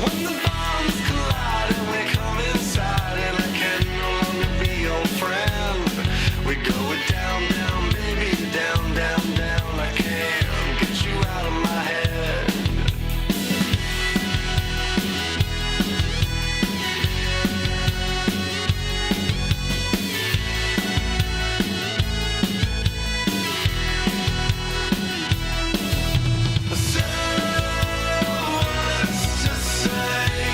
When the bombs collide and we come inside, and I can no longer be your friend, we go down, down, baby, down, down, down. I can't get you out of my head. So what's to say?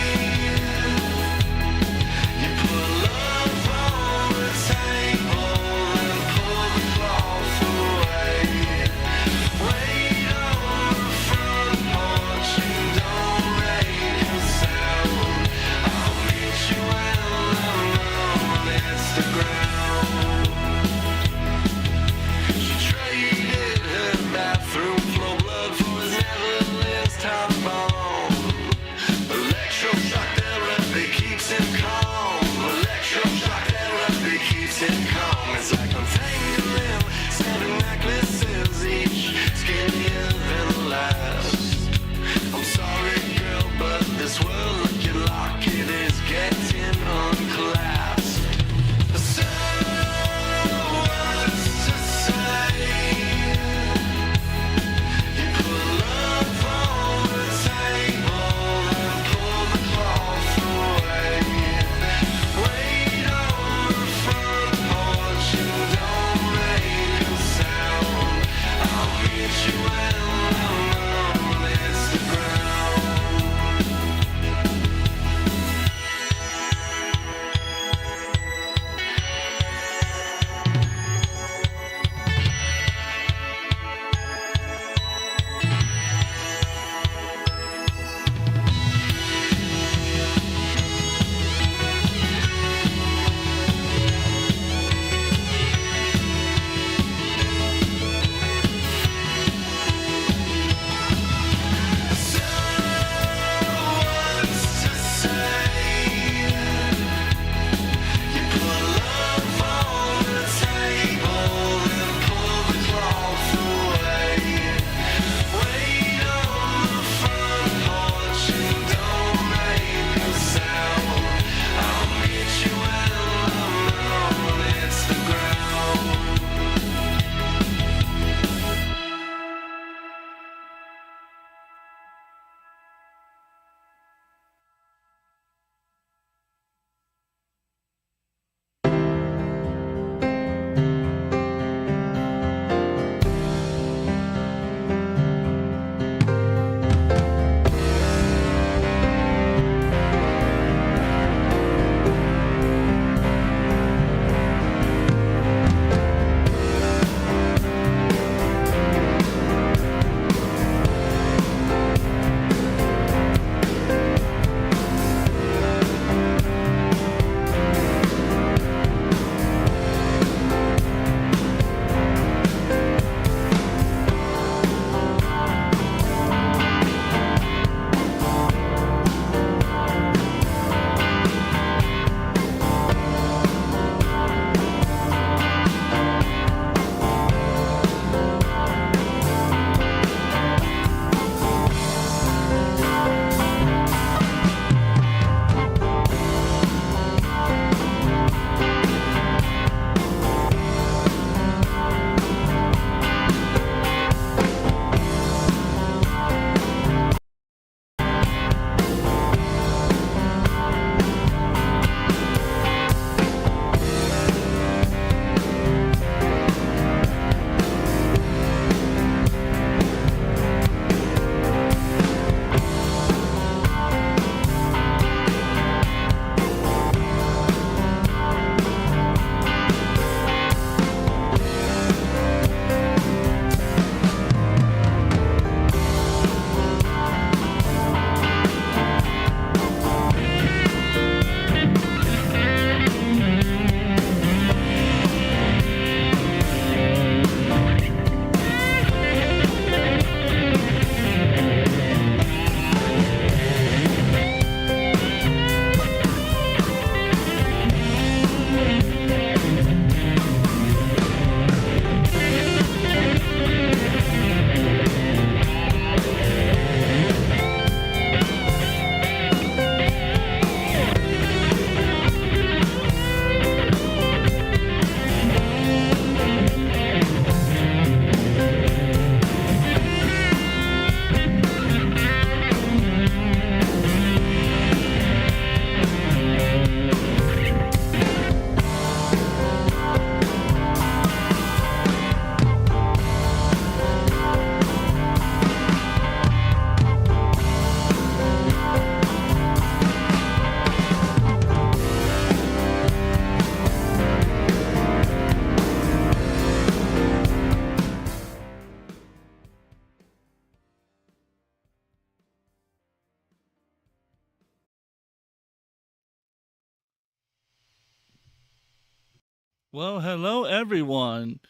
Well, hello everyone.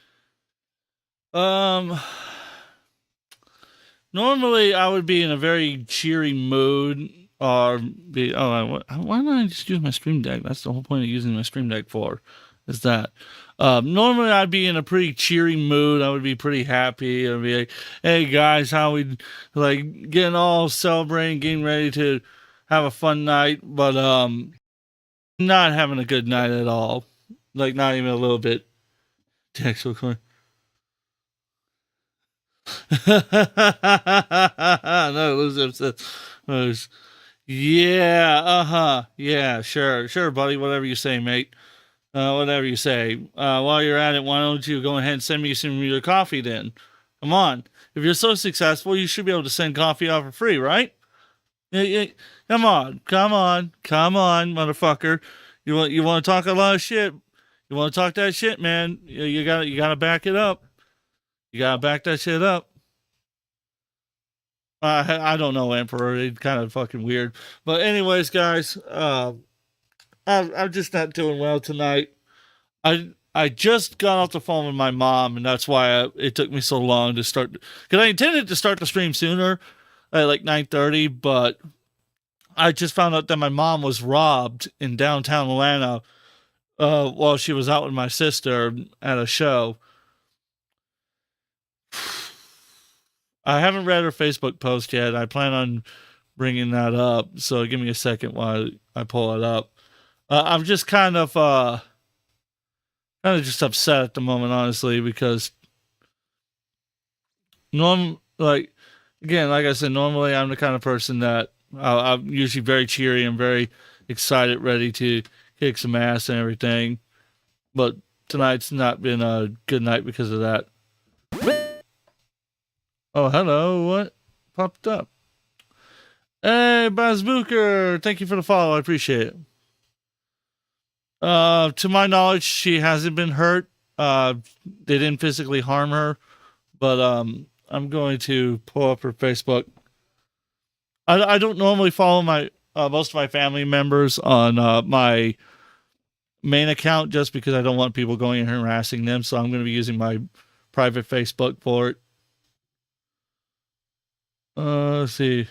Um, Normally I would be in a very cheery mood, or be why don't I just use my Stream Deck? That's the whole point of using my Stream Deck for, is that. Normally I'd be in a pretty cheery mood. I would be pretty happy. I'd be like, "Hey guys, how we like getting all celebrating, getting ready to have a fun night?" But not having a good night at all. Like not even a little bit. Actual no, Elizabeth. Yeah, yeah, sure, buddy. Whatever you say, mate. Whatever you say. While you're at it, why don't you go ahead and send me some of your coffee then? Come on. If you're so successful, you should be able to send coffee out for free, right? Yeah, yeah. Come on, motherfucker. You want to talk a lot of shit? You want to talk that shit, man? You gotta back it up. You gotta back that shit up. I don't know, Emperor. It's kind of fucking weird. But anyways, guys, I'm just not doing well tonight. I just got off the phone with my mom, and that's why it took me so long to start. Because I intended to start the stream sooner, at like 9:30, but I just found out that my mom was robbed in downtown Atlanta while she was out with my sister at a show. I haven't read her Facebook post yet. I plan on bringing that up. So give me a second while I pull it up. I'm just kind of just upset at the moment, honestly, because like again, like I said, normally I'm the kind of person that I'm usually very cheery and very excited, ready to kick some ass and everything. But tonight's not been a good night because of that. Oh, hello. What popped up? Hey, Bazbooker. Thank you for the follow. I appreciate it. To my knowledge, she hasn't been hurt. They didn't physically harm her, but I'm going to pull up her Facebook. I don't normally follow my most of my family members on my main account just because I don't want people going and harassing them. So I'm going to be using my private Facebook for it. Let's see.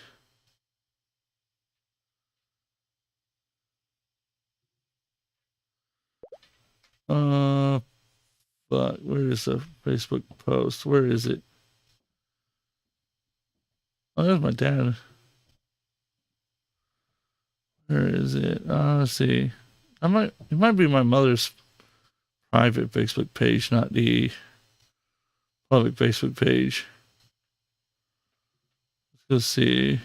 Uh, but where is the Facebook post? Where is it? Oh, there's my dad. Where is it? Let's see. It might be my mother's private Facebook page, not the public Facebook page. Let's see.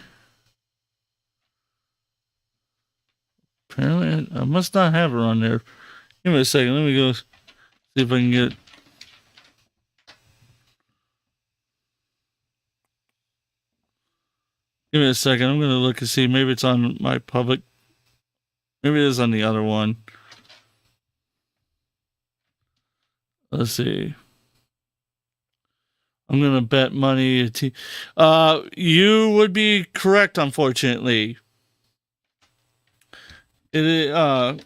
Apparently, I must not have her on there. Give me a second. Let me go see if I can get. Give me a second. I'm gonna look and see. Maybe it's on my public. Maybe it is on the other one. Let's see. I'm gonna bet money. You would be correct. Unfortunately, it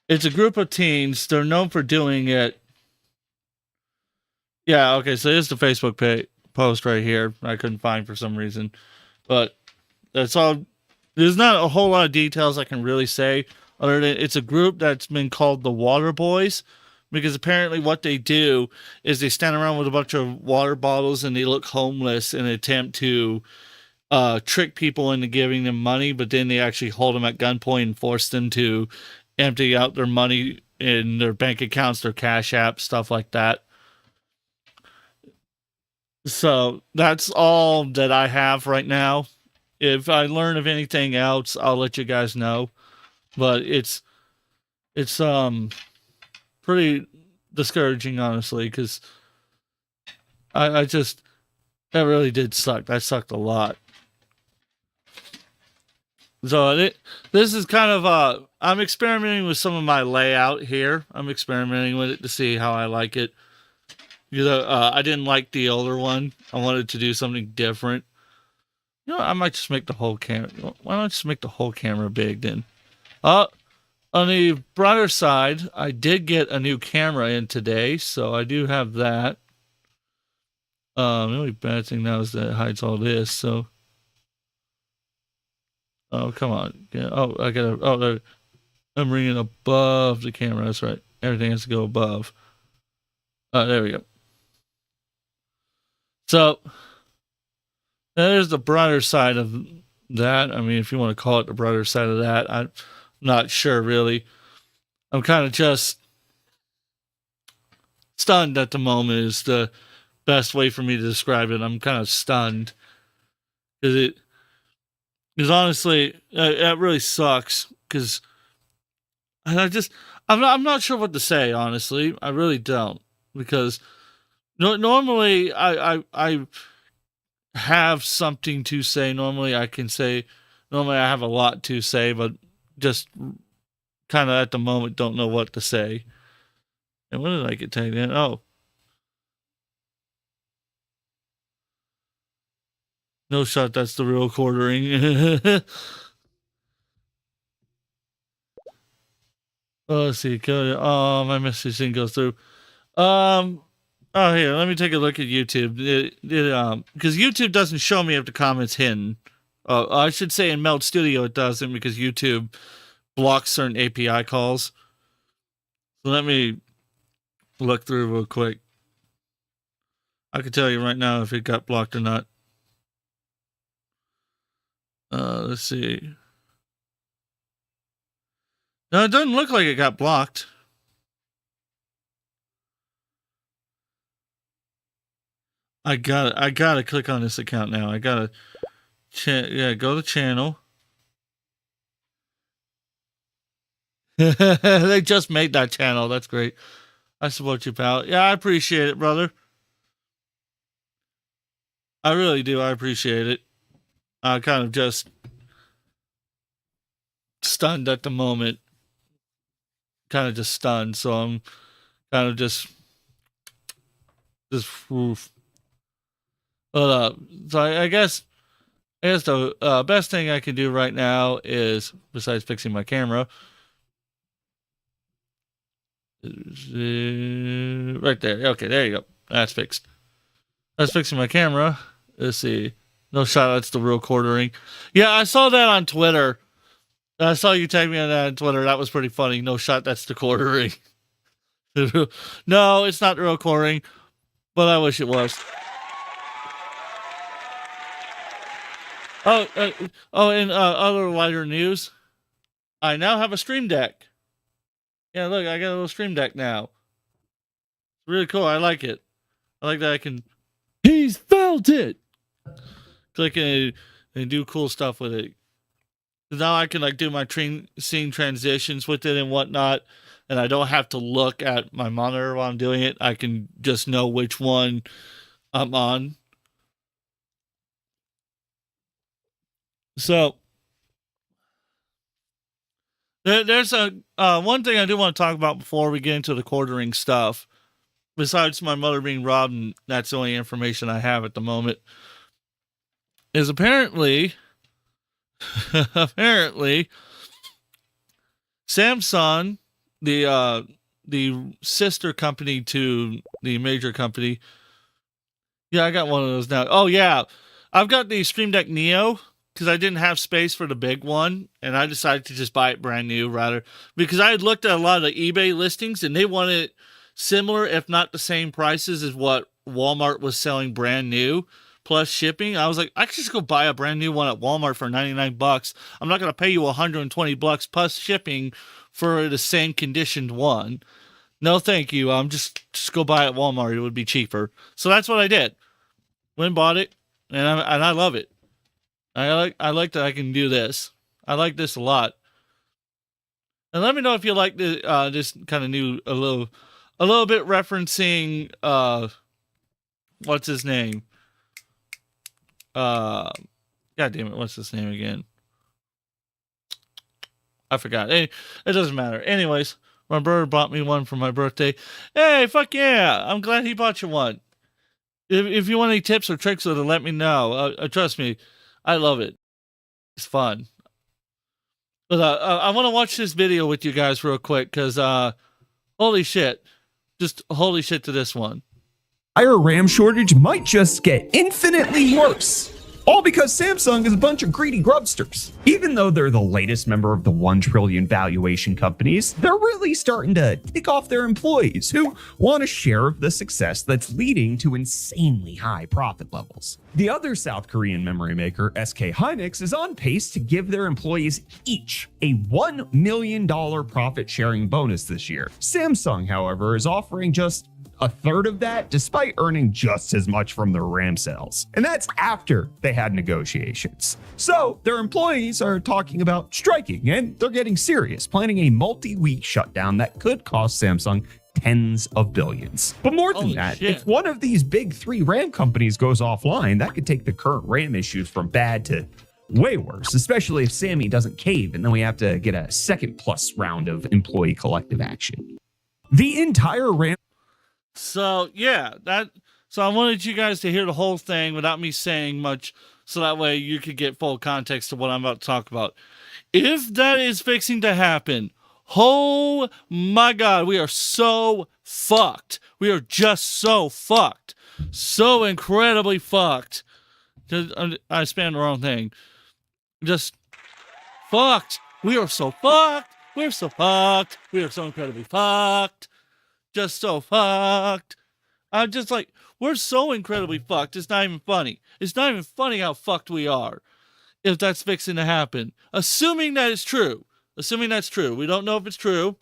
it's a group of teens. They're known for doing it. Yeah. Okay. So here's the Facebook post right here. I couldn't find for some reason, but that's all. There's not a whole lot of details I can really say other than it's a group that's been called the Water Boys because apparently what they do is they stand around with a bunch of water bottles and they look homeless in an attempt to trick people into giving them money, but then they actually hold them at gunpoint and force them to empty out their money in their bank accounts, their cash app, stuff like that. So that's all that I have right now. If I learn of anything else, I'll let you guys know. But it's pretty discouraging, honestly, because I just that really did suck. That sucked a lot. So this is kind of I'm experimenting with some of my layout here. I'm experimenting with it to see how I like it. You know, I didn't like the older one. I wanted to do something different. You know, I might just make the whole camera. Why don't I just make the whole camera big then? Oh, On the brighter side, I did get a new camera in today, so I do have that. The only bad thing now is that it hides all this, so. Oh, come on. Yeah, oh, I gotta. Oh, there, I'm bringing above the camera. That's right. Everything has to go above. There we go. So, there's the brighter side of that. I mean, if you want to call it the brighter side of that, I'm not sure really. I'm kind of just stunned at the moment, is the best way for me to describe it. I'm kind of stunned because honestly, it really sucks because I'm not sure what to say. Honestly, I really don't, because normally I have something to say. Normally I can say. Normally I have a lot to say, but just kind of at the moment don't know what to say. And what did I get tagged in? Oh. No shot, that's the real quartering. Let's see. Oh, my message didn't go through. Oh, here, let me take a look at YouTube. Because YouTube doesn't show me if the comment's hidden. I should say in Meld Studio it doesn't, because YouTube blocks certain API calls. So let me look through real quick. I can tell you right now if it got blocked or not. Let's see. No, it doesn't look like it got blocked. I gotta click on this account now. I gotta, go to channel. They just made that channel. That's great. I support you, pal. Yeah, I appreciate it, brother. I really do. I appreciate it. I'm kind of just stunned at the moment. Kind of just stunned. So I'm kind of just oof. So I guess the best thing I can do right now is, besides fixing my camera, right there. Okay, there you go. That's fixed. That's fixing my camera. Let's see. No shot. That's the real quartering. Yeah, I saw that on Twitter. I saw you tag me on that on Twitter. That was pretty funny. No shot. That's the quartering. No, it's not the real quartering, but I wish it was. And other lighter news. I now have a Stream Deck. Yeah, look, I got a little Stream Deck now. It's really cool. I like it. I like that I can. He's felt it. Click and do cool stuff with it. Now I can do my scene transitions with it and whatnot, and I don't have to look at my monitor while I'm doing it. I can just know which one I'm on. So there's a one thing I do want to talk about before we get into the quartering stuff. Besides my mother being robbed, and that's the only information I have at the moment, is apparently Samsung, the sister company to the major company. Yeah, I got one of those now. Oh yeah, I've got the Stream Deck Neo because I didn't have space for the big one, and I decided to just buy it brand new rather, because I had looked at a lot of the eBay listings and they wanted similar, if not the same prices as what Walmart was selling brand new, plus shipping. I was like, I could just go buy a brand new one at Walmart for $99. I'm not going to pay you $120 plus shipping for the same conditioned one. No, thank you. Just go buy it at Walmart. It would be cheaper. So that's what I did. Went and bought it, and I love it. I like that I can do this. I like this a lot. And let me know if you like this kind of new a little bit referencing what's his name? God damn it, what's his name again? I forgot. It doesn't matter. Anyways, my brother bought me one for my birthday. Hey, fuck yeah! I'm glad he bought you one. If you want any tips or tricks with it, let me know. Trust me, I love it. It's fun. But I want to watch this video with you guys real quick because holy shit, just holy shit to this one. Our RAM shortage might just get infinitely worse. All because Samsung is a bunch of greedy grubsters. Even though they're the latest member of the 1 trillion valuation companies, they're really starting to tick off their employees who want a share of the success that's leading to insanely high profit levels. The other South Korean memory maker, SK Hynix, is on pace to give their employees each a $1 million profit sharing bonus this year. Samsung, however, is offering just a third of that, despite earning just as much from their RAM sales. And that's after they had negotiations. So their employees are talking about striking, and they're getting serious, planning a multi-week shutdown that could cost Samsung tens of billions. But more than that, if one of these big 3 RAM companies goes offline, that could take the current RAM issues from bad to way worse, especially if Sammy doesn't cave and then we have to get a second plus round of employee collective action. The entire RAM. So yeah, so I wanted you guys to hear the whole thing without me saying much, so that way you could get full context of what I'm about to talk about. If that is fixing to happen, oh my god, we are so fucked. We are just so fucked. So incredibly fucked. I spammed the wrong thing. Just fucked. We are so fucked. We're so fucked. We are so incredibly fucked. Just so fucked. I'm just like, we're so incredibly fucked. It's not even funny. It's not even funny how fucked we are. If that's fixing to happen. Assuming that it's true. Assuming that's true. We don't know if it's true.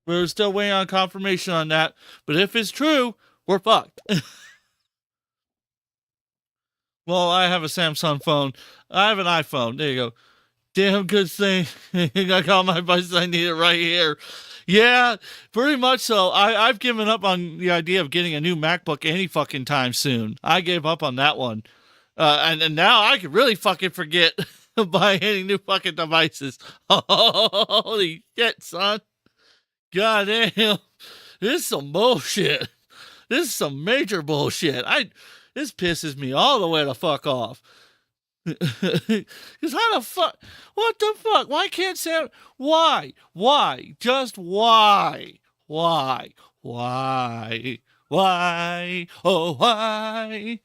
We're still waiting on confirmation on that. But if it's true, we're fucked. Well, I have a Samsung phone. I have an iPhone. There you go. Damn good thing. I got my devices. I need it right here. Yeah, pretty much so. I've given up on the idea of getting a new MacBook any fucking time soon. I gave up on that one. And now I can really fucking forget buying any new fucking devices. Holy shit, son. God damn. This is some bullshit. This is some major bullshit. This pisses me all the way the fuck off. Because how the fuck? What the fuck? Why can't Sam? Why? Why? Just why? Why? Why? Why? Oh, why?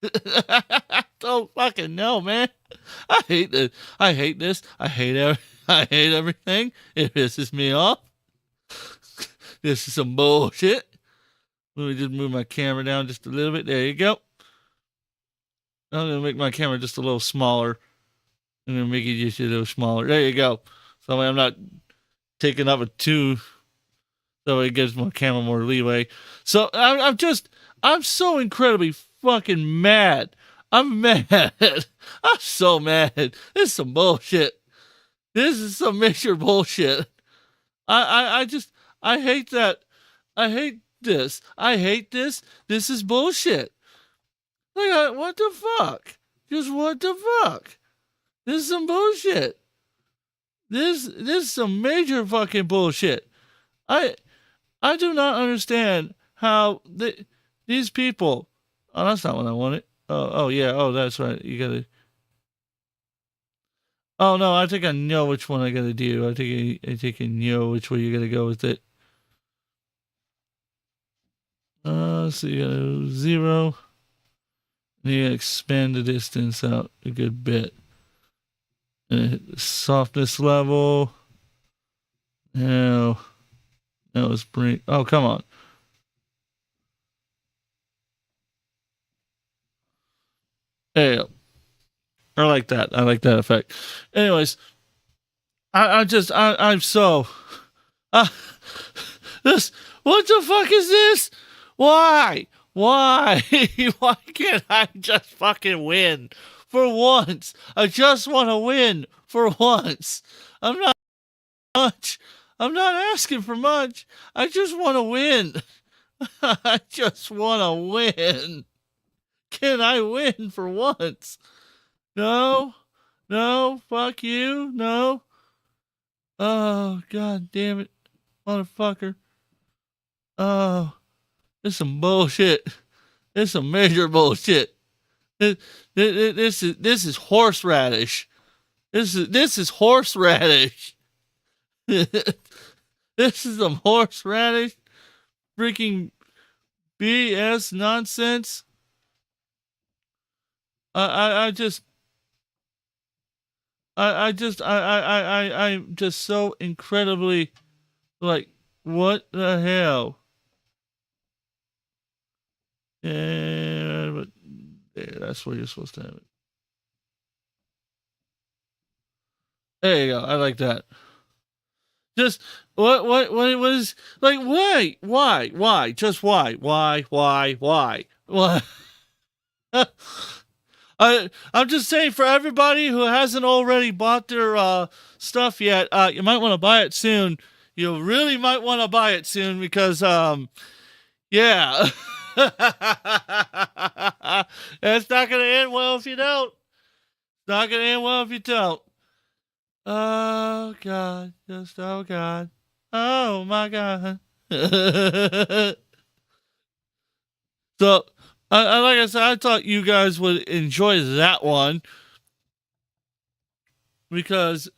I don't fucking know, man. I hate this. I hate this. I hate everything. It pisses me off. This is some bullshit. Let me just move my camera down just a little bit. There you go. I'm going to make my camera just a little smaller. I'm going to make it just a little smaller. There you go. So I'm not taking up a 2. So it gives my camera more leeway. So I'm so incredibly fucking mad. I'm mad. I'm so mad. This is some bullshit. This is some major bullshit. I hate that. I hate this. I hate this. This is bullshit. Like, what the fuck? Just what the fuck? This is some bullshit. This is some major fucking bullshit. I do not understand how these people. Oh, that's not what I wanted. Oh yeah. Oh, that's right. You gotta. Oh no, I think I know which one I gotta do. I think I know which way you gotta go with it. So you gotta 0. You expand the distance out a good bit. And hit the softness level. Now let's bring. Oh, come on. There you go. I like that. I like that effect. Anyways, I'm so. This. What the fuck is this? Why? Why? Why can't I just fucking win for once? I just want to win for once. I'm not much. I'm not asking for much. I just want to win. I just want to win. Can I win for once? No. No. Fuck you. No. Oh, god damn it. Motherfucker. Oh. This is some bullshit. This is some major bullshit. This is horseradish. This is horseradish. This is some horseradish, freaking BS nonsense. I'm just so incredibly like, what the hell? Yeah, but there, that's where you're supposed to have it. There you go. I like that. Just what is like, why just why I'm just saying, for everybody who hasn't already bought their stuff yet, you might want to buy it soon. You really might want to buy it soon because yeah. It's not gonna end well if you don't. It's not gonna end well if you don't. Oh God, just oh God, oh my God. So, like I said, I thought you guys would enjoy that one because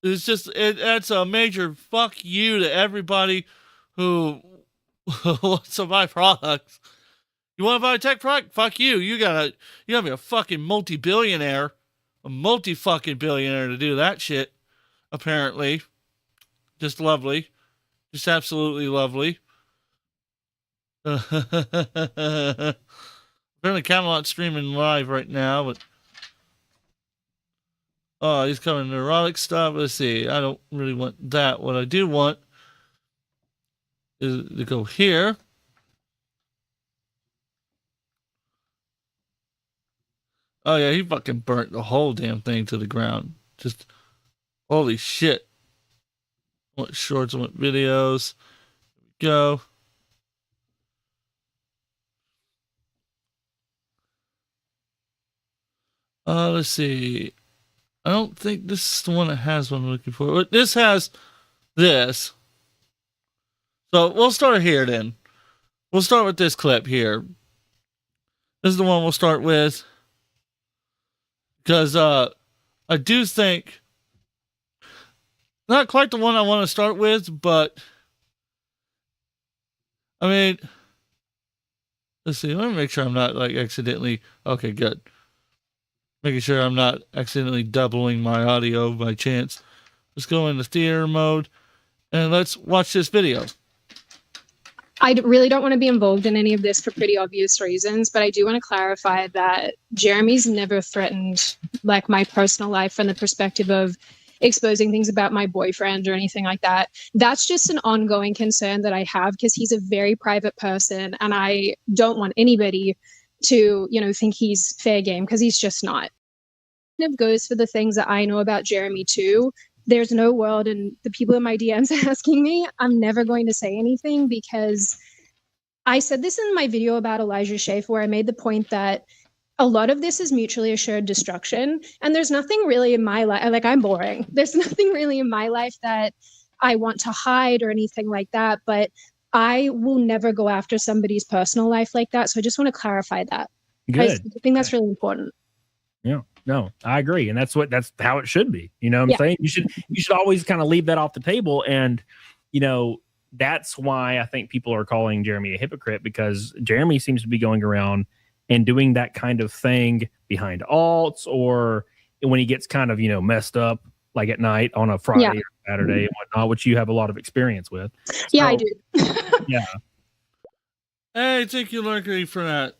that's a major fuck you to everybody who wants to buy products. You want to buy a tech product? Fuck you. You gotta be a fucking multi-billionaire, a multi-fucking billionaire to do that shit. Apparently, just lovely, just absolutely lovely. Apparently, Camelot's streaming live right now, but oh, he's coming to erotic stuff. Let's see. I don't really want that. What I do want is to go here. Oh yeah, he fucking burnt the whole damn thing to the ground. Just holy shit. What shorts, what videos. Go. Let's see. I don't think this is the one that has one I'm looking for. But this has this. So we'll start here then. We'll start with this clip here. This is the one we'll start with. Because I do think not quite the one I want to start with, but I mean, let's see. Let me make sure I'm not like accidentally. Okay, good. Making sure I'm not accidentally doubling my audio by chance. Let's go into theater mode and let's watch this video. I really don't want to be involved in any of this for pretty obvious reasons, but I do want to clarify that Jeremy's never threatened like my personal life from the perspective of exposing things about my boyfriend or anything like that. That's just an ongoing concern that I have because he's a very private person and I don't want anybody to, think he's fair game because he's just not. It goes for the things that I know about Jeremy too. There's no world, and the people in my DMs asking me, I'm never going to say anything because I said this in my video about Elijah Schaefer where I made the point that a lot of this is mutually assured destruction. And there's nothing really in my life, like I'm boring. There's nothing really in my life that I want to hide or anything like that. But I will never go after somebody's personal life like that. So I just want to clarify that. Good. I think that's really important. Yeah, no, I agree. And that's how it should be. You know what I'm saying? You should always kind of leave that off the table. And, that's why I think people are calling Jeremy a hypocrite, because Jeremy seems to be going around and doing that kind of thing behind alts or when he gets kind of, messed up like at night on a Friday or Saturday and whatnot, which you have a lot of experience with. Yeah, I do. Yeah. Hey, thank you, Lurkery, for that.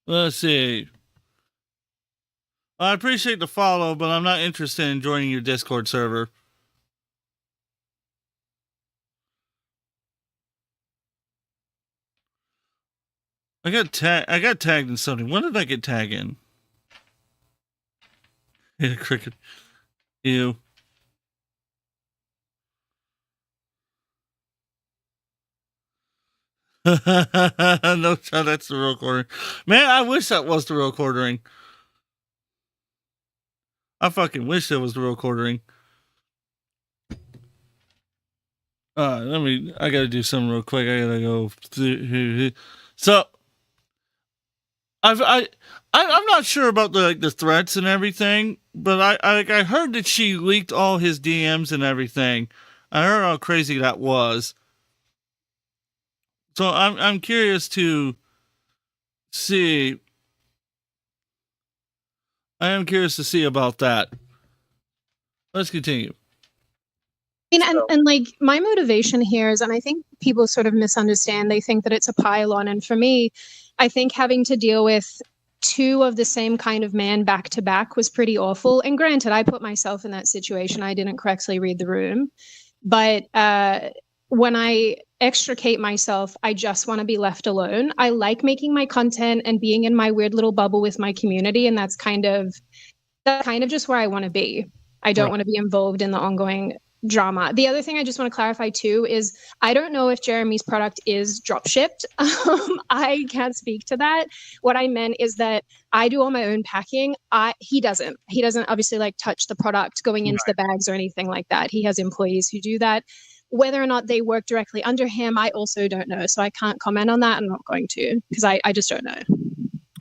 Let's see. I appreciate the follow, but I'm not interested in joining your Discord server. I got tagged in something. When did I get tagged in? Yeah, cricket. Ew. No, that's the real quartering. Man, I wish that was the real quartering. I fucking wish that was the real quartering. I gotta do something real quick. I gotta go. So, I'm not sure about the threats and everything, but I heard that she leaked all his DMs and everything. I heard how crazy that was. So I'm curious to see. I am curious to see about that. Let's continue. And like my motivation here is, and I think people sort of misunderstand, they think that it's a pile-on. And for me, I think having to deal with two of the same kind of man back to back was pretty awful. And granted, I put myself in that situation. I didn't correctly read the room. But when I extricate myself, I just want to be left alone. I like making my content and being in my weird little bubble with my community. And that's kind of just where I want to be. I don't want to be involved in the ongoing drama. The other thing I just want to clarify too is I don't know if Jeremy's product is drop shipped. I can't speak to that. What I meant is that I do all my own packing. He doesn't obviously like touch the product going into the bags or anything like that. He has employees who do that. Whether or not they work directly under him, I also don't know. So I can't comment on that. I'm not going to, because I just don't know.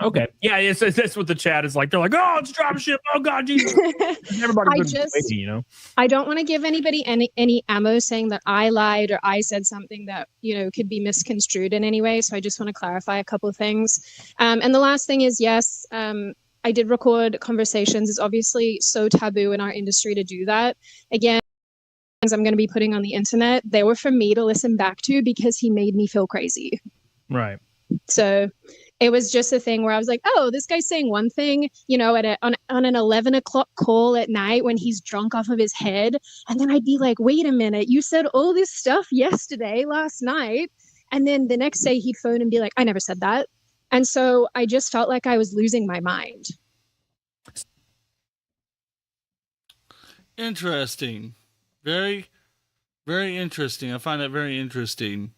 Okay. Yeah, that's what the chat is like. They're like, oh, it's drop ship. Oh, God, Jesus. Everybody's waiting, you know? I don't want to give anybody any ammo saying that I lied or I said something that, you know, could be misconstrued in any way. So I just want to clarify a couple of things. And the last thing is, yes, I did record conversations. It's obviously so taboo in our industry to do that. Again, I'm going to be putting on the internet, they were for me to listen back to because he made me feel crazy. Right. So it was just a thing where I was like, oh, this guy's saying one thing, you know, on an 11 o'clock call at night when he's drunk off of his head. And then I'd be like, wait a minute, you said all this stuff last night. And then the next day he'd phone and be like, I never said that. And so I just felt like I was losing my mind. Interesting. Very, very interesting. I find that very interesting.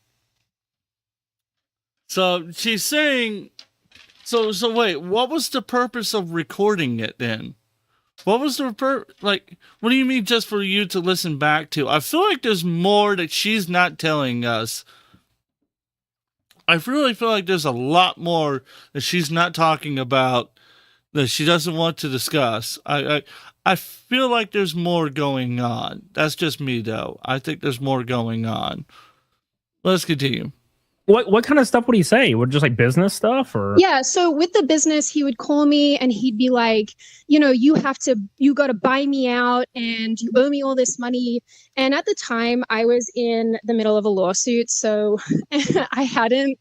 So she's saying, so wait, what was the purpose of recording it then? What was the what do you mean just for you to listen back to? I feel like there's more that she's not telling us. I really feel like there's a lot more that she's not talking about that she doesn't want to discuss. I feel like there's more going on. That's just me though. I think there's more going on. Let's continue. What kind of stuff would he say? Would just like business stuff or? Yeah. So with the business, he would call me and he'd be like, you know, you got to buy me out and you owe me all this money. And at the time I was in the middle of a lawsuit. So I hadn't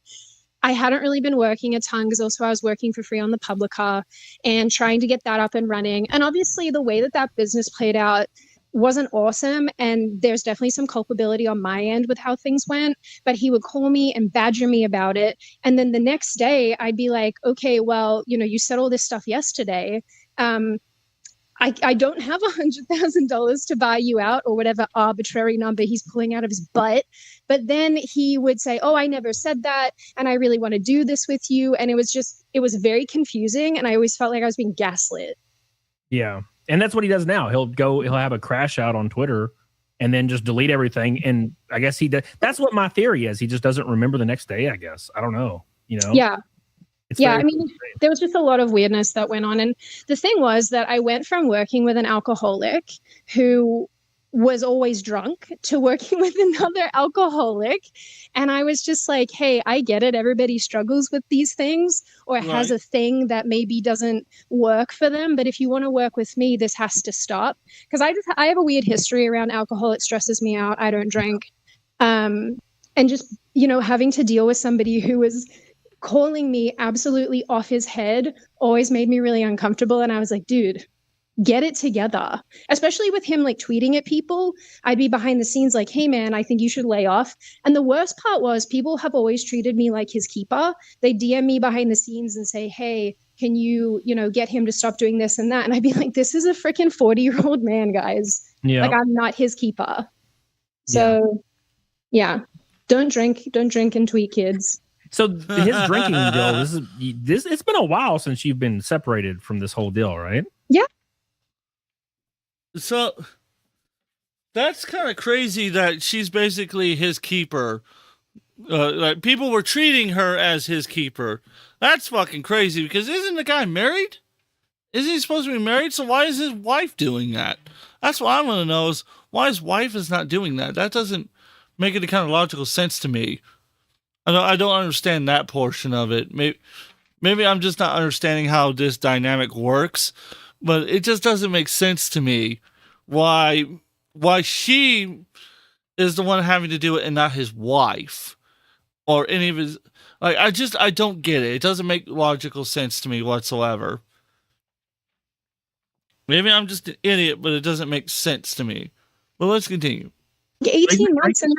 really been working a ton because also I was working for free on the Publica and trying to get that up and running. And obviously the way that business played out wasn't awesome. And there's definitely some culpability on my end with how things went, but he would call me and badger me about it. And then the next day I'd be like, okay, well, you know, you said all this stuff yesterday. I don't have $100,000 to buy you out or whatever arbitrary number he's pulling out of his butt. But then he would say, oh, I never said that. And I really want to do this with you. And it was very confusing. And I always felt like I was being gaslit. Yeah. And that's what he does now. He'll have a crash out on Twitter and then just delete everything. And I guess he does. That's what my theory is. He just doesn't remember the next day, I guess. I don't know. You know? Yeah. I mean, there was just a lot of weirdness that went on. And the thing was that I went from working with an alcoholic who was always drunk to working with another alcoholic. And I was just like, hey, I get it. Everybody struggles with these things or has a thing that maybe doesn't work for them. But if you want to work with me, this has to stop. Because I have a weird history around alcohol. It stresses me out. I don't drink. And just, you know, having to deal with somebody who was calling me absolutely off his head always made me really uncomfortable. And I was like, dude, get it together. Especially with him like tweeting at people. I'd be behind the scenes like, hey man, I think you should lay off. And the worst part was people have always treated me like his keeper. They DM me behind the scenes and say, hey, can you get him to stop doing this and that? And I'd be like, this is a freaking 40-year-old man, guys. Yeah. Like I'm not his keeper. So yeah. Don't drink and tweet, kids. So his drinking deal, this it's been a while since you've been separated from this whole deal, right? Yeah. So that's kind of crazy that she's basically his keeper. like people were treating her as his keeper. That's fucking crazy because isn't the guy married? Isn't he supposed to be married? So why is his wife doing that? That's what I want to know is why his wife is not doing that. That doesn't make any kind of logical sense to me. I don't understand that portion of it. Maybe I'm just not understanding how this dynamic works, but it just doesn't make sense to me why she is the one having to do it and not his wife or any of his. Like I don't get it. It doesn't make logical sense to me whatsoever. Maybe I'm just an idiot, but it doesn't make sense to me. Well, let's continue. 18 months, and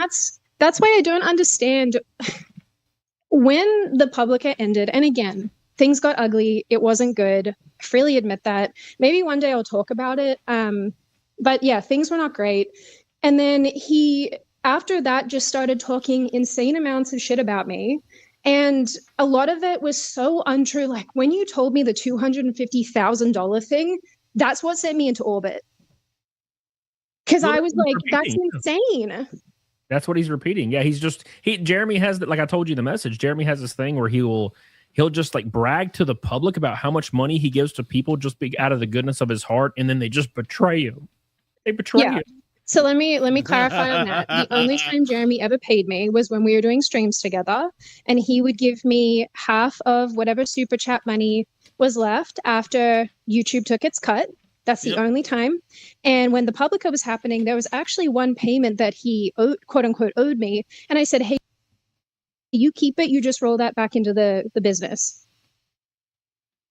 that's why I don't understand when the Publica ended. And again, things got ugly. It wasn't good. I freely admit that. Maybe one day I'll talk about it. But yeah, things were not great. And then he, after that, just started talking insane amounts of shit about me. And a lot of it was so untrue. Like when you told me the $250,000 thing, that's what sent me into orbit. Because I was like, that's insane. That's what he's repeating. Yeah, Jeremy has, like I told you the message, Jeremy has this thing where he'll just like brag to the public about how much money he gives to people just out of the goodness of his heart, and then they just betray him. They betray him. So let me clarify on that. The only time Jeremy ever paid me was when we were doing streams together, and he would give me half of whatever super chat money was left after YouTube took its cut. That's the only time. And when the Publica was happening, there was actually one payment that he quote unquote owed me, and I said, "Hey, you keep it. You just roll that back into the business."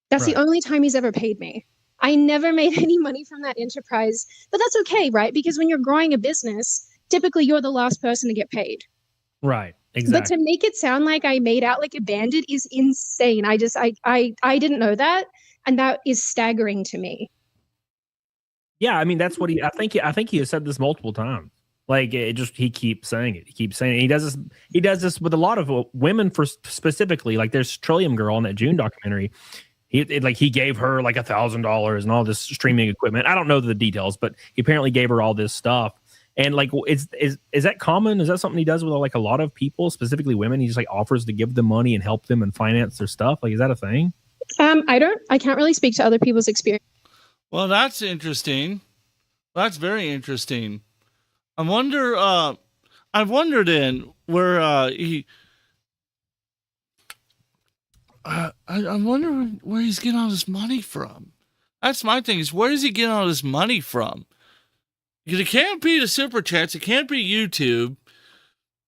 That's the only time he's ever paid me. I never made any money from that enterprise, but that's okay, right? Because when you're growing a business, typically you're the last person to get paid. Right. Exactly. But to make it sound like I made out like a bandit is insane. I didn't know that, and that is staggering to me. Yeah, I mean that's what I think he has said this multiple times. Like he keeps saying it. He keeps saying it. He does this with a lot of women for specifically. Like there's Trillium Girl in that June documentary. He gave her like $1,000 and all this streaming equipment. I don't know the details, but he apparently gave her all this stuff. And like, is that common? Is that something he does with like a lot of people, specifically women? He just like offers to give them money and help them and finance their stuff. Like, is that a thing? I can't really speak to other people's experience. Well, that's interesting. That's very interesting. I've wondered where he. I'm wondering where he's getting all this money from. That's my thing. Is where is he getting all this money from? Because it can't be the super chats. It can't be YouTube.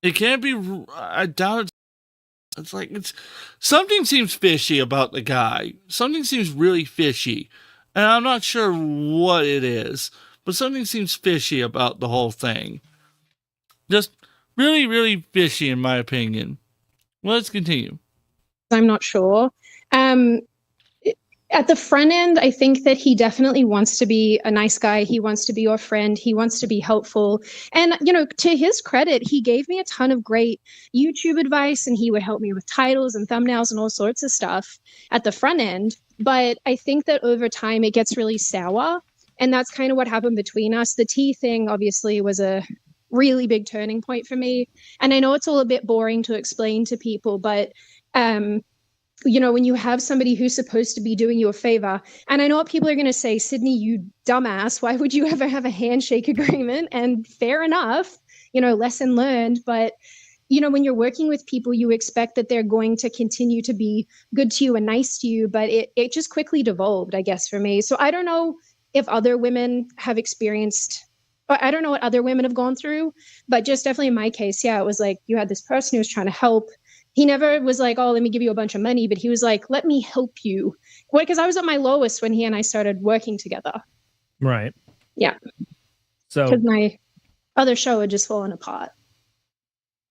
It can't be. I doubt it. It's like something seems fishy about the guy. Something seems really fishy, and I'm not sure what it is. But something seems fishy about the whole thing. Just really, really fishy, in my opinion. Let's continue. I'm not sure. At the front end, I think that he definitely wants to be a nice guy. He wants to be your friend. He wants to be helpful. And, to his credit, he gave me a ton of great YouTube advice, and he would help me with titles and thumbnails and all sorts of stuff at the front end. But I think that over time, it gets really sour. And that's kind of what happened between us. The tea thing, obviously, was a really big turning point for me. And I know it's all a bit boring to explain to people, but when you have somebody who's supposed to be doing you a favor, and I know what people are going to say, Sydney, you dumbass, why would you ever have a handshake agreement? And fair enough, lesson learned. But, when you're working with people, you expect that they're going to continue to be good to you and nice to you. But it just quickly devolved, I guess, for me. So I don't know if other women have experienced, I don't know what other women have gone through, but just definitely in my case, yeah, it was like you had this person who was trying to help. He never was like, oh, let me give you a bunch of money, but he was like, let me help you. Because I was at my lowest when he and I started working together. Right. Yeah. So because my other show had just fallen apart.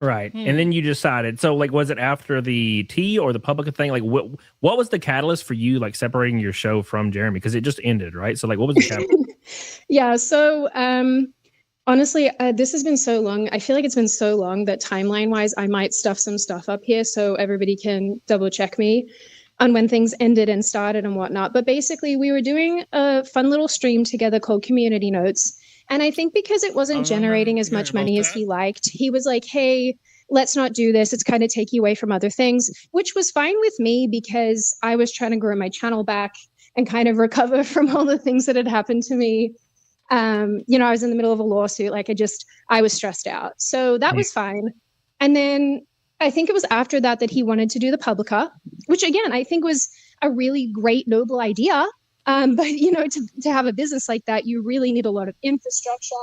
Right. And then you decided, so like, was it after the tea or the Publica thing? Like what was the catalyst for you, like separating your show from Jeremy? Because it just ended, right? So like, what was the catalyst? Yeah. So, honestly, this has been so long. I feel like it's been so long that timeline-wise, I might stuff some stuff up here so everybody can double-check me on when things ended and started and whatnot. But basically, we were doing a fun little stream together called Community Notes. And I think because it wasn't generating as much money as he liked, he was like, hey, let's not do this. It's kind of take you away from other things, which was fine with me because I was trying to grow my channel back and kind of recover from all the things that had happened to me. You know, I was in the middle of a lawsuit. Like I was stressed out. So that was fine. And then I think it was after that he wanted to do the Publica, which again, I think was a really great, noble idea. But you know, to have a business like that, you really need a lot of infrastructure.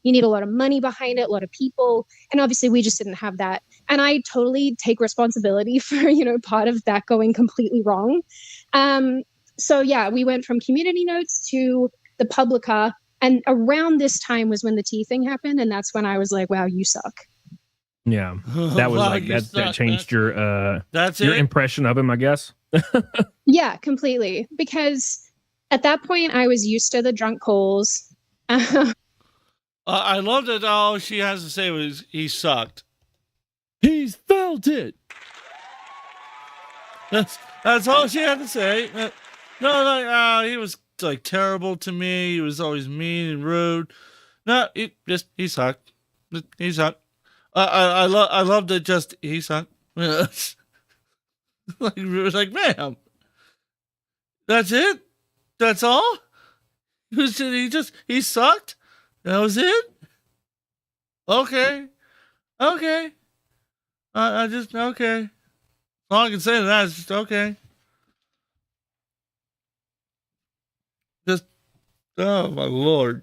You need a lot of money behind it, a lot of people. And obviously we just didn't have that. And I totally take responsibility for, you know, part of that going completely wrong. So yeah, we went from community notes to the Publica. And around this time was when the tea thing happened. And that's when I was like, wow, you suck. Yeah. That was Wow, like, you that suck. changed your That's your it. impression of him, I guess. Yeah, completely. Because at that point I was used to the drunk calls. I love that all she has to say was he sucked. He's felt it. That's all she had to say. No, like he was like terrible to me. He was always mean and rude. No, he sucked. He sucked. I love that. Just he sucked. like ma'am. That's it. That's all. He sucked. That was it. Okay. I just okay. All I can say to that is just okay. Just oh my Lord.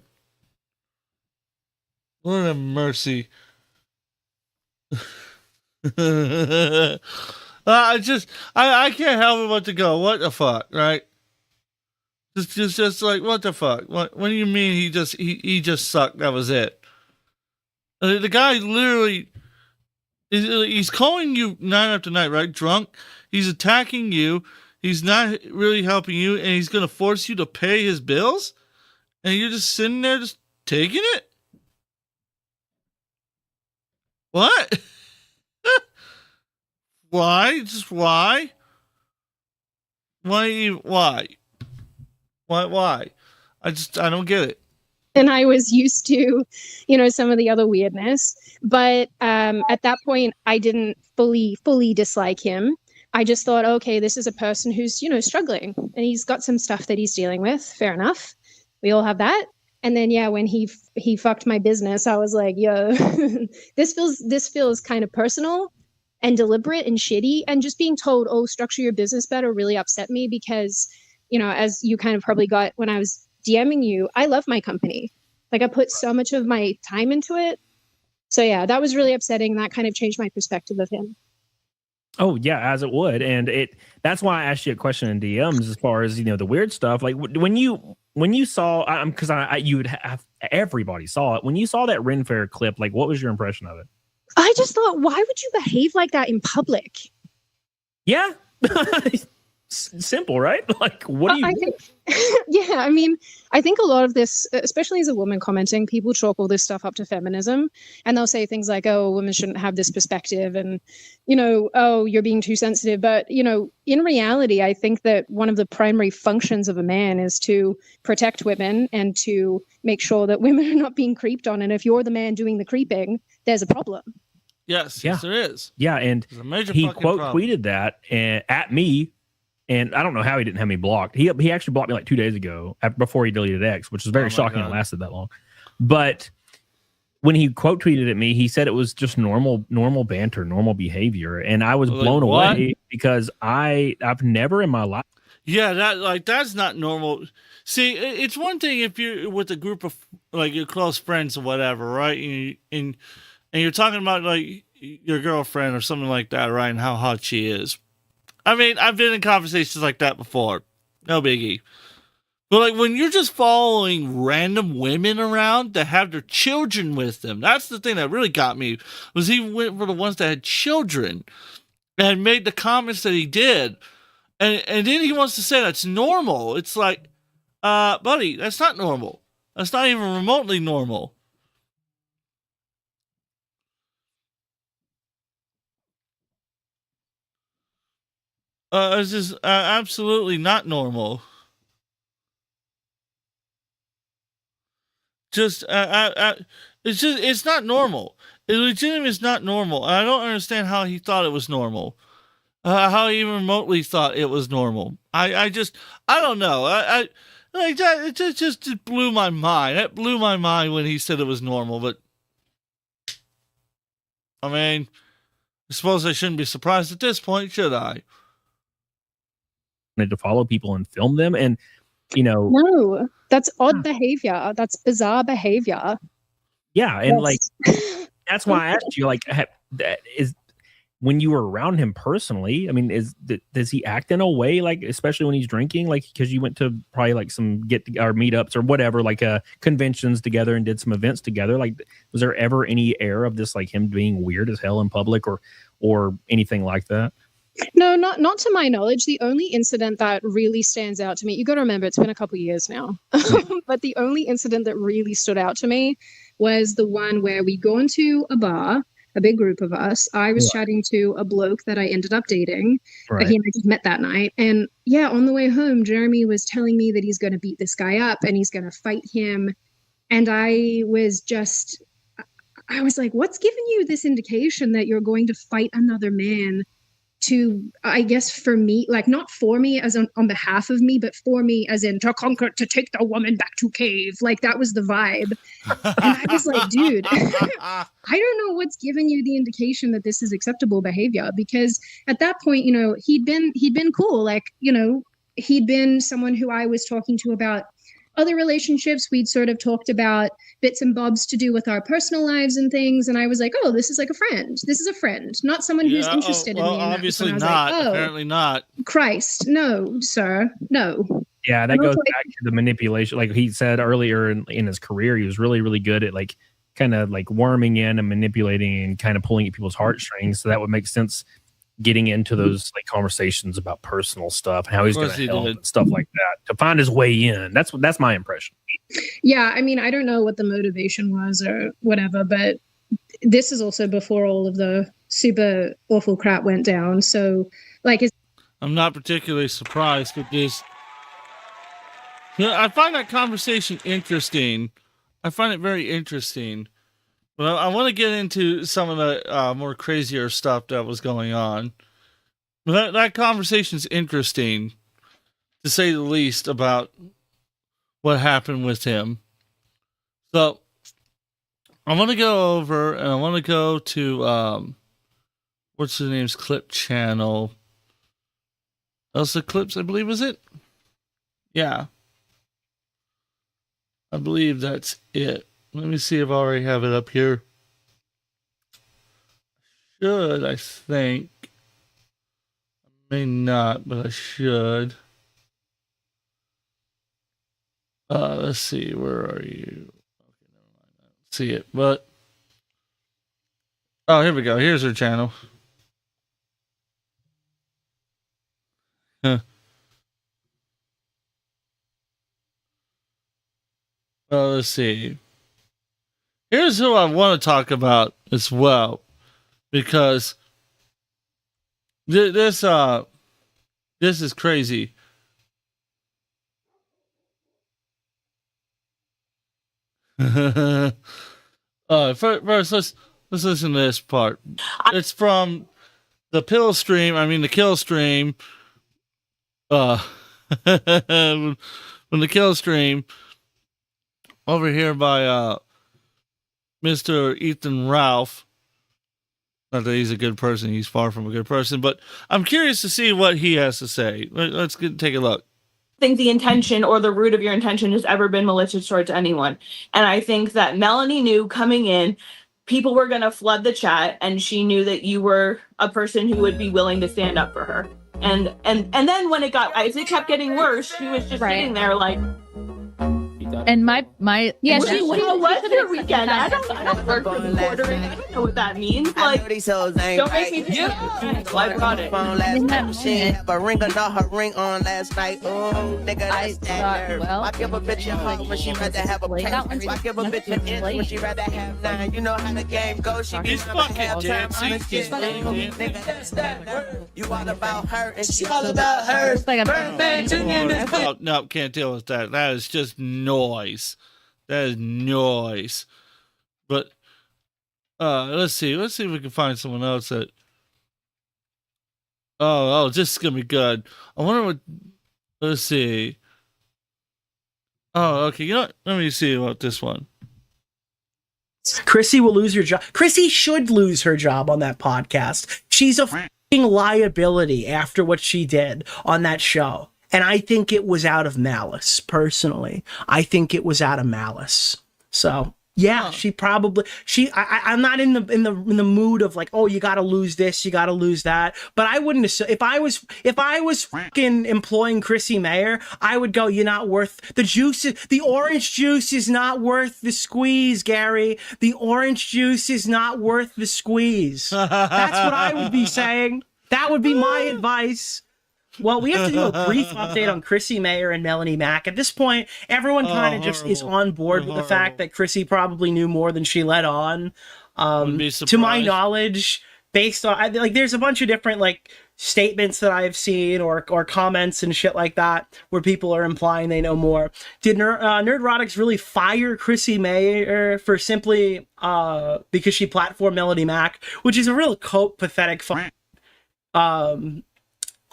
Lord have mercy. I can't help but to go, what the fuck, right? Just like what the fuck? What do you mean he just sucked? That was it. The guy literally he's calling you night after night, right? Drunk. He's attacking you. He's not really helping you, and he's gonna force you to pay his bills, and you're just sitting there just taking it. What? Why? Just why? Why? I don't get it. And I was used to, you know, some of the other weirdness. But at that point, I didn't fully dislike him. I just thought, okay, this is a person who's, you know, struggling and he's got some stuff that he's dealing with. Fair enough. We all have that. And then, yeah, when he fucked my business, I was like, yo, this feels kind of personal and deliberate and shitty. And just being told, oh, structure your business better really upset me because, you know, as you kind of probably got when I was DMing you, I love my company. Like I put so much of my time into it. So yeah, that was really upsetting. That kind of changed my perspective of him. Oh yeah, as it would, and that's why I asked you a question in DMs as far as, you know, the weird stuff. Like when you saw, because you would have everybody saw it when you saw that Ren Fair clip. Like, what was your impression of it? I just thought, why would you behave like that in public? Yeah, simple, right? Like, what do you? I think, yeah, I mean, I think a lot of this, especially as a woman commenting, people chalk all this stuff up to feminism, and they'll say things like, "Oh, women shouldn't have this perspective," and you know, "Oh, you're being too sensitive." But you know, in reality, I think that one of the primary functions of a man is to protect women and to make sure that women are not being creeped on. And if you're the man doing the creeping, there's a problem. Yes, Yeah. yes, there is. Yeah, and There's a major he fucking quote problem. tweeted that at me, and I don't know how he didn't have me blocked. He actually blocked me like 2 days ago before he deleted X, which was very Oh my shocking. It God. lasted that long. But when he quote tweeted at me, he said it was just normal banter, normal behavior, and I was Like, blown what? away because I've never in my life. Yeah, that's not normal. See, it's one thing if you're with a group of like your close friends or whatever, right? And you're talking about like your girlfriend or something like that, right? And how hot she is. I mean, I've been in conversations like that before. No biggie. But like when you're just following random women around that have their children with them, that's the thing that really got me. Was he went for the ones that had children and made the comments that he did. And then he wants to say that's normal. It's like, buddy, that's not normal. That's not even remotely normal. It's just absolutely not normal. Just, it's not normal. Illegitimate is not normal. And I don't understand how he thought it was normal. How he even remotely thought it was normal. I don't know. I like that. It just blew my mind. It blew my mind when he said it was normal. But I mean, I suppose I shouldn't be surprised at this point, should I? To follow people and film them, and No, that's odd behavior. That's bizarre behavior. yeah, and like that's why I asked you, like, that is when you were around him personally. I mean, does he act in a way like, especially when he's drinking, like because you went to probably like some meetups or whatever, like conventions together and did some events together? Like, was there ever any air of this, like him being weird as hell in public or anything like that? No, not to my knowledge. The only incident that really stands out to me, you got to remember, it's been a couple of years now, but the only incident that really stood out to me was the one where we'd gone to a bar, a big group of us. I was chatting to a bloke that I ended up dating. Right. He and I just met that night. And yeah, on the way home, Jeremy was telling me that he's going to beat this guy up and he's going to fight him. And I was like, what's giving you this indication that you're going to fight another man? To, I guess, for me, like not for me as on behalf of me, but for me as in to conquer, to take the woman back to cave. Like that was the vibe. And I was like, dude, I don't know what's given you the indication that this is acceptable behavior, because at that point, he'd been cool. Like, he'd been someone who I was talking to about other relationships. We'd sort of talked about bits and bobs to do with our personal lives and things. And I was like, oh, this is like a friend. This is a friend, not someone who's interested in me. Obviously not. Like, apparently not. Christ, no, sir, no. Yeah, that goes back to the manipulation. Like he said earlier in his career, he was really, really good at like kind of like worming in and manipulating and kind of pulling at people's heartstrings. So that would make sense getting into those like conversations about personal stuff and how he's going to help and stuff like that to find his way in. That's my impression. Yeah, I mean, I don't know what the motivation was or whatever, but this is also before all of the super awful crap went down. So, like, I'm not particularly surprised with this. I find that conversation interesting. I find it very interesting. But I want to get into some of the more crazier stuff that was going on. But that conversation's interesting, to say the least, about what happened with him. So I want to go over and I want to go to what's the name's clip channel? Elsa Clips, I believe, is it? Yeah. I believe that's it. Let me see if I already have it up here. Should, I think. I may not, but I should. Let's see. Where are you? Okay, never mind. I don't see it, but. Oh, here we go. Here's her channel. Huh. Well, let's see. Here's who I want to talk about as well, because this is crazy. First, let's listen to this part. It's from the kill stream. From the kill stream over here by Mr. Ethan Ralph. Not that he's a good person. He's far from a good person, but I'm curious to see what he has to say. Let's take a look. I think the intention or the root of your intention has ever been malicious towards anyone. And I think that Melanie knew coming in, people were going to flood the chat, and she knew that you were a person who would be willing to stand up for her. And then when it kept getting worse, she was just sitting there like. And my yeah, how was your weekend? I don't work for the quarter. I don't know what that means. Like, don't make me do it. I brought it. Have a ring or not her ring on last night. Oh, nigga, that's that nerve. I give a bitch a hug when she rather have a preference. I give a bitch an inch when she rather have nine. You know how the game goes. She He's fucking dancing. Nigga, that's that nerve. You all about her and she all about her. No, can't deal with that. That is just noise. That is noise. But Let's see if we can find someone else that. Oh, this is gonna be good. I wonder what. Let's see. Oh, okay. You know what? Let me see about this one. Chrissy will lose her job. Chrissy should lose her job on that podcast. She's a fucking liability after what she did on that show. And I think it was out of malice, personally. I think it was out of malice. So yeah, she probably I'm not in the mood of like, oh, you gotta lose this, you gotta lose that. But I wouldn't assume, if I was fucking employing Chrissy Mayer, I would go, you're not worth the juice. The orange juice is not worth the squeeze, Gary. The orange juice is not worth the squeeze. That's what I would be saying. That would be my advice. Well, we have to do a brief update on Chrissy Mayer and Melanie Mack. At this point, everyone kind of just is on board with the fact that Chrissy probably knew more than she let on. To my knowledge, based on like, there's a bunch of different like statements that I've seen or comments and shit like that where people are implying they know more. Did Nerdrotics really fire Chrissy Mayer for simply because she platformed Melanie Mack, which is a real pathetic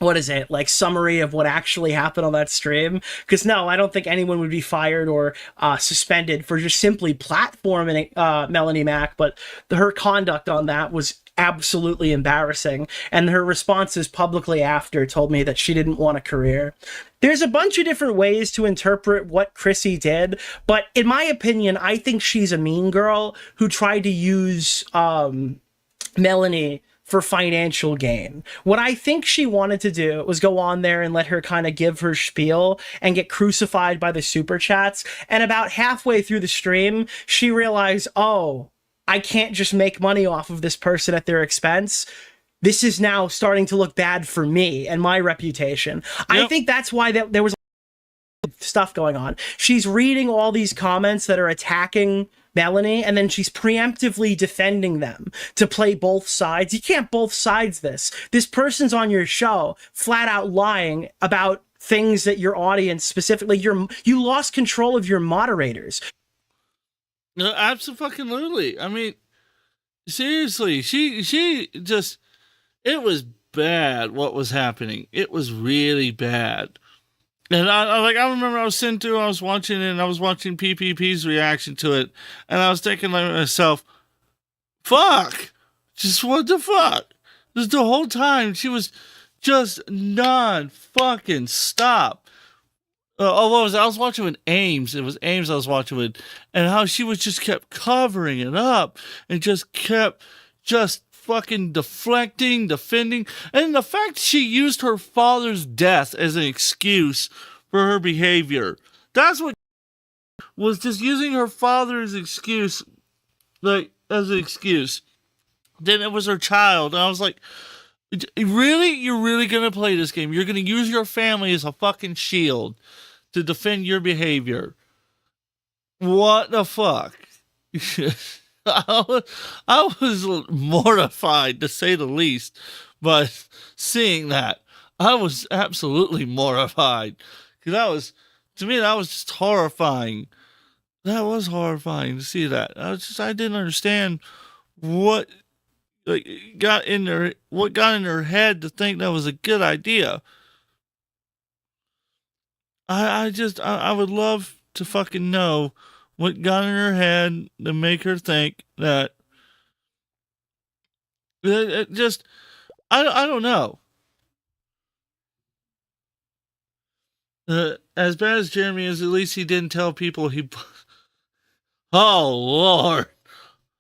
what is it, like summary of what actually happened on that stream? Because no, I don't think anyone would be fired or suspended for just simply platforming Melanie Mack, but her conduct on that was absolutely embarrassing, and her responses publicly after told me that she didn't want a career. There's a bunch of different ways to interpret what Chrissy did, but in my opinion, I think she's a mean girl who tried to use Melanie for financial gain. What I think she wanted to do was go on there and let her kind of give her spiel and get crucified by the super chats. And about halfway through the stream, she realized, oh, I can't just make money off of this person at their expense. This is now starting to look bad for me and my reputation. Yep. I think that's why there was stuff going on. She's reading all these comments that are attacking Melanie, and then she's preemptively defending them to play both sides. You can't both sides this. This person's on your show flat out lying about things that your audience, specifically you lost control of your moderators. No, absolutely. I mean, seriously, she just, it was bad what was happening. It was really bad. And I remember I was sitting through, I was watching it, and I was watching PPP's reaction to it, and I was thinking to myself, fuck, just what the fuck? Just the whole time, she was just non-fucking stop. I was watching with Ames. It was Ames I was watching with, and how she was just kept covering it up, and just kept fucking defending, and the fact she used her father's death as an excuse for her behavior. That's what was, just using her father's excuse, like, as an excuse. Then it was her child, and I was like, really? You're really gonna play this game? You're gonna use your family as a fucking shield to defend your behavior? What the fuck? I was mortified, to say the least, but seeing that, I was absolutely mortified, because to me, that was just horrifying. That was horrifying to see that. I didn't understand what got in her head to think that was a good idea. I would love to fucking know what got in her head to make her think that. It just, I don't know. As bad as Jeremy is, at least he didn't tell people he. Oh Lord,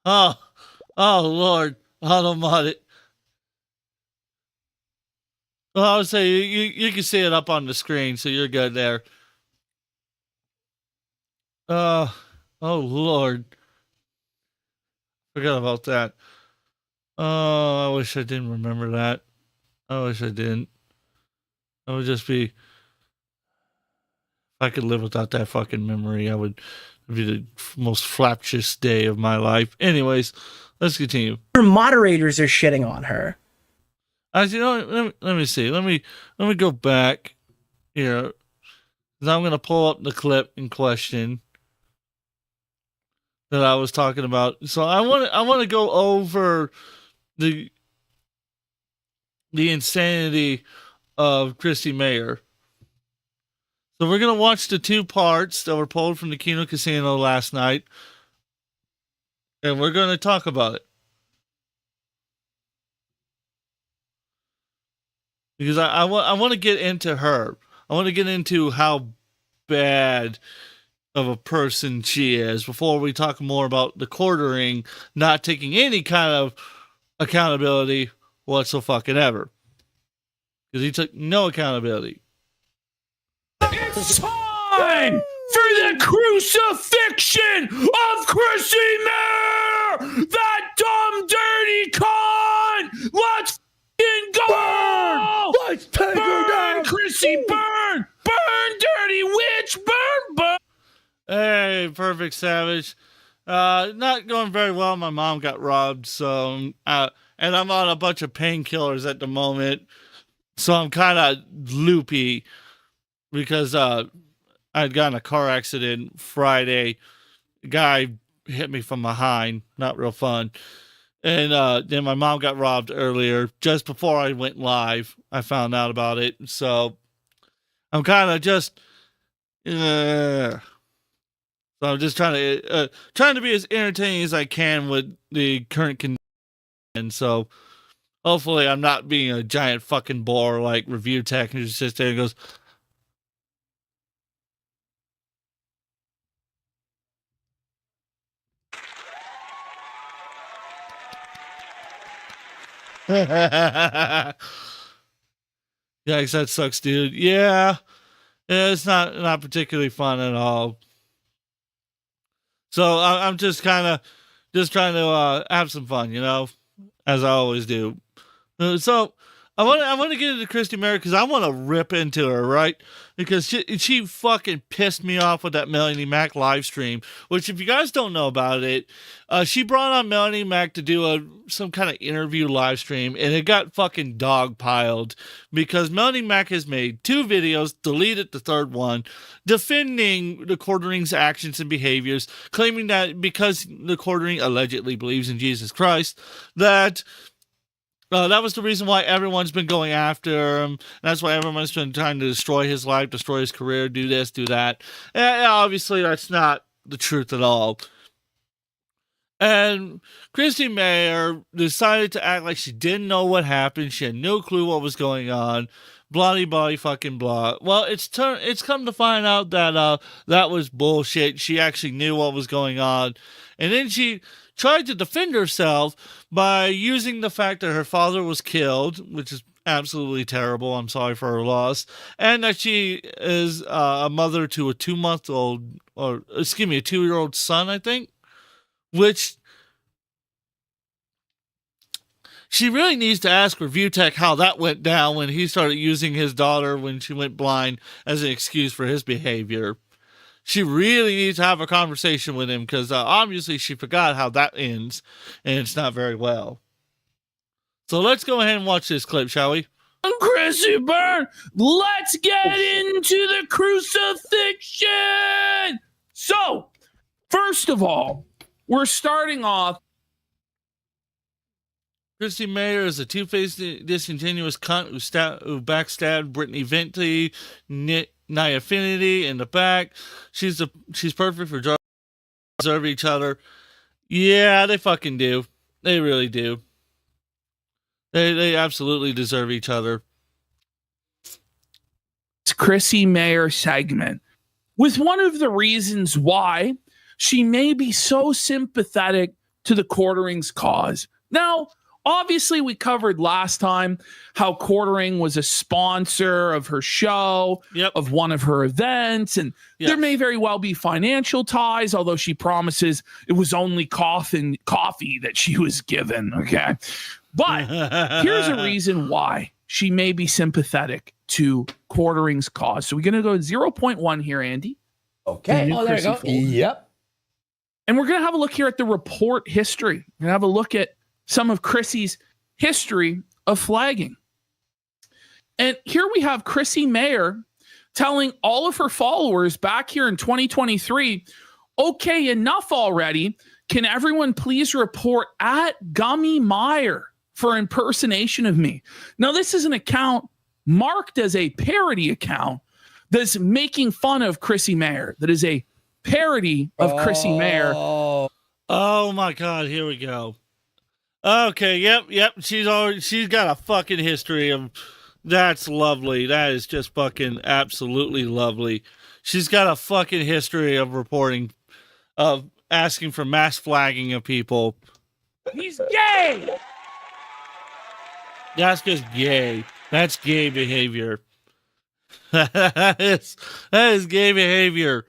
oh Lord, Almighty. Well, I would say you can see it up on the screen, so you're good there. Oh Lord, forgot about that. Oh, I wish I didn't remember that. I wish I didn't. I would just be. If I could live without that fucking memory, it'd be the most flaptious day of my life. Anyways, let's continue. Her moderators are shitting on her. Let me see. Let me go back here. Now I'm gonna pull up the clip in question. that I was talking about. So I want to go over the insanity of Christy Mayer. So we're gonna watch the 2 parts that were pulled from the Kino Casino last night, and we're gonna talk about it because I want to get into her. I want to get into how bad of a person she is before we talk more about the quartering not taking any kind of accountability whatsoever. Because he took no accountability. It's time for the crucifixion of Chrissy Mayer! That dumb, dirty con! Let's f***ing go! Burn! Let's take her down! Chrissy, burn! Burn, dirty witch! Burn, burn! Hey, Perfect Savage. Not going very well. My mom got robbed, so and I'm on a bunch of painkillers at the moment, so I'm kind of loopy because I'd gotten a car accident Friday. A guy hit me from behind, not real fun, and then my mom got robbed earlier. Just before I went live, I found out about it, so I'm kind of just. So I'm just trying to be as entertaining as I can with the current condition. So hopefully I'm not being a giant fucking bore like Review Tech who just sits there and goes, yikes, that sucks, dude. Yeah, it's not particularly fun at all. So I'm just kind of trying to have some fun, as I always do. So I want to get into Christy Mayer because I want to rip into her, right? Because she fucking pissed me off with that Melanie Mac live stream. Which, if you guys don't know about it, she brought on Melanie Mac to do some kind of interview live stream, and it got fucking dogpiled because Melanie Mac has made 2 videos, deleted the 3rd one, defending the quartering's actions and behaviors, claiming that because the quartering allegedly believes in Jesus Christ, that was the reason why everyone's been going after him. That's why everyone's been trying to destroy his life, destroy his career, do this, do that. And obviously, that's not the truth at all. And Christy Mayer decided to act like she didn't know what happened. She had no clue what was going on. Bloody body fucking blah. Well, it's come to find out that that was bullshit. She actually knew what was going on. And then she tried to defend herself by using the fact that her father was killed, which is absolutely terrible. I'm sorry for her loss. And that she is a mother to a 2-year-old son, I think. Which she really needs to ask Review Tech how that went down when he started using his daughter when she went blind as an excuse for his behavior. She really needs to have a conversation with him because obviously she forgot how that ends, and it's not very well. So let's go ahead and watch this clip, shall we? Chrissy Byrne, let's get into the crucifixion. So, first of all, we're starting off. Christy Mayer is a two-faced, disingenuous cunt who backstabbed Brittany Venti, Nia Affinity in the back. She's perfect for drugs. Deserve each other. Yeah, they fucking do. They really do. They absolutely deserve each other. It's Chrissy Mayer segment with one of the reasons why she may be so sympathetic to the Quartering's cause. Now, obviously, we covered last time how Quartering was a sponsor of her show, of one of her events, and there may very well be financial ties, although she promises it was only coffee that she was given, okay? But here's a reason why she may be sympathetic to Quartering's cause. So we're going to go 0.1 here, Andy. Okay. Oh, there you go. Yep. And we're going to have a look here at the report history. We're going to have a look at some of Chrissy's history of flagging. And here we have Chrissy Mayer telling all of her followers back here in 2023, Okay, enough already. Can everyone please report at Gummy Meyer for impersonation of me? Now, this is an account marked as a parody account that's making fun of Chrissy Mayer. That is a parody of Chrissy Mayer. Oh my God, here we go. Okay, yep. She's got a fucking history of. That's lovely. That is just fucking absolutely lovely. She's got a fucking history of reporting, of asking for mass flagging of people. He's gay. That's just gay. That's gay behavior. that is gay behavior.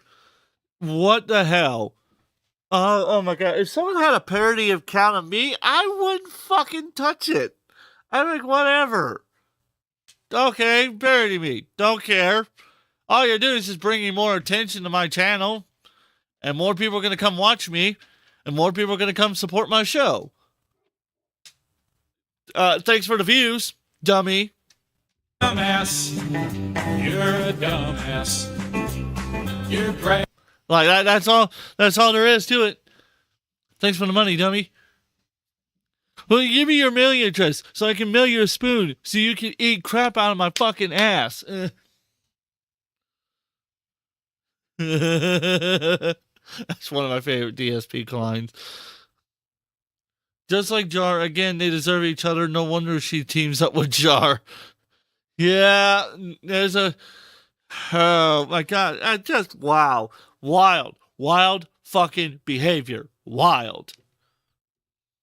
What the hell? Oh my God. If someone had a parody account of me, I wouldn't fucking touch it. I'm like, whatever. Okay, parody me. Don't care. All you're doing is just bringing more attention to my channel, and more people are going to come watch me, and more people are going to come support my show. Thanks for the views, dummy. Dumbass. You're a dumbass. You're great. Like that, that's all there is to it. Thanks for the money, dummy. Well, give me your mailing address so I can mail you a spoon so you can eat crap out of my fucking ass. That's one of my favorite DSP lines. Just like Jar, again, they deserve each other. No wonder she teams up with Jar. Yeah, there's a... Oh, my God. Just, wow. Wild fucking behavior. Wild.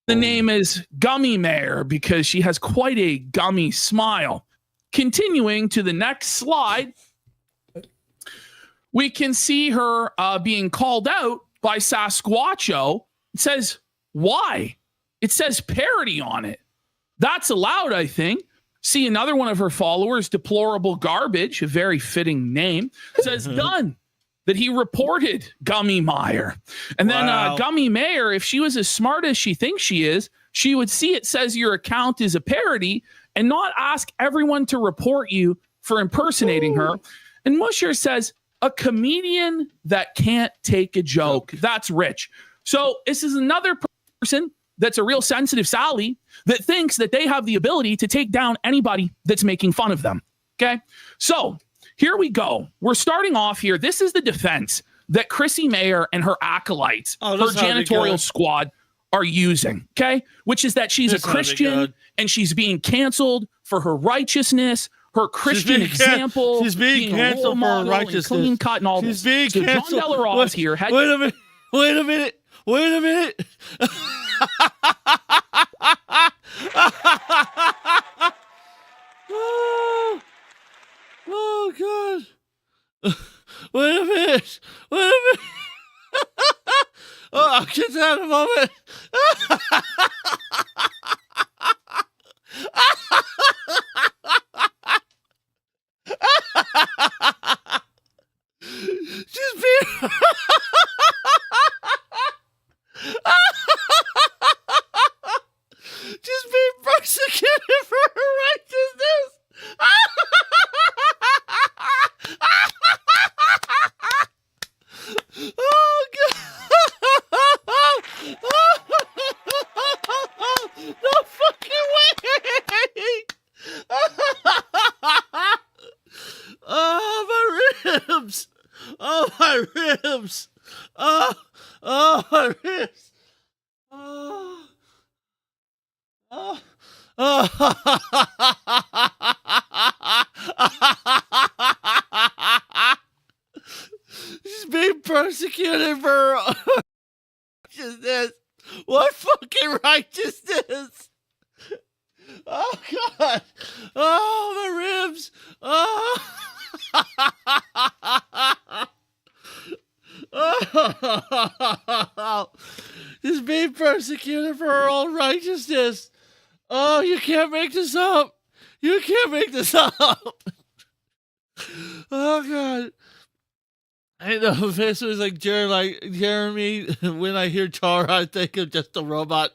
The name is Gummy Mare because she has quite a gummy smile. Continuing to the next slide, we can see her being called out by Sasquatcho. It says, why? It says parody on it. That's allowed, I think. See another one of her followers, Deplorable Garbage, a very fitting name, says done. That he reported Gummy Meyer. And then Gummy Meyer, if she was as smart as she thinks she is, she would see it says your account is a parody and not ask everyone to report you for impersonating her. And Musher says, a comedian that can't take a joke. That's rich. So this is another person that's a real sensitive Sally that thinks that they have the ability to take down anybody that's making fun of them. Okay? So here we go. We're starting off here. This is the defense that Chrissy Mayer and her acolytes, her janitorial squad, are using, okay? Which is that she's a Christian and she's being canceled for her righteousness, her Christian example. She's being canceled for her righteousness. Clean cut and all she's this. Being so canceled. John Delaross here. Wait a minute. Oh, God. Wait a minute. Oh, I'll get that in a moment. Just be... Just being persecuted for her righteousness. Oh, God. No fucking way. Oh, my ribs. Oh, my ribs. Oh, my ribs. She's being persecuted for righteousness. What fucking righteousness? Oh, God. Oh, my ribs. Oh. She's being persecuted for her own righteousness. Oh, you can't make this up. You can't make this up. Oh, God. I know this was like Jeremy. When I hear Tara, I think of just a robot.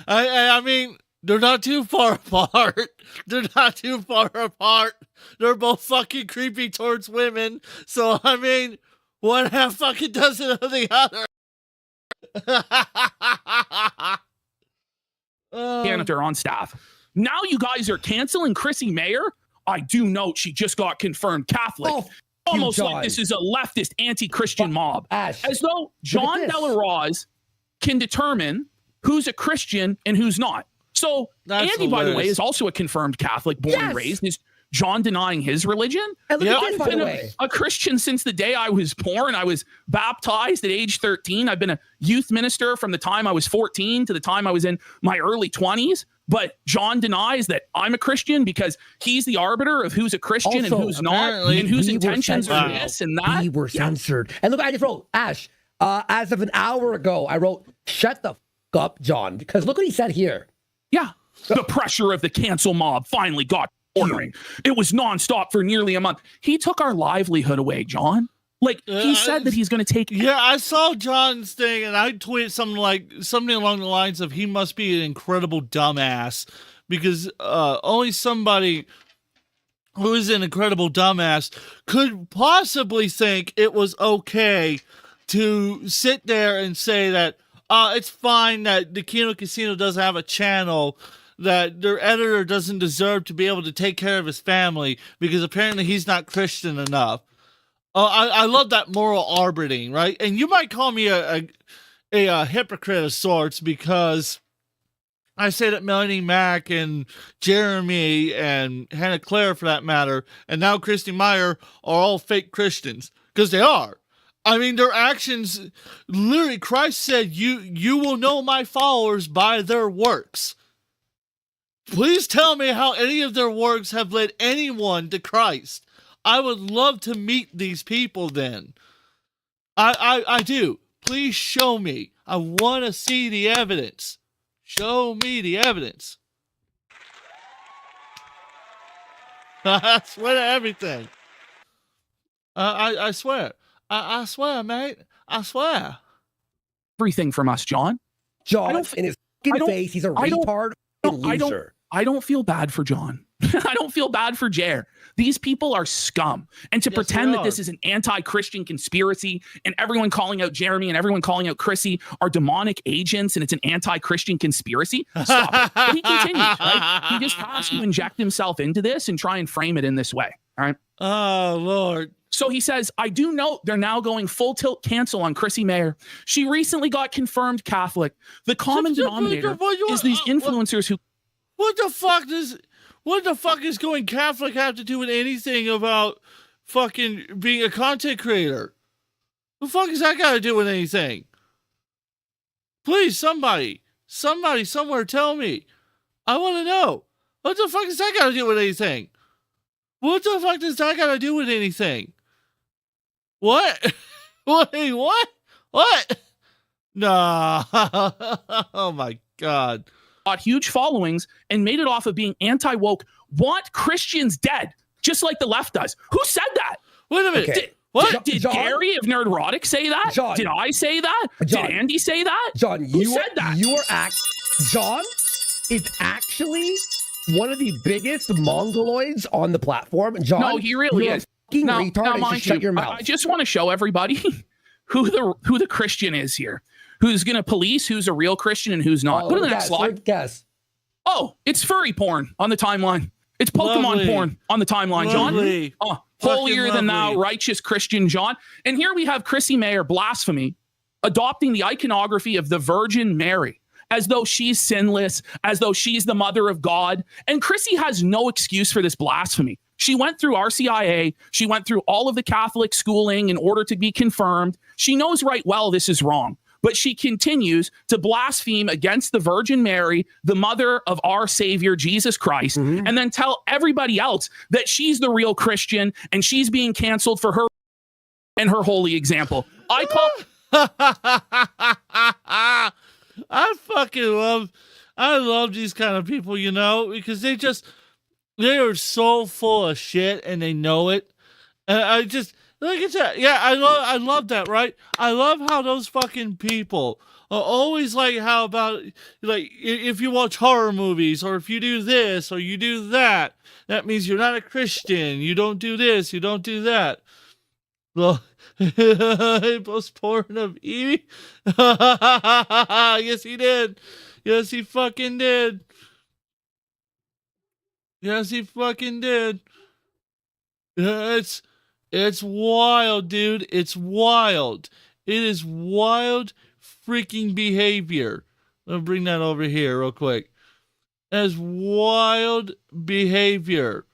I mean, they're not too far apart. They're not too far apart. They're both fucking creepy towards women. So, I mean, one half fucking dozen of the other. Janitor on staff. Now you guys are canceling Chrissy Mayer? I do note she just got confirmed Catholic. Oh, Almost John. like this is a leftist anti-Christian mob. Ash, As though John this. Delaroz can determine who's a Christian and who's not. So That's Andy, by the way, hilarious. is also a confirmed Catholic, born and Yes. raised. Is John denying his religion? And look at I've this, by the been way. a Christian since the day I was born. I was baptized at age 13. I've been a youth minister from the time I was 14 to the time I was in my early 20s. But John denies that I'm a Christian because he's the arbiter of who's a Christian and Also, who's not, apparently, and whose we were intentions are censored. this and that. We were Yeah. censored. And look, I just wrote, Ash, as of an hour ago, I wrote, shut the up, John, because look what he said here. Yeah. The pressure of the cancel mob finally got ordering. It was nonstop for nearly a month. He took our livelihood away, John. Like, he said that he's going to take. Yeah, I saw John's thing, and I tweeted something along the lines of he must be an incredible dumbass because only somebody who is an incredible dumbass could possibly think it was okay to sit there and say that it's fine that the Kino Casino doesn't have a channel, that their editor doesn't deserve to be able to take care of his family because apparently he's not Christian enough. I love that moral arbitering, right? And you might call me a hypocrite of sorts because I say that Melanie Mack and Jeremy and Hannah Claire, for that matter, and now Christy Meyer are all fake Christians, because they are. I mean, their actions, literally, Christ said, you will know my followers by their works. Please tell me how any of their works have led anyone to Christ. I would love to meet these people then. I do. Please show me. I want to see the evidence. Show me the evidence. I swear to everything. I swear. I swear, mate. I swear. Everything from us, John. John, I don't- in his I fucking don't- face, he's a I don't- retard and loser. I don't feel bad for John. I don't feel bad for Jer. These people are scum. And to Yes, pretend they that this are. is an anti-Christian conspiracy and everyone calling out Jeremy and everyone calling out Chrissy are demonic agents and it's an anti-Christian conspiracy. Stop it. But he continues, right? He just has to inject himself into this and try and frame it in this way. All right. Oh, Lord. So he says, I do note they're now going full tilt cancel on Chrissy Mayer. She recently got confirmed Catholic. The common denominator is these influencers who. What the fuck is going Catholic have to do with anything about fucking being a content creator? The fuck is that got to do with anything? Please, somebody somewhere tell me. I want to know. What the fuck does that got to do with anything? What the fuck does that got to do with anything? What? Wait, what? What? Nah. Oh my God. Got huge followings and made it off of being anti-woke, want Christians dead, just like the left does. Who said that? Wait a minute. Okay. What? Did John? Gary of Nerdrotic say that? John. Did I say that? John. Did Andy say that? John, Who you said that? John is actually one of the biggest mongoloids on the platform. John, No, he really you're is. a fucking Now, retard. now and mind just shut you, your mouth. I just want to show everybody who the Christian is here. Who's going to police who's a real Christian and who's not. Go to the next slide. Guess. Oh, it's furry porn on the timeline. It's Pokemon Lovely. porn on the timeline, John. Lovely. Oh, Fucking holier than thou, lovely. righteous Christian John. And here we have Chrissy Mayer, blasphemy, adopting the iconography of the Virgin Mary as though she's sinless, as though she's the mother of God. And Chrissy has no excuse for this blasphemy. She went through RCIA. She went through all of the Catholic schooling in order to be confirmed. She knows right well this is wrong. But she continues to blaspheme against the Virgin Mary, the mother of our Savior, Jesus Christ, and then tell everybody else that she's the real Christian and she's being canceled for her and her holy example. I love these kind of people, you know, because they are so full of shit and they know it. And look at that. Yeah, I love that, right? I love how those fucking people are always like, how about, like, if you watch horror movies or if you do this or you do that, that means you're not a Christian. You don't do this, you don't do that. Well, He posted porn of Evie. Yes, he did. Yes, he fucking did. Yes, he fucking did. It's wild, dude. It's wild. It is wild freaking behavior. Let me bring that over here real quick. As wild behavior.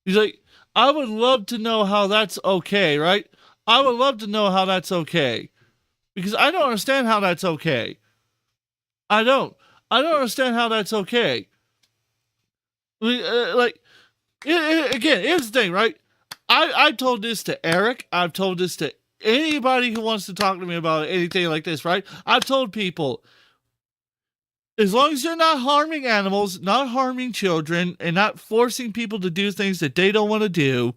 He's like, I would love to know how that's okay, right? I would love to know how that's okay. Because I don't understand how that's okay. I don't understand how that's okay. Again, here's the thing, right? I've told this to Eric. I've told this to anybody who wants to talk to me about anything like this, right? I've told people, as long as you're not harming animals, not harming children, and not forcing people to do things that they don't want to do,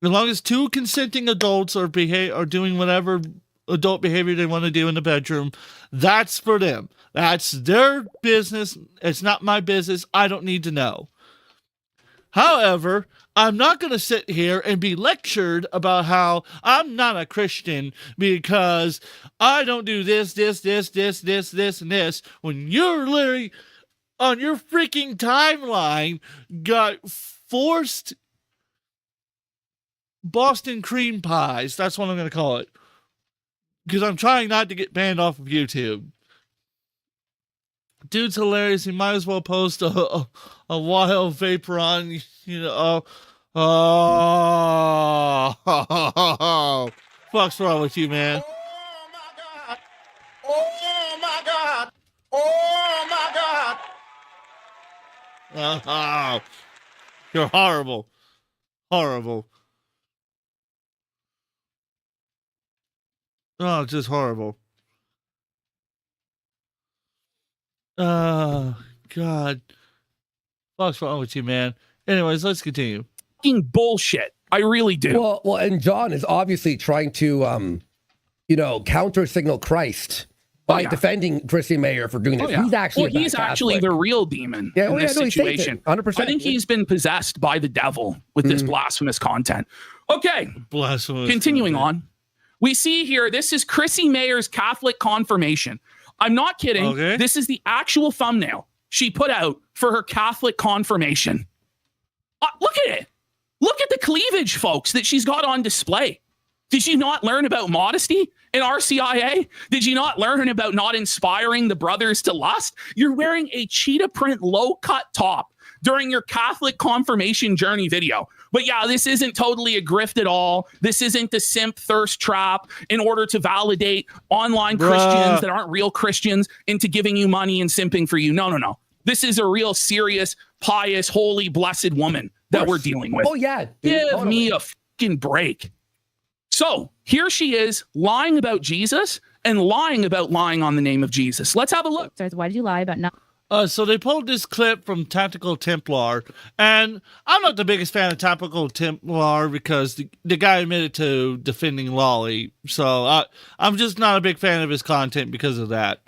as long as two consenting adults are doing whatever adult behavior they want to do in the bedroom, that's for them. That's their business. It's not my business. I don't need to know. However, I'm not going to sit here and be lectured about how I'm not a Christian because I don't do this, and this, when you're literally on your freaking timeline got forced Boston cream pies. That's what I'm going to call it. Because I'm trying not to get banned off of YouTube. Dude's hilarious. He might as well post a wild vapor on, fuck's wrong with you, man? Oh my God! Oh my God! Oh, you're horrible. Horrible. Oh, just horrible. Oh, God. What's wrong with you, man? Anyways, let's continue. Fucking bullshit. I really do. Well, and John is obviously trying to, counter signal Christ by defending Chrissy Mayer for doing this. He's actually he's actually the real demon in this situation. 100%. I think he's been possessed by the devil with this blasphemous content. Okay. Blasphemous. Continuing on. We see here, this is Chrissy Mayer's Catholic confirmation. I'm not kidding. Okay. This is the actual thumbnail she put out for her Catholic confirmation. Look at it. Look at the cleavage, folks, that she's got on display. Did you not learn about modesty in RCIA? Did you not learn about not inspiring the brothers to lust? You're wearing a cheetah print low-cut top during your Catholic confirmation journey video. But yeah, this isn't totally a grift at all. This isn't a simp thirst trap in order to validate online Christians that aren't real Christians into giving you money and simping for you. No. This is a real serious, pious, holy, blessed woman that we're dealing with. Oh, yeah. Give me a fucking break. So here she is lying about Jesus and lying about lying on the name of Jesus. Let's have a look. Why did you lie about not? So they pulled this clip from Tactical Templar, and I'm not the biggest fan of Tactical Templar because the guy admitted to defending Lolly, so I'm just not a big fan of his content because of that.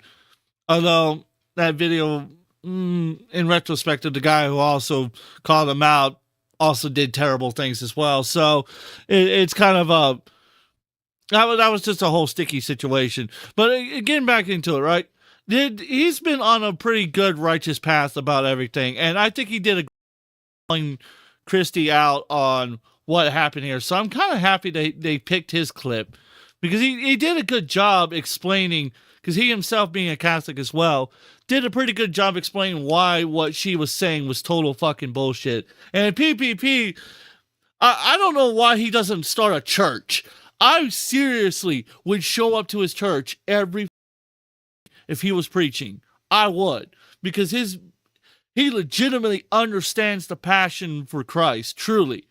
Although that video, in retrospect, of the guy who also called him out also did terrible things as well. So it's kind of that was just a whole sticky situation. But getting back into it, right? He's been on a pretty good righteous path about everything, and I think he did a calling Christy out on what happened here. So I'm kind of happy they picked his clip because he did a good job explaining, because he himself, being a Catholic as well, did a pretty good job explaining why what she was saying was total fucking bullshit. And PPP, I don't know why he doesn't start a church. I seriously would show up to his church if he was preaching. I would, because he legitimately understands the passion for Christ, truly.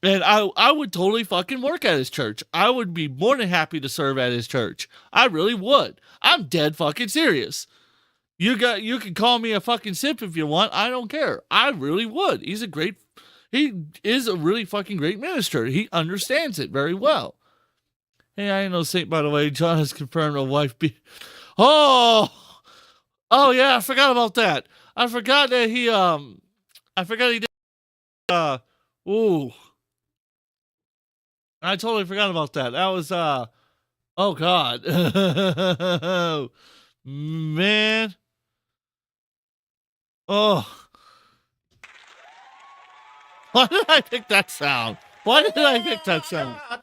And I would totally fucking work at his church. I would be more than happy to serve at his church. I really would. I'm dead fucking serious. You can call me a fucking simp if you want. I don't care. I really would. He is a really fucking great minister. He understands it very well. Hey, I ain't no saint, by the way. John has confirmed a wife Oh yeah, I forgot about that. I forgot that he did ooh. I totally forgot about that. That was oh god. Man. Oh. Why did I pick that sound? Why did I pick that sound? I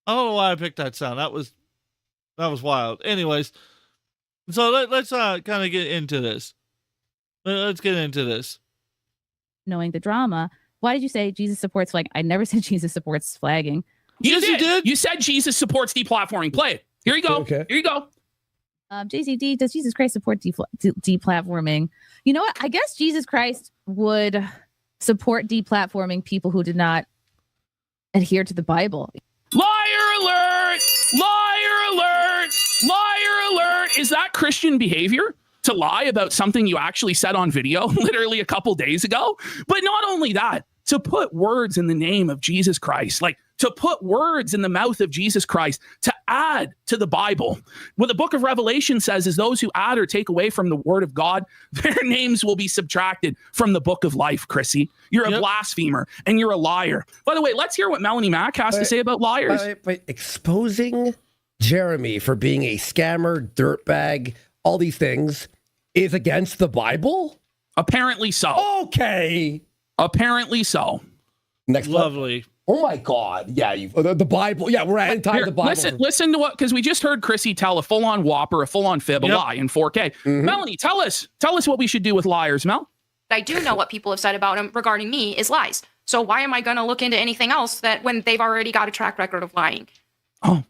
don't know why I picked that sound. That was wild. Anyways, so let's kind of get into this. Let's get into this. Knowing the drama, why did you say Jesus supports flagging? I never said Jesus supports flagging. You did. You said Jesus supports deplatforming. Play it. Here you go. Okay. Here you go. JCD, does Jesus Christ support deplatforming? You know what? I guess Jesus Christ would support deplatforming people who did not adhere to the Bible. Liar alert! Liar alert! Liar alert! Is that Christian behavior? To lie about something you actually said on video literally a couple days ago? But not only that, to put words in the name of Jesus Christ, like to put words in the mouth of Jesus Christ, to add to the Bible. What the book of Revelation says is those who add or take away from the word of God, their names will be subtracted from the book of life, Chrissy. You're a blasphemer and you're a liar. By the way, let's hear what Melanie Mack has to say about liars. Wait. Exposing Jeremy for being a scammer, dirtbag, all these things is against the Bible? Apparently so. Okay. Apparently so. Next Lovely. Oh my God. Yeah, the Bible. Yeah, we're anti the Bible. Listen to what, because we just heard Chrissy tell a full-on whopper, a full-on fib, a lie in 4K. Mm-hmm. Melanie, tell us what we should do with liars, Mel. I do know what people have said about him regarding me is lies. So why am I going to look into anything else that when they've already got a track record of lying? Oh.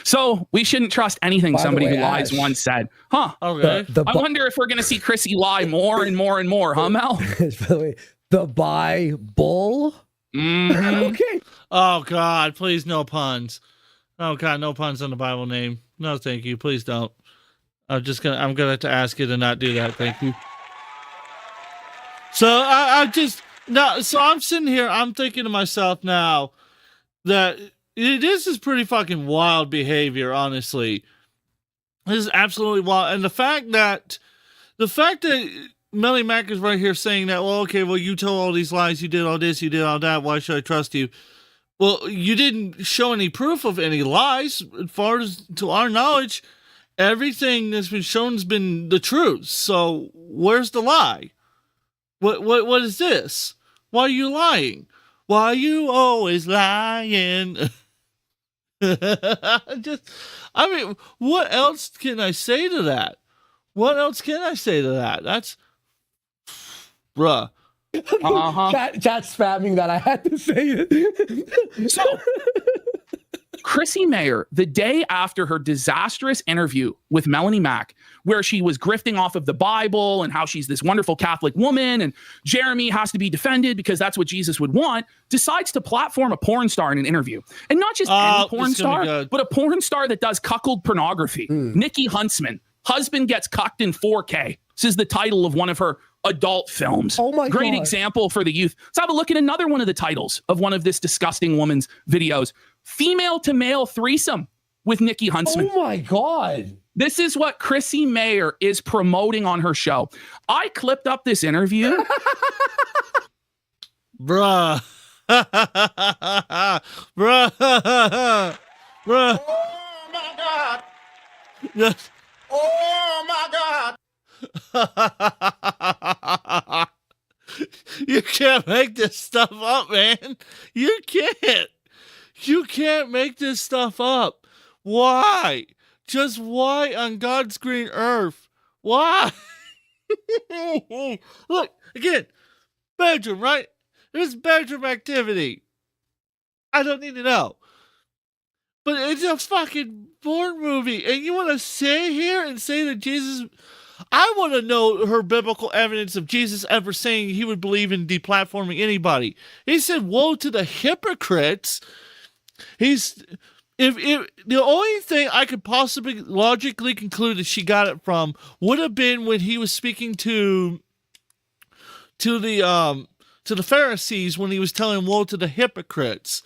So we shouldn't trust anything somebody who lies once said. Huh. Okay. I wonder if we're going to see Chrissy lie more and more and more, huh, Mel? The Bible? Mm-hmm. Okay. Oh God, please no puns. Oh God, no puns on the Bible name. No, thank you. Please don't. I'm gonna have to ask you to not do that. Thank you. So I'm sitting here, I'm thinking to myself now that this is pretty fucking wild behavior, honestly. This is absolutely wild. And the fact that Melly Mack is right here saying that, well, okay, well, you tell all these lies, you did all this, you did all that, why should I trust you? Well, you didn't show any proof of any lies. As far as to our knowledge, everything that's been shown has been the truth. So where's the lie? What is this? Why are you lying? Why are you always lying? I mean, what else can I say to that? What else can I say to that? That's bruh. Chat spamming that I had to say it. So, Chrissy Mayer, the day after her disastrous interview with Melanie Mack, where she was grifting off of the Bible and how she's this wonderful Catholic woman and Jeremy has to be defended because that's what Jesus would want, decides to platform a porn star in an interview. And not just any porn star, but a porn star that does cuckold pornography. Nikki Huntsman. Husband gets cucked in 4K. This is the title of one of her adult films. Oh my God. Great example for the youth. Let's have a look at another one of the titles of one of this disgusting woman's videos. Female to male threesome with Nikki Huntsman. Oh my God. This is what Chrissy Mayer is promoting on her show. I clipped up this interview. Bruh. Bruh. Bruh. Oh my God. Yes. Oh my God. You can't make this stuff up, man. You can't. You can't make this stuff up. Why? Just why on God's green earth? Why? Look, again, bedroom, right? There's bedroom activity. I don't need to know. But it's a fucking porn movie. And you want to sit here and say that Jesus... I want to know her biblical evidence of Jesus ever saying he would believe in deplatforming anybody. He said, woe to the hypocrites. If the only thing I could possibly logically conclude that she got it from would have been when he was speaking to the Pharisees when he was telling woe to the hypocrites.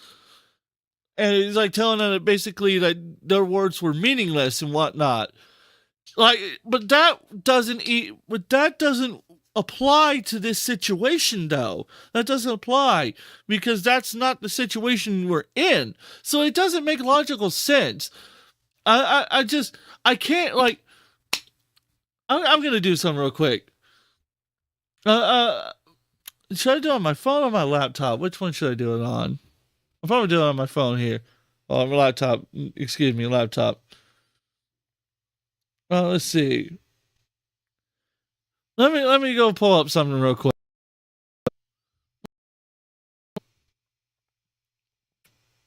And he's like telling them that basically that their words were meaningless and whatnot. Like, but that doesn't apply to this situation, though. That doesn't apply because that's not the situation we're in. So it doesn't make logical sense. I can't, like, I'm going to do something real quick. Should I do it on my phone or my laptop? Which one should I do it on? I'll probably do it on my phone here. Oh, my laptop. Excuse me, laptop. Well, let's see. Let me go pull up something real quick.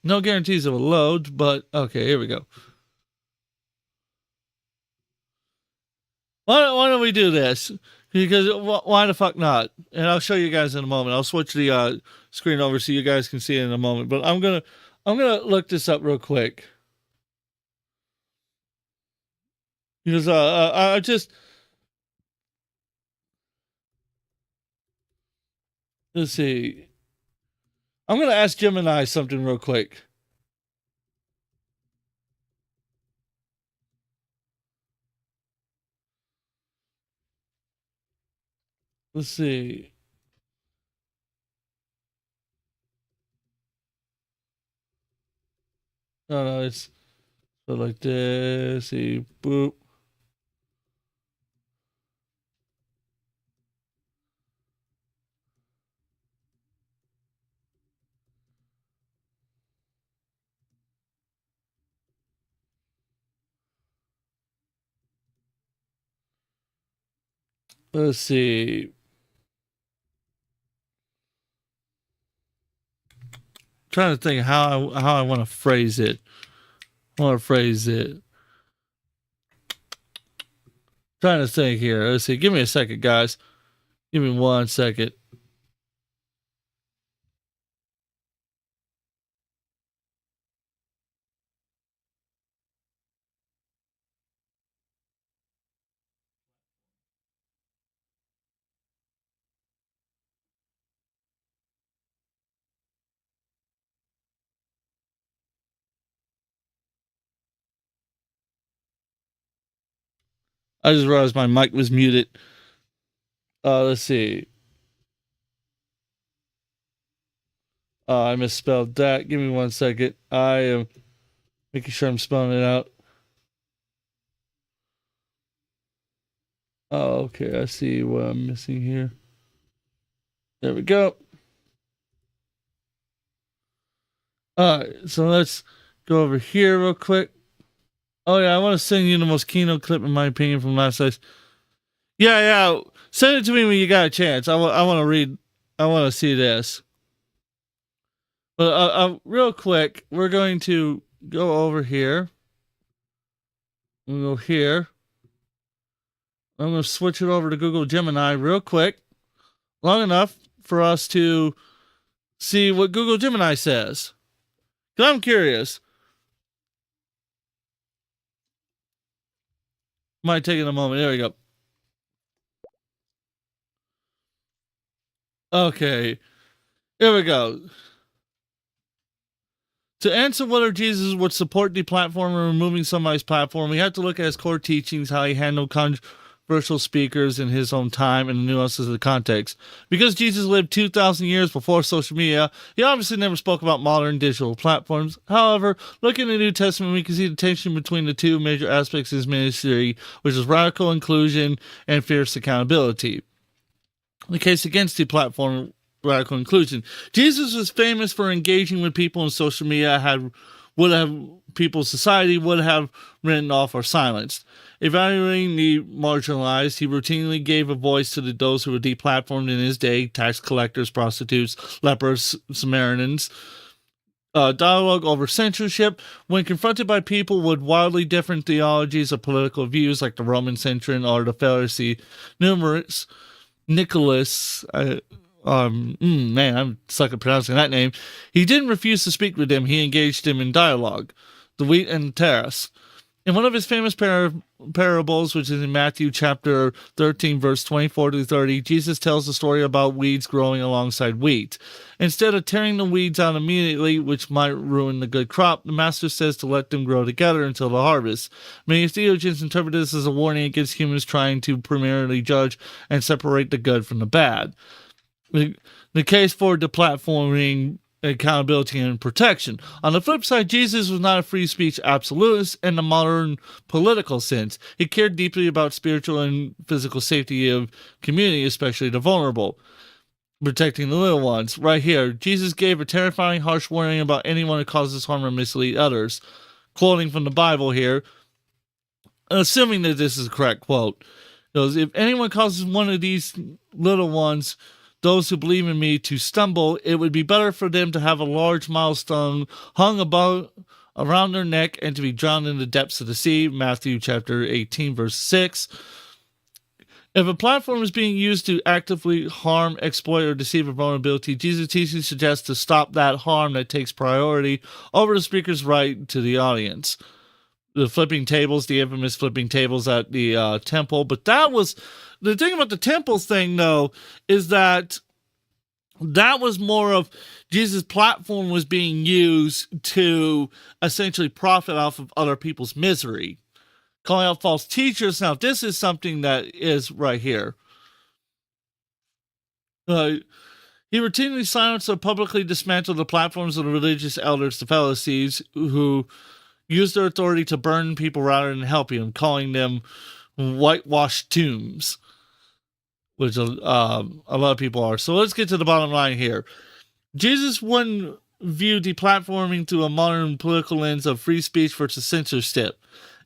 No guarantees it will load, but okay, here we go. Why don't we do this? Because why the fuck not? And I'll show you guys in a moment. I'll switch the screen over so you guys can see it in a moment. But I'm gonna look this up real quick. Because I just, let's see. I'm gonna ask Gemini something real quick. Let's see. No, it's like this. See, boop. Let's see. Trying to think how I want to phrase it. Trying to think here. Let's see. Give me a second, guys. Give me 1 second. I just realized my mic was muted. Let's see. I misspelled that. Give me 1 second. I am making sure I'm spelling it out. Oh, okay. I see what I'm missing here. There we go. Alright, so let's go over here real quick. Oh yeah, I want to send you the most keynote clip in my opinion from last night. Yeah. Send it to me when you got a chance. I want to read. I want to see this. But real quick, we're going to go over here. We'll go here. I'm going to switch it over to Google Gemini real quick. Long enough for us to see what Google Gemini says. 'Cause I'm curious. Might take it a moment. There we go. Okay. Here we go. To answer whether Jesus would support deplatforming or removing somebody's platform, we have to look at his core teachings, how he handled controversial speakers in his own time, and the nuances of the context. Because Jesus lived 2,000 years before social media, he obviously never spoke about modern digital platforms. However, looking at the New Testament, we can see the tension between the two major aspects of his ministry, which is radical inclusion and fierce accountability. The case against deplatforming radical inclusion. Jesus was famous for engaging with people in social media would have people's society would have written off or silenced. Evaluating the marginalized, he routinely gave a voice to those who were deplatformed in his day: tax collectors, prostitutes, lepers, Samaritans. Dialogue over censorship. When confronted by people with wildly different theologies or political views, like the Roman centurion or the Pharisee, Nicholas, man, I'm stuck at pronouncing that name. He didn't refuse to speak with them. He engaged him in dialogue. The wheat and the tares. In one of his famous parables, which is in Matthew chapter 13, verse 24 to 30, Jesus tells the story about weeds growing alongside wheat. Instead of tearing the weeds out immediately, which might ruin the good crop, the master says to let them grow together until the harvest. Many theologians interpret this as a warning against humans trying to primarily judge and separate the good from the bad. The case for deplatforming accountability and protection. On the flip side, Jesus was not a free speech absolutist in the modern political sense. He cared deeply about spiritual and physical safety of community, especially the vulnerable, protecting the little ones. Right here, Jesus gave a terrifying, harsh warning about anyone who causes harm or mislead others. Quoting from the Bible here, assuming that this is a correct quote, goes, if anyone causes one of these little ones, those who believe in me, to stumble, it would be better for them to have a large milestone hung around their neck and to be drowned in the depths of the sea. Matthew chapter 18, verse 6. If a platform is being used to actively harm, exploit, or deceive a vulnerability, Jesus' teaching suggests to stop that harm that takes priority over the speaker's right to the audience. The flipping tables, the infamous flipping tables at the temple. But that was the thing about the temples thing, though, is that was more of Jesus' platform was being used to essentially profit off of other people's misery. Calling out false teachers. Now, this is something that is right here. He routinely silenced or publicly dismantled the platforms of the religious elders, the Pharisees, who used their authority to burn people rather than helping them, calling them whitewashed tombs, which a lot of people are. So let's get to the bottom line here. Jesus wouldn't view deplatforming through a modern political lens of free speech versus censorship.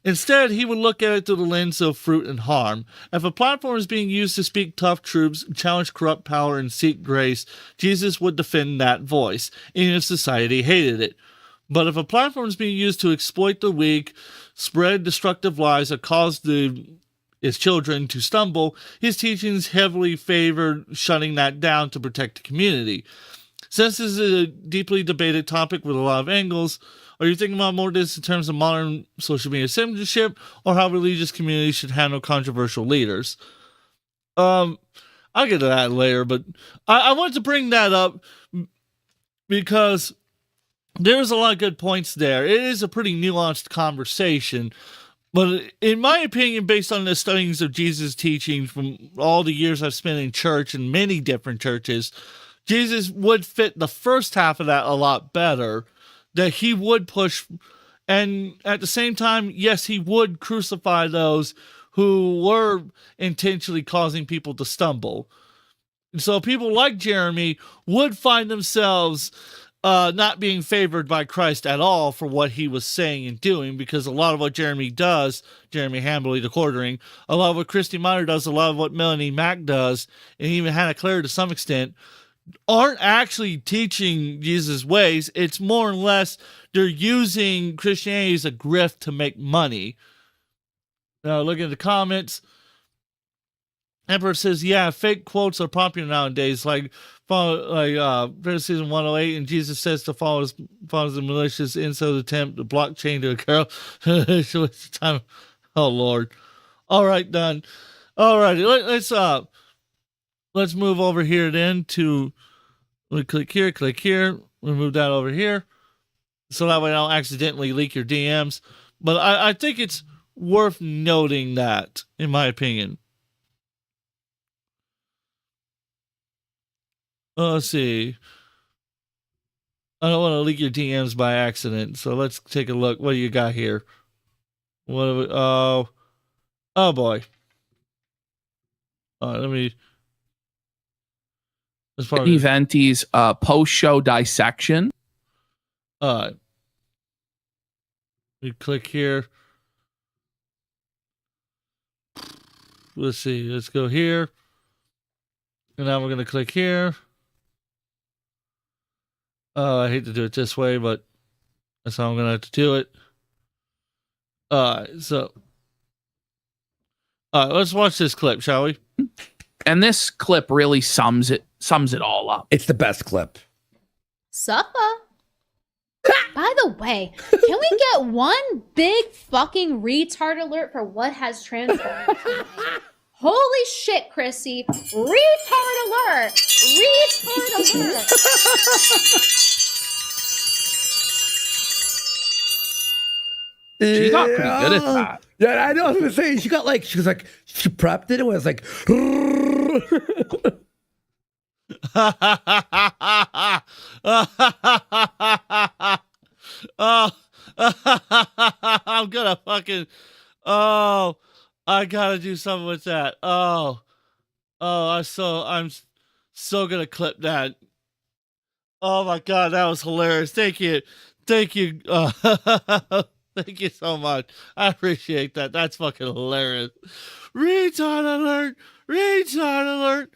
Instead, he would look at it through the lens of fruit and harm. If a platform is being used to speak tough truths, challenge corrupt power, and seek grace, Jesus would defend that voice, even if society hated it. But if a platform is being used to exploit the weak, spread destructive lies that cause his children to stumble, his teachings heavily favored shutting that down to protect the community. Since this is a deeply debated topic with a lot of angles, are you thinking about more of this in terms of modern social media censorship or how religious communities should handle controversial leaders? I'll get to that later, but I wanted to bring that up because there's a lot of good points there. It is a pretty nuanced conversation, but in my opinion, based on the studies of Jesus' teaching from all the years I've spent in church and many different churches, Jesus would fit the first half of that a lot better, that he would push, and at the same time, yes, he would crucify those who were intentionally causing people to stumble. So people like Jeremy would find themselves not being favored by Christ at all for what he was saying and doing, because a lot of what Jeremy does, Jeremy Hambley, the quartering, a lot of what Christy Meyer does, a lot of what Melanie Mack does, and even Hannah Claire to some extent, aren't actually teaching Jesus' ways. It's more or less they're using Christianity as a grift to make money. Now, look at the comments. Emperor says, yeah, fake quotes are popular nowadays, like Season 108, and Jesus says to follows the malicious incel attempt to blockchain to a girl. Oh, Lord. All right, done. All righty, let's move over here then to, we click here, we move that over here, so that way I don't accidentally leak your DMs. But I think it's worth noting that, in my opinion. Let's see. I don't want to leak your DMs by accident, so let's take a look. What do you got here? What do we, oh boy. Let me. Venti's post-show dissection. We click here. Let's see. Let's go here. And now we're going to click here. I hate to do it this way, but that's how I'm going to have to do it. Let's watch this clip, shall we? And this clip really sums it all up. It's the best clip. Supper. By the way, can we get one big fucking retard alert for what has transpired tonight? Holy shit, Chrissy. Retard alert. Retard alert. She got pretty good at that. Yeah, I know. I was gonna say she prepped it and was like, oh, I'm gonna fucking. Oh, I gotta do something with that. I'm so gonna clip that. Oh my god, that was hilarious. Thank you. Thank you so much. I appreciate that. That's fucking hilarious. Retard alert! Retard alert!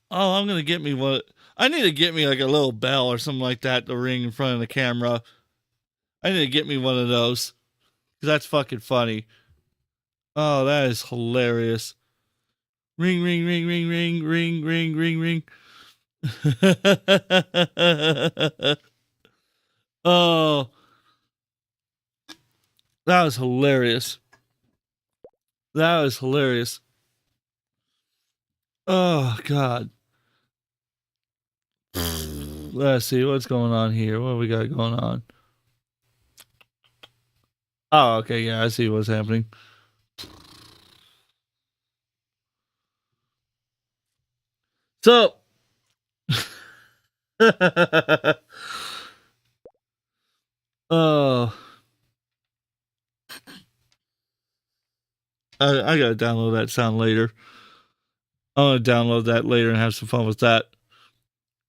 Oh, I'm gonna get me one. I need to get me like a little bell or something like that to ring in front of the camera. I need to get me one of those. Because that's fucking funny. Oh, that is hilarious. Ring, ring, ring, ring, ring, ring, ring, ring, ring. Oh, that was hilarious. That was hilarious. Oh, God. Let's see what's going on here. What we got going on? Oh, okay. Yeah, I see what's happening. So, oh, I gotta download that sound later. I'm gonna download that later and have some fun with that.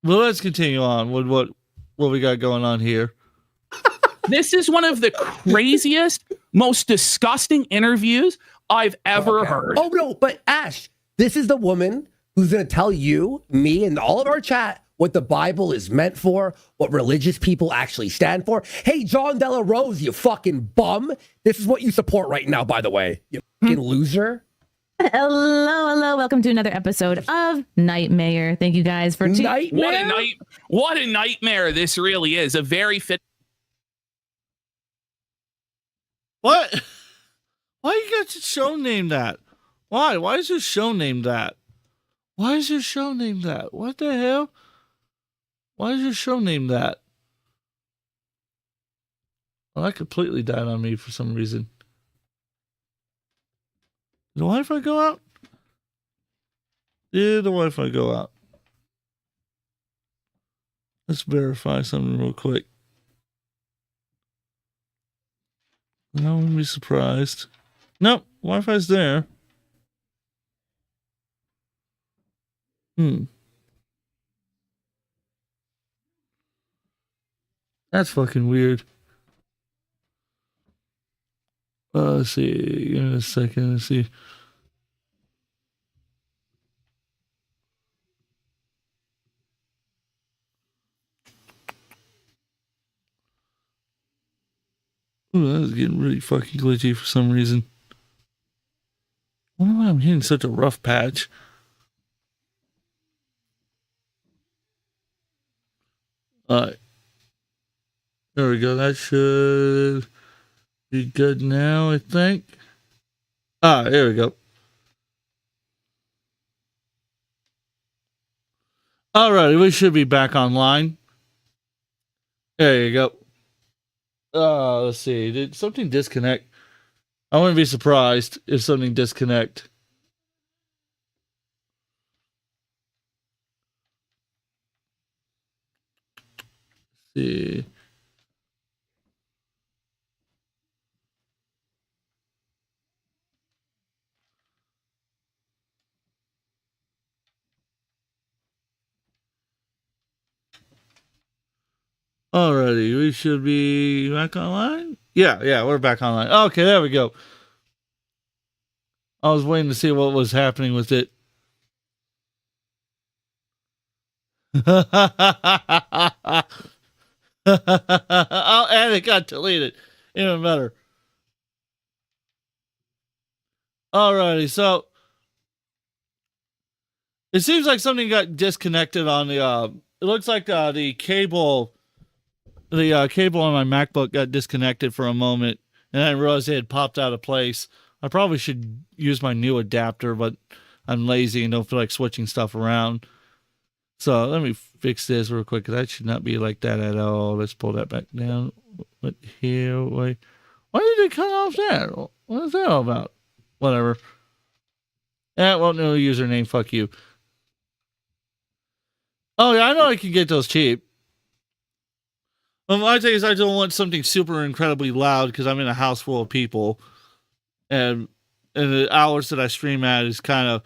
Well, let's continue on with what we got going on here. This is one of the craziest, most disgusting interviews I've ever heard. Oh no, but Ash, this is the woman who's gonna tell you, me, and all of our chat what the Bible is meant for, what religious people actually stand for. Hey, John Della Rose, you fucking bum. This is what you support right now, by the way. You fucking loser. Hello. Welcome to another episode of Nightmare. Thank you guys for Nightmare. What a nightmare this really is. A very fit. What? Why you got your show named that? Why? Why is your show named that? Why is your show named that? What the hell? Why is your show named that? Well, that completely died on me for some reason. Did the Wi-Fi go out? Did the Wi-Fi go out? Let's verify something real quick. I wouldn't be surprised. Nope, Wi-Fi's there. That's fucking weird. Let's see. Give me a second. Let's see. Ooh, that was getting really fucking glitchy for some reason. I wonder why I'm hitting such a rough patch. Alright. There we go. That should be good now, I think. Here we go. Alrighty, we should be back online. There you go. Let's see. Did something disconnect? I wouldn't be surprised if something disconnect. Let's see. Alrighty, we should be back online. Yeah, we're back online. Okay, there we go. I was waiting to see what was happening with it. Oh, and it got deleted. Even better. Alrighty, so it seems like something got disconnected on the. It looks like the cable the cable on my MacBook got disconnected for a moment, and I realized it had popped out of place. I probably should use my new adapter, but I'm lazy and don't feel like switching stuff around. So let me fix this real quick, because that should not be like that at all. Let's pull that back down. What here? Wait. Why did it cut off there? What is that all about? Whatever. Well, no username. Fuck you. Oh, yeah, I know I can get those cheap. Well, my thing is I don't want something super incredibly loud because I'm in a house full of people. And the hours that I stream at is kind of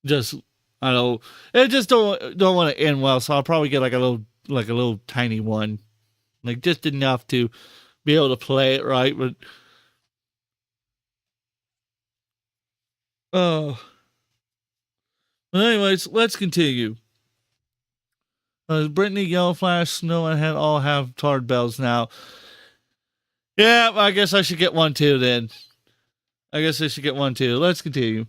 just, I don't want to end well. So I'll probably get like a little tiny one. Like just enough to be able to play it right. But, but anyways, let's continue. Brittany, Yellow Flash, Snow, and Head all have tarred bells now. Yeah, I guess I should get one too then. Let's continue.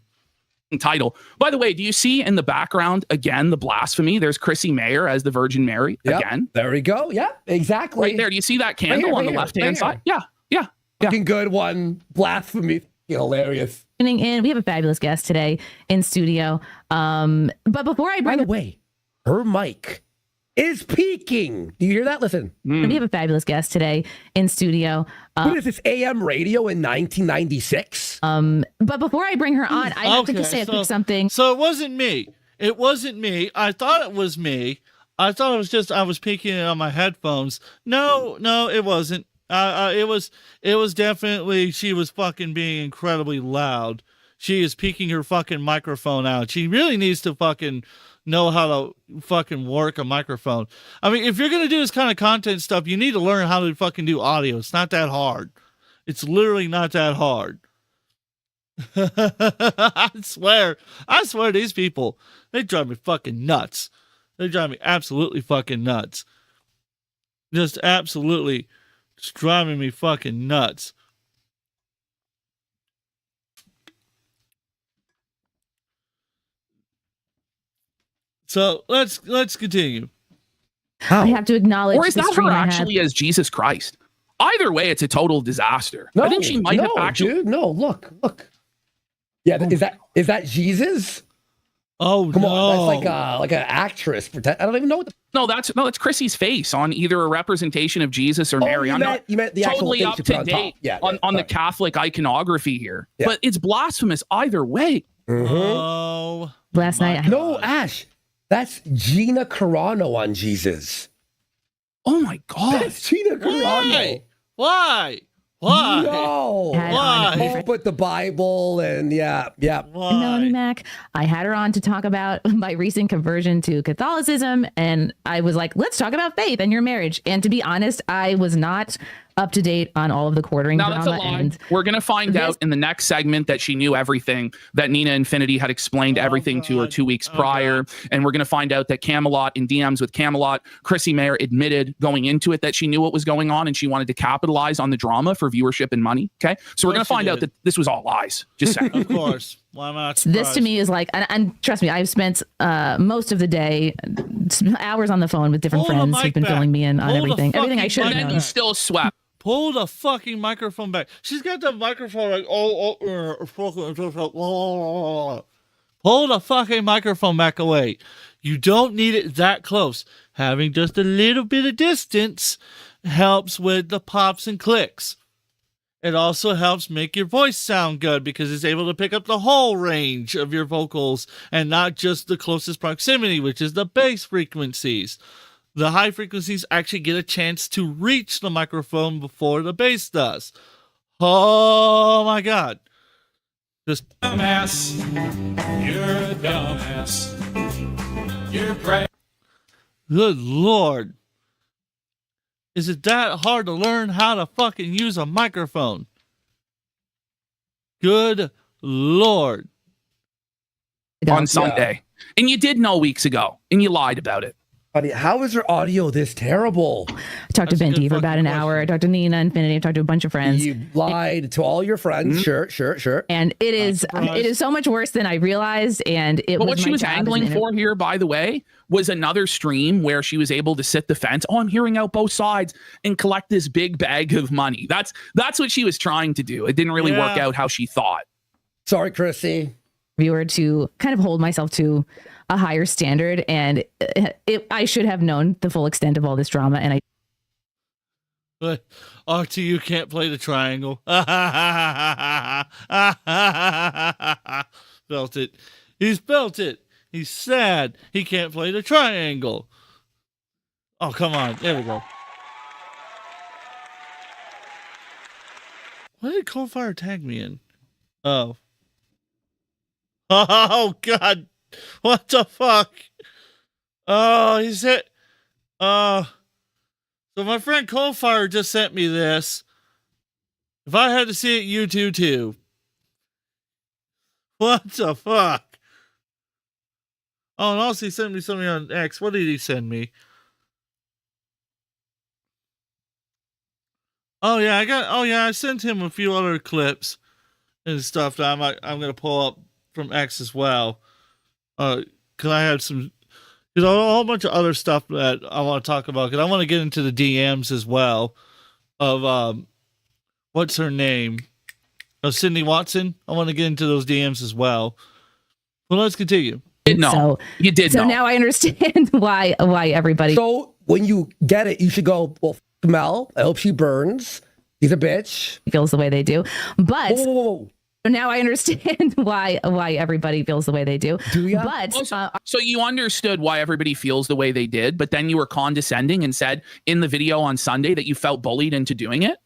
Title. By the way, do you see in the background again the blasphemy? There's Chrissy Mayer as the Virgin Mary again. There we go. Yeah, exactly. Right there. Do you see that candle on the left-hand side? Yeah. Fucking good one. Blasphemy. Hilarious. And we have a fabulous guest today in studio. But before I bring, by the way, her mic is peaking. Do you hear that? Listen. We have a fabulous guest today in studio. What is this, AM radio in 1996? But before I bring her on, I have to just say a quick something. So it wasn't me. I thought it was me. I thought it was just I was peeking it on my headphones. No, it wasn't. It was definitely she was fucking being incredibly loud. She is peeking her fucking microphone out. She really needs to fucking know how to fucking work a microphone. I mean, if you're going to do this kind of content stuff, you need to learn how to fucking do audio. It's not that hard. It's literally not that hard. I swear these people, they drive me fucking nuts. They drive me absolutely fucking nuts. Just absolutely just driving me fucking nuts. So let's continue. I have to acknowledge, or is that her actually as Jesus Christ? Either way, it's a total disaster. I think she might have actually. Dude, no, look. Yeah, is that Jesus? Oh, come on, that's like an actress. I don't even know what. No, that's Chrissy's face on either a representation of Jesus or Mary. You meant the totally actual up to date on the Catholic iconography here, but it's blasphemous either way. Mm-hmm. Oh, last night. No, Ash. That's Gina Carano on Jesus. Oh my God. That's Gina Carano. Why? No. Why? Oh, but the Bible and yeah. Melanie Mac, I had her on to talk about my recent conversion to Catholicism, and I was like, let's talk about faith and your marriage. And to be honest, I was not up to date on all of the quartering now drama. That's a lie. And we're going to find out in the next segment that she knew everything, that Nina Infinity had explained everything to her 2 weeks prior. And we're going to find out that Camelot, in DMs with Camelot, Chrissy Mayer admitted going into it that she knew what was going on and she wanted to capitalize on the drama for viewership and money. Okay. So we're going to find out that this was all lies. Just saying. Of course. Why am I not surprised? This to me is like, and trust me, I've spent most of the day, hours on the phone with different friends who've been filling me in on everything I should have known. And you still swept. Pull the fucking microphone back. She's got the microphone like, pull the fucking microphone back away. You don't need it that close. Having just a little bit of distance helps with the pops and clicks. It also helps make your voice sound good because it's able to pick up the whole range of your vocals and not just the closest proximity, which is the bass frequencies. The high frequencies actually get a chance to reach the microphone before the bass does. Oh my God. Just dumbass. You're a dumbass. You're great. Good Lord. Is it that hard to learn how to fucking use a microphone? Good Lord. On Sunday. And you did know weeks ago, and you lied about it. Buddy, how is your audio this terrible? I talked to Benty for about an hour. I talked to Nina, Infinity. I talked to a bunch of friends. You lied to all your friends. Sure. And it is so much worse than I realized. And but what she was angling for here, by the way, was another stream where she was able to sit the fence. Oh, I'm hearing out both sides and collect this big bag of money. That's what she was trying to do. It didn't really work out how she thought. Sorry, Chrissy. Viewer to kind of hold myself to a higher standard, and I should have known the full extent of all this drama, and I. But RT, you can't play the triangle. Felt it. He's felt it. He's sad. He can't play the triangle. Oh, come on. There we go. What did Coldfire tag me in? Oh. Oh, God. What the fuck? Oh, he said... So my friend Coldfire just sent me this. If I had to see it, you too. What the fuck? Oh, and also he sent me something on X. What did he send me? I sent him a few other clips and stuff that I'm gonna pull up from X as well. Cause I have a whole bunch of other stuff that I want to talk about. Cause I want to get into the DMs as well of what's her name? Sydney Watson. I want to get into those DMs as well. Well, let's continue. So now I understand why everybody. So when you get it, you should go, well, Mel, I hope she burns. She's a bitch. Feels the way they do. But whoa. Now I understand why everybody feels the way they do. Do you? But so you understood why everybody feels the way they did, but then you were condescending and said in the video on Sunday that you felt bullied into doing it?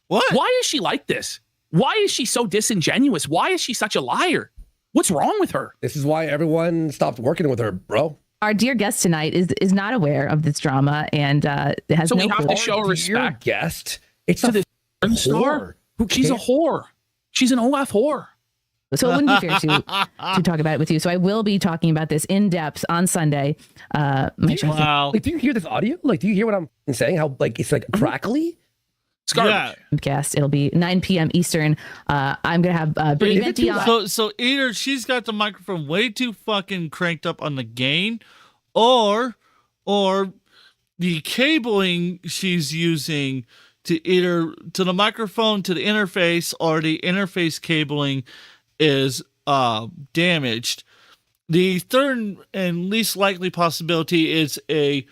What? Why is she like this? Why is she so disingenuous? Why is she such a liar? What's wrong with her? This is why everyone stopped working with her, bro. Our dear guest tonight is not aware of this drama and has so no we have clue. to show respect. Dear guest, it's to the star. She's a whore. She's an OF whore. So it wouldn't be fair to talk about it with you. So I will be talking about this in depth on Sunday. Wow. Like, do you hear this audio? Like, do you hear what I'm saying? How it's like crackly? Yeah. Cast. It'll be 9 p.m. Eastern. I'm gonna have Brittany Venti on. So either she's got the microphone way too fucking cranked up on the gain, or the cabling she's using to either to the microphone to the interface or the interface cabling is damaged. The third and least likely possibility is a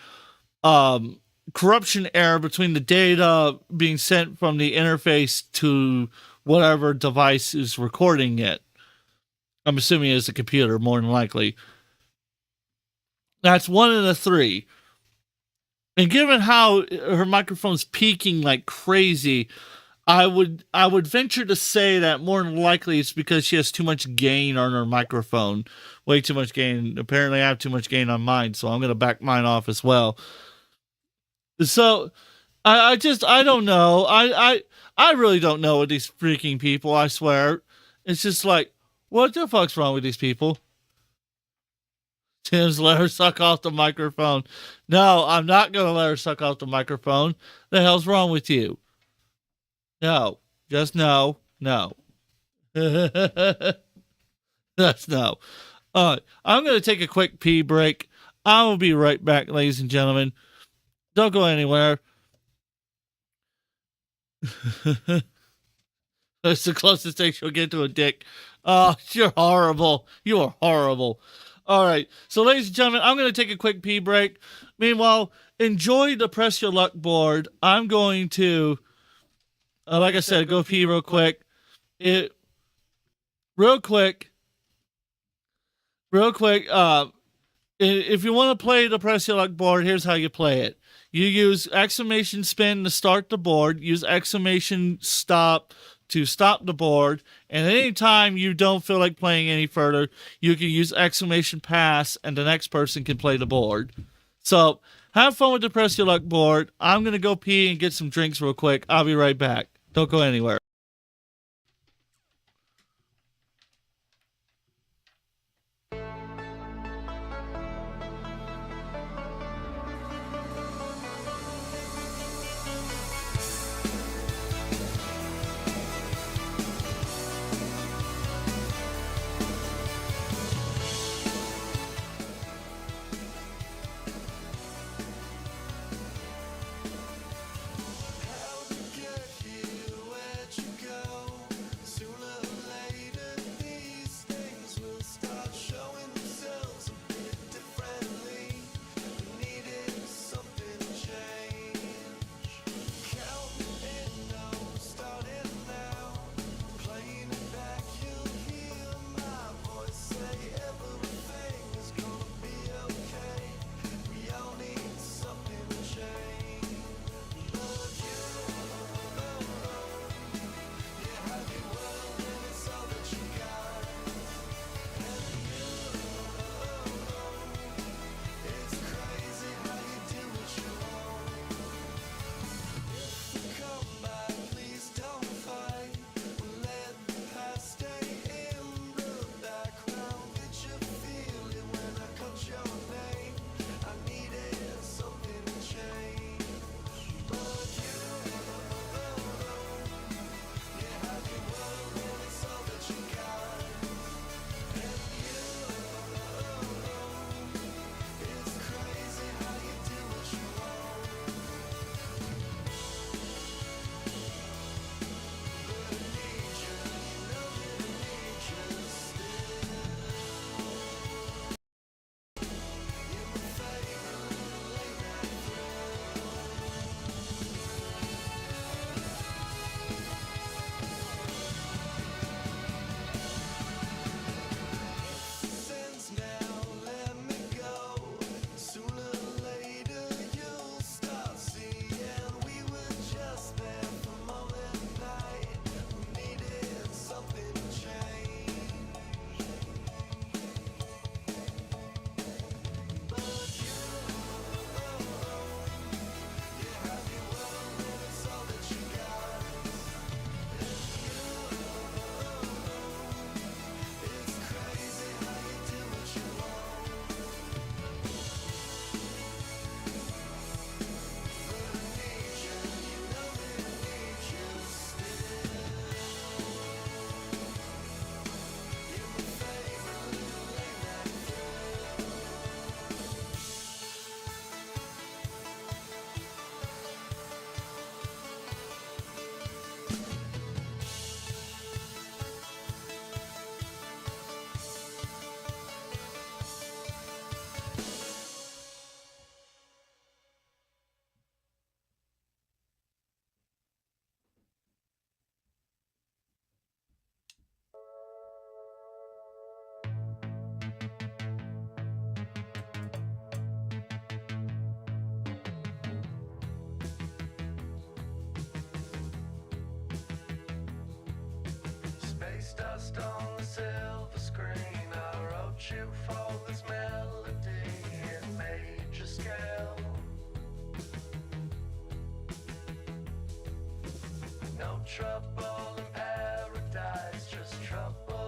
corruption error between the data being sent from the interface to whatever device is recording it. I'm assuming it's a computer, more than likely. That's one of the three. And given how her microphone's peaking like crazy, I would venture to say that more than likely it's because she has too much gain on her microphone. Way too much gain. Apparently I have too much gain on mine, so I'm going to back mine off as well. So I don't know. I really don't know with these freaking people, I swear. It's just like, what the fuck's wrong with these people? Tim's let her suck off the microphone. No, I'm not going to let her suck off the microphone. The hell's wrong with you? No. Just no. No. That's no. All right. I'm going to take a quick pee break. I will be right back, ladies and gentlemen. Don't go anywhere. That's the closest thing she'll get to a dick. Oh, you're horrible. You are horrible. All right. So, ladies and gentlemen, I'm going to take a quick pee break. Meanwhile, enjoy the Press Your Luck board. I'm going to, like I said, go pee real quick. Real quick. If you want to play the Press Your Luck board, here's how you play it. You use exclamation spin to start the board. Use exclamation stop to stop the board. And at any time you don't feel like playing any further, you can use exclamation pass and the next person can play the board. So have fun with the Press Your Luck board. I'm going to go pee and get some drinks real quick. I'll be right back. Don't go anywhere. No trouble in paradise, just trouble.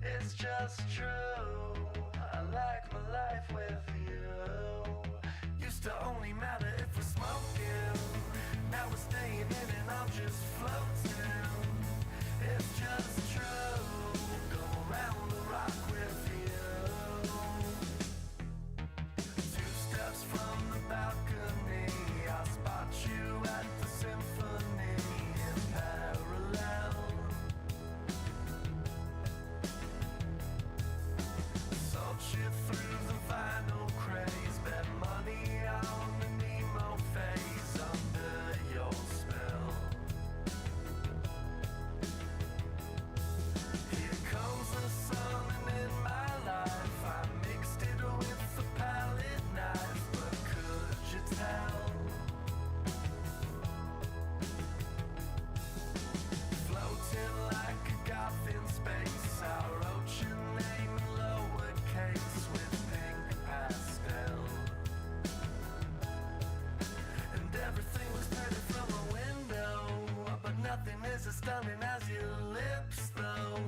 It's just true. I like my life with you. Used to only matter if we're smoking. Now we're staying in and I'm just floating. It's just true. Go around the rock with you. 2 steps from the balcony, I'll spot you at the symphony in parallel. Salt you through the vinyl craze, bet money on an emo phase under your spell. Here comes the sun and in my life I mixed it with the palette knife, but could you tell? Floating like a goth in space, I wrote your name in lowercase with pink pastel. And everything was pretty from a window, but nothing is as stunning as your lips though.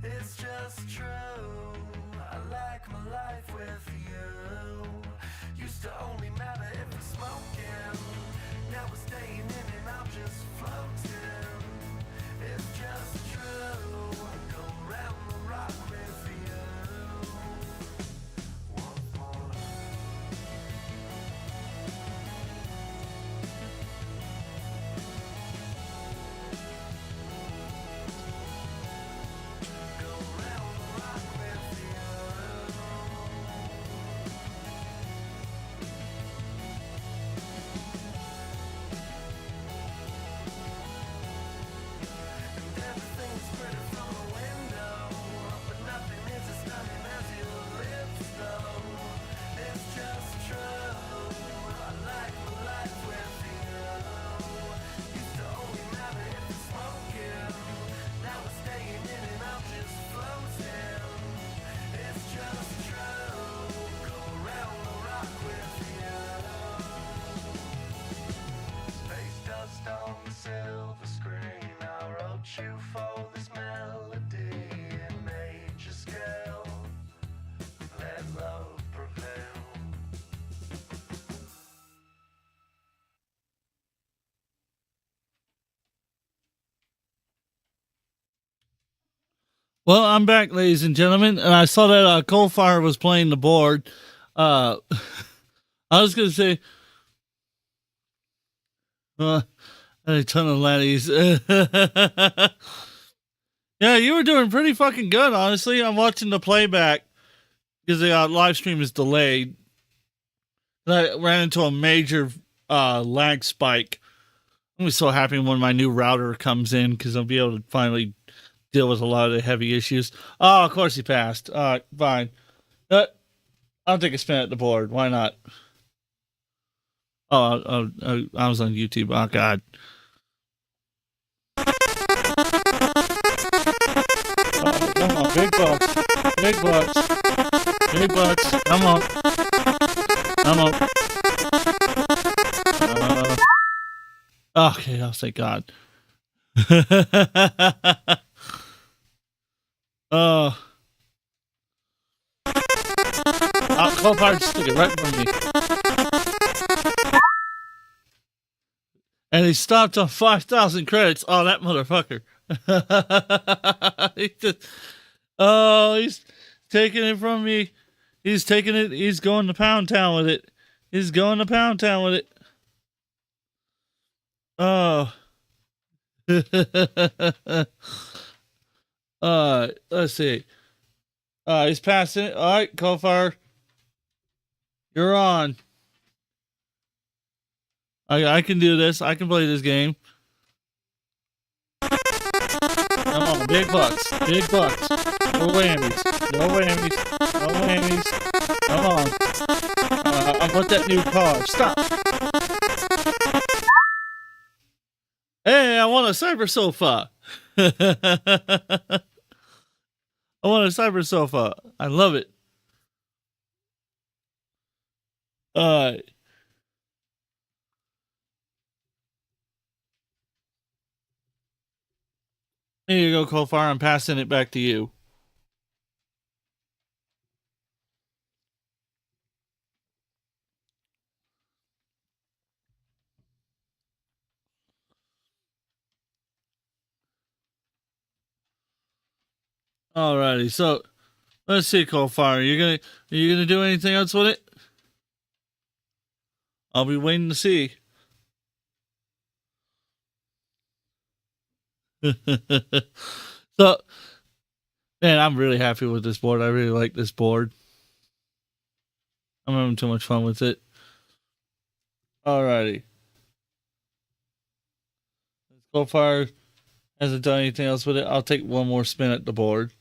It's just true, I like my life with you. Used to only matter if we're smoking. Now we're staying in and I'm just floating. It's just true, go round the rock with you. One more. Go round the rock with you. And everything's pretty from a window, but nothing is as stunning as your lips though. It's just true, I like my life with you. Used to only matter if you're smoking. Now we're staying in and I'm just floating. It's just true, go around the rock with you. Space dust on the silver screen, I wrote you for this melody in major scale. Let love prevail. Well, I'm back, ladies and gentlemen, and I saw that Coalfire was playing the board. I was gonna say, a ton of laddies. Yeah, you were doing pretty fucking good, honestly. I'm watching the playback because the live stream is delayed. And I ran into a major lag spike. I'm so happy when my new router comes in because I'll be able to finally deal with a lot of the heavy issues. Oh, of course he passed. All right, fine. I'll take a spin at the board. Why not? Oh, I was on YouTube. Oh, God. Come on, big bucks. Big bucks. Big bucks. Come on. Come on. Okay, I'll say God. Coalfire just took it right from me. And he stopped on 5,000 credits. Oh, that motherfucker. He's taking it from me. He's taking it. He's going to Pound Town with it. He's going to Pound Town with it. Oh. Let's see. He's passing it. All right, Kofar. You're on. I can do this. I can play this game. Come on, big bucks. Big bucks. No whammies. No whammies. No whammies. Come on. I want that new car. Stop. Hey, I want a cyber sofa. I want a cyber sofa. I love it. Here you go, Kofar. I'm passing it back to you. Alrighty, so let's see, Kofar. Are you gonna do anything else with it? I'll be waiting to see. So, man, I'm really happy with this board. I really like this board. I'm having too much fun with it. Alrighty. Kofar hasn't done anything else with it. I'll take one more spin at the board.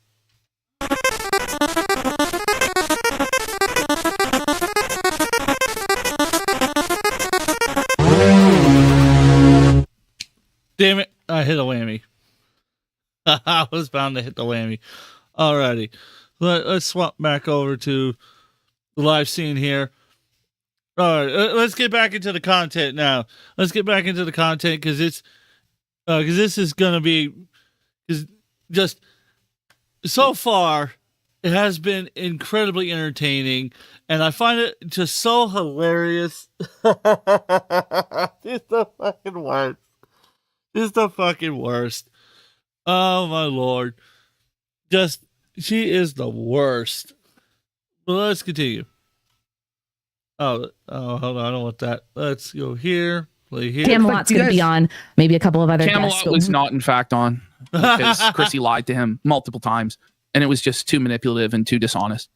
Damn it, I hit a whammy. I was bound to hit the whammy. Alrighty. Let's swap back over to the live scene here. Alright, let's get back into the content now. Let's get back into the content because it's because this is gonna be just so far it has been incredibly entertaining and I find it just so hilarious. It's the fucking worst. It's the fucking worst. Oh my lord. She is the worst. But let's continue. Oh, hold on. I don't want that. Let's go here. Play here. Camelot's going to be on. Maybe a couple of other Camelot guests. was not, in fact, on because Chrissy lied to him multiple times, and it was just too manipulative and too dishonest.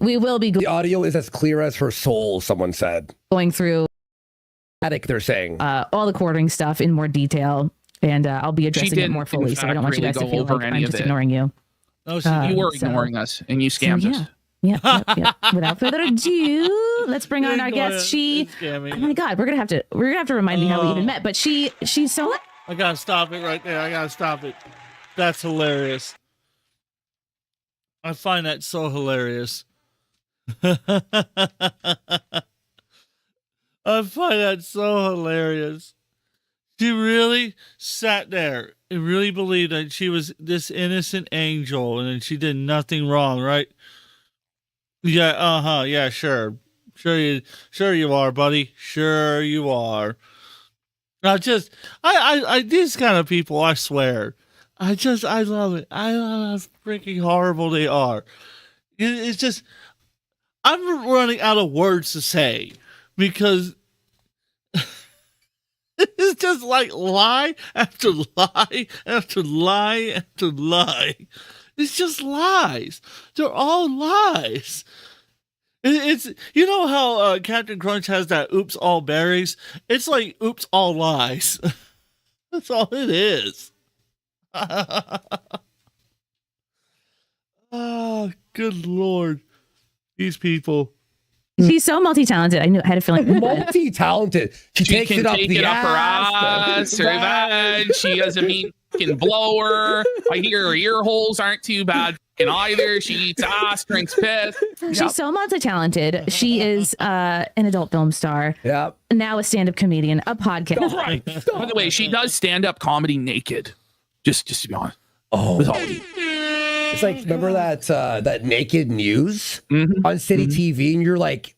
We will be. The audio is as clear as her soul. Someone said. Going through. They're saying all the quartering stuff in more detail, and I'll be addressing it more fully. So I don't want you guys to feel like I'm just ignoring you. No, you were ignoring us, and you scammed us. Yeah. Without further ado, let's bring on our guest. Oh my God, we're gonna have to remind me how we even met. But she's so. I gotta stop it right there. I gotta stop it. That's hilarious. I find that so hilarious. I find that so hilarious. She really sat there and really believed that she was this innocent angel and she did nothing wrong, right? Yeah, yeah, sure. Sure you are, buddy. Sure you are. I these kind of people, I swear. I love it. I love how freaking horrible they are. It's just, I'm running out of words to say because it's just like lie after lie after lie after lie. It's just lies. They're all lies. It's you know how Captain Crunch has that oops all berries? It's like oops all lies. That's all it is. Oh, good Lord. These people. She's so multi-talented. I had a feeling. Multi-talented. She takes can it up take the it up her ass. her vag. She doesn't mean can blow her. I hear her ear holes aren't too bad either. She eats ass, drinks piss. She's so multi-talented. She is an adult film star. Yep. Now a stand-up comedian, a podcast. Right. By the way, she does stand-up comedy naked. Just to be honest. Oh. It's like, remember that naked news on City TV, and you're like,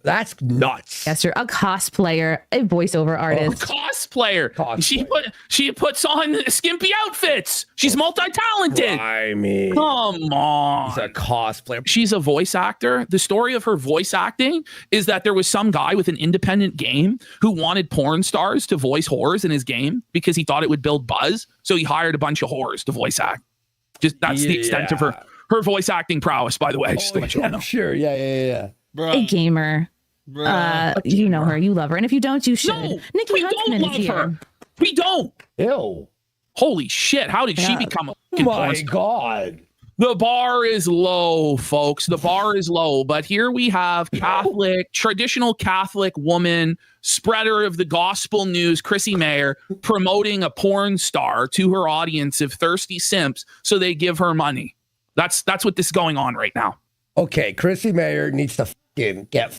that's nuts. Yes, sir. A cosplayer, a voiceover artist. Cosplayer. She puts on skimpy outfits. She's multi-talented. I mean, come on. She's a cosplayer. She's a voice actor. The story of her voice acting is that there was some guy with an independent game who wanted porn stars to voice whores in his game because he thought it would build buzz. So he hired a bunch of whores to voice act. Just that's the extent of her her voice acting prowess, by the way. Just to let you all know. Sure. Yeah. A gamer. You know her. You love her. And if you don't, you should. No, Nikki we Huntsman don't is love here. her. We don't. Ew. Holy shit. How did she become a fucking porn My star? God. The bar is low, folks. The bar is low. But here we have traditional Catholic woman, spreader of the gospel news, Chrissy Mayer, promoting a porn star to her audience of thirsty simps so they give her money. That's what this is going on right now. Okay, Chrissy Mayer needs to fucking get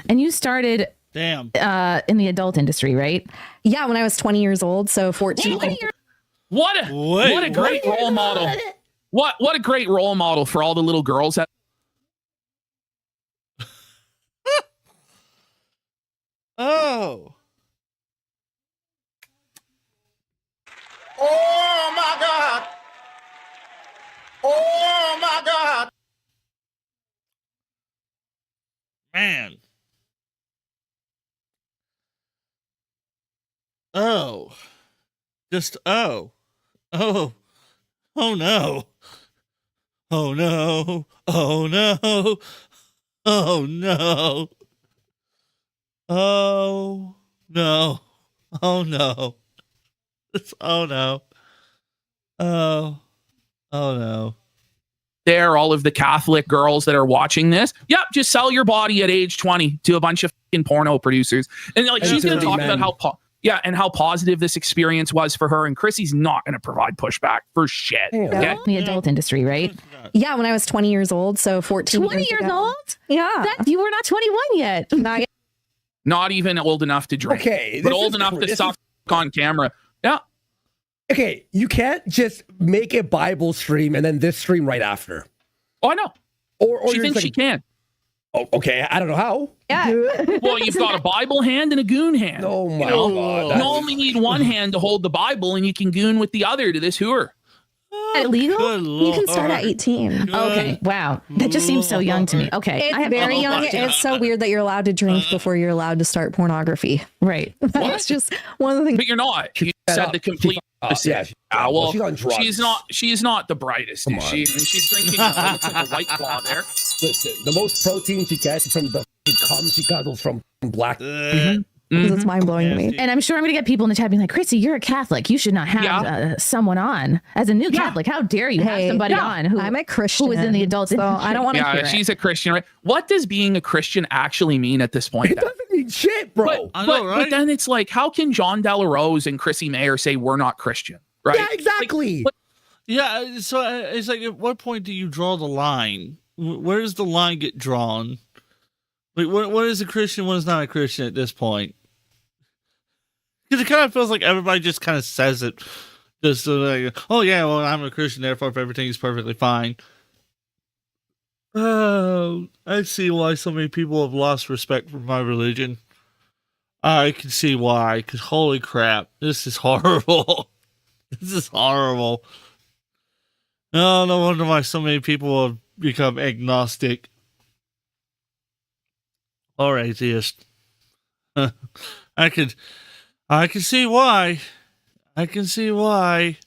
And you started in the adult industry, right? Yeah, when I was 20 years old, so 14. What a great role model. What a great role model for all the little girls that Oh. Oh my God. Oh my God. Man. Oh. Just oh. Oh. Oh no. Oh no. Oh no. Oh no. Oh no. Oh no. Oh no. Oh. Oh no. there, all of the Catholic girls that are watching this, yep, just sell your body at age 20 to a bunch of fucking porno producers. And like, she's going to talk about how positive this experience was for her. And Chrissy's not going to provide pushback for shit. Okay? The adult industry, right? Yeah, when I was 20 years old, so 14 20 years years ago. old? Yeah. You were not 21 yet. Not yet. Not even old enough to drink. Okay, but this old is enough cr- to this suck on camera. Yeah. Okay, you can't just make a Bible stream and then this stream right after. Oh, I know. Or she you're thinks just she can. Oh, okay, I don't know how. Yeah. Well, you've got a Bible hand and a goon hand. Oh my God. You only need one hand to hold the Bible, and you can goon with the other to this hooer. Is that legal? You can start at 18. Okay. Wow. That just seems so young to me. Okay. It's very young. It's so weird that you're allowed to drink before you're allowed to start pornography. Right. That's just one of the things. But you're not. You said the complete opposite. well, Well, she's on drugs. she's not the brightest, is she? And she's drinking looks like a White Claw there. Listen, the most protein she gets from the cum she guzzles from black. It's mind blowing to me. And I'm sure I'm going to get people in the chat being like, Chrissy, you're a Catholic. You should not have someone on as a new Catholic. How dare you have somebody on who I'm a Christian. who is in the adult industry? I don't want to hear she's a Christian, right? What does being a Christian actually mean at this point? It doesn't mean shit, bro. But then it's like, how can John Della Rose and Chrissy Mayer say we're not Christian? Right? Yeah, exactly. Yeah, so it's like, at what point do you draw the line? Where does the line get drawn? Like, what is a Christian? What is not a Christian at this point? Because it kind of feels like everybody just kind of says it, just so like, oh yeah, well, I'm a Christian, therefore everything is perfectly fine. Oh, I see why so many people have lost respect for my religion. I can see why. Because holy crap, this is horrible. This is horrible. No wonder why so many people have become agnostic or atheist. I can see why. I can see why.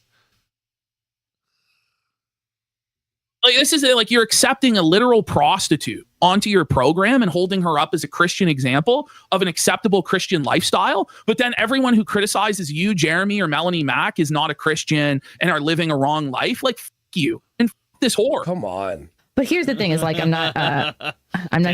Like, this is like you're accepting a literal prostitute onto your program and holding her up as a Christian example of an acceptable Christian lifestyle. But then everyone who criticizes you, Jeremy or Melanie Mack, is not a Christian and are living a wrong life. Like, f you and f this whore. Come on. But here's the thing: is like I'm not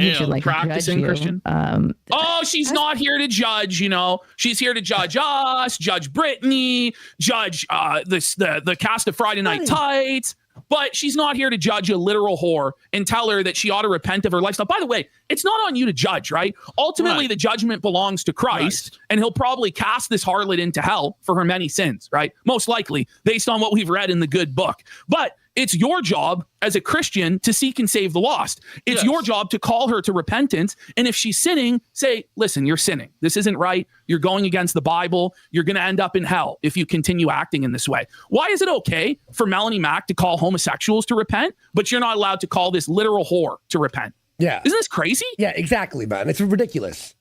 here to like practicing judge you. Christian. Oh, she's not here to judge. You know, she's here to judge us, judge Brittany, judge the cast of Friday Night Tights. But she's not here to judge a literal whore and tell her that she ought to repent of her lifestyle. By the way, it's not on you to judge, right? Ultimately, the judgment belongs to Christ, and he'll probably cast this harlot into hell for her many sins, right? Most likely, based on what we've read in the good book. But it's your job as a Christian to seek and save the lost. It's your job to call her to repentance. And if she's sinning, say, listen, you're sinning. This isn't right. You're going against the Bible. You're going to end up in hell if you continue acting in this way. Why is it okay for Melanie Mack to call homosexuals to repent, but you're not allowed to call this literal whore to repent? Yeah. Isn't this crazy? Yeah, exactly, man. It's ridiculous.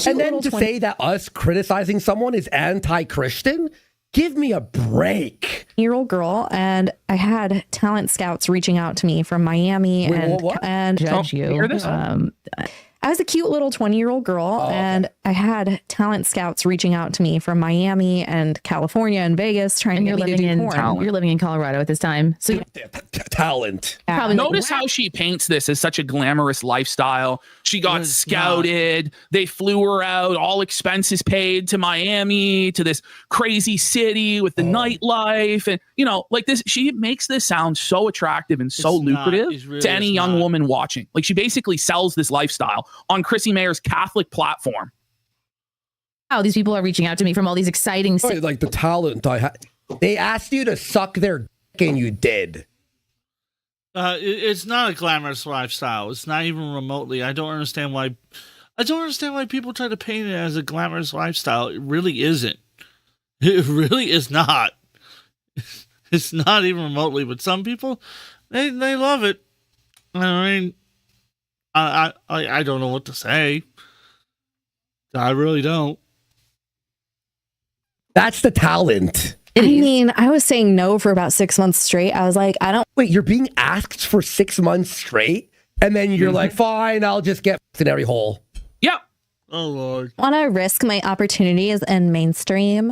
And then to say that us criticizing someone is anti-Christian, Give me a break. Year-old girl, and I had talent scouts reaching out to me from Miami. Wait, what? And Judge you. hear this? I was a cute little 20-year-old girl, and I had talent scouts reaching out to me from Miami and California and Vegas trying And to you're get me to living do in porn. you're living in Colorado at this time. So you're Talent. probably like, Notice how she paints this as such a glamorous lifestyle. She got It's scouted. They flew her out, all expenses paid to Miami, to this crazy city with the nightlife. And, you know, like this, she makes this sound so attractive and so It's not. lucrative It really to any is young not. woman watching. Like she basically sells this lifestyle on Chrissy Mayer's Catholic platform. wow, these people are reaching out to me from all these exciting cities. Like the talent I had. They asked you to suck their dick and you did. It's not a glamorous lifestyle. It's not even remotely. I don't understand why people try to paint it as a glamorous lifestyle. It really isn't. It really is not. It's not even remotely. But some people, they love it. I mean, I don't know what to say. I really don't. That's the talent. I mean, I was saying no for about 6 months straight. I was like, I don't Wait, you're being asked for 6 months straight? And then you're like, fine, I'll just get in every hole. Yeah. Oh, Lord. want to risk my opportunities in mainstream.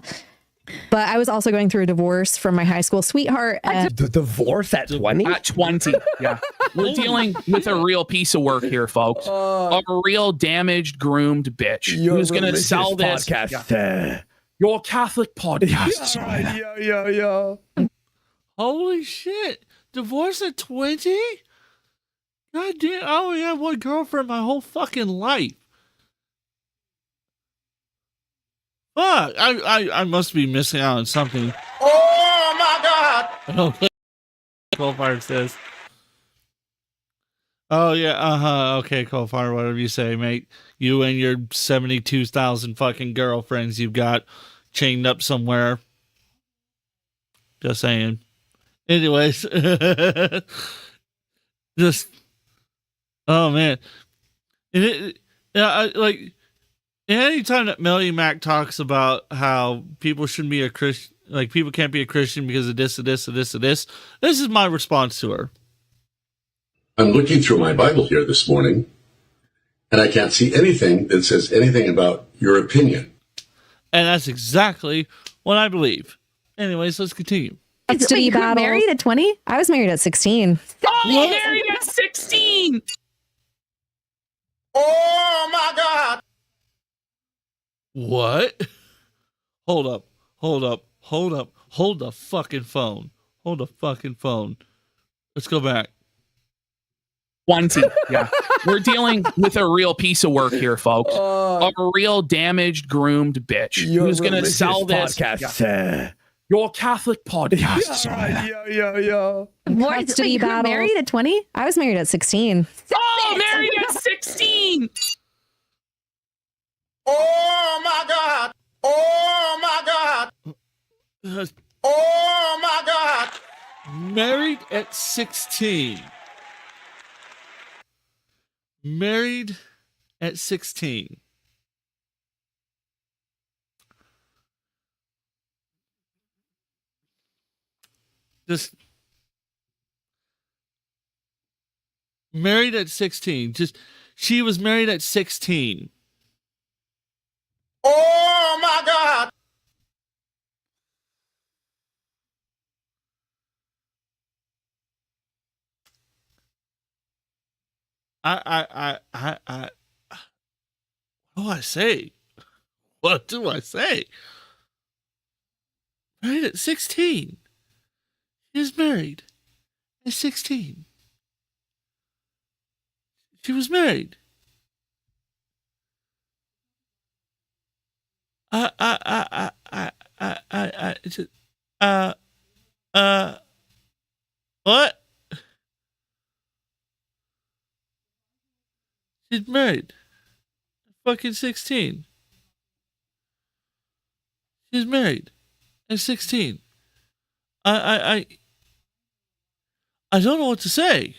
But I was also going through a divorce from my high school sweetheart. And The divorce at 20? At 20. Yeah. We're dealing with a real piece of work here, folks. A real damaged, groomed bitch who's going to sell this. Podcast. Your Catholic podcast. Yeah. Holy shit. Divorce at 20? God damn. I only had one girlfriend my whole fucking life. Fuck. I must be missing out on something. Oh my God! I don't know. Coalfire says. Oh, yeah. Okay, Coalfire, whatever you say, mate. You and your 72,000 fucking girlfriends you've got chained up somewhere. Just saying. Anyways. Just. Oh, man. And anytime that Melody Mac talks about how people shouldn't be a Christian, like people can't be a Christian because of this, this is my response to her. I'm looking through my Bible here this morning, and I can't see anything that says anything about your opinion. And that's exactly what I believe. Anyways, let's continue. custody you were battle. married at 20? I was married at 16. Oh, married at 16. Oh my God! What? Hold the fucking phone. Hold the fucking phone. Let's go back. 20. Yeah. We're dealing with a real piece of work here, folks. A real damaged, groomed bitch who's going to sell this. Podcast. Your Catholic podcast. Yeah. Custody You were battle. married at 20? I was married at 16. Oh, married at 16. Oh my God! Oh my God! Oh my God! Married at 16. Married at 16. Just married at 16. She was married at 16. Oh my God! What do I say? What do I say? Married at 16. She was married at 16. She was married. What? She's married. Fucking 16. She's married at 16. I don't know what to say.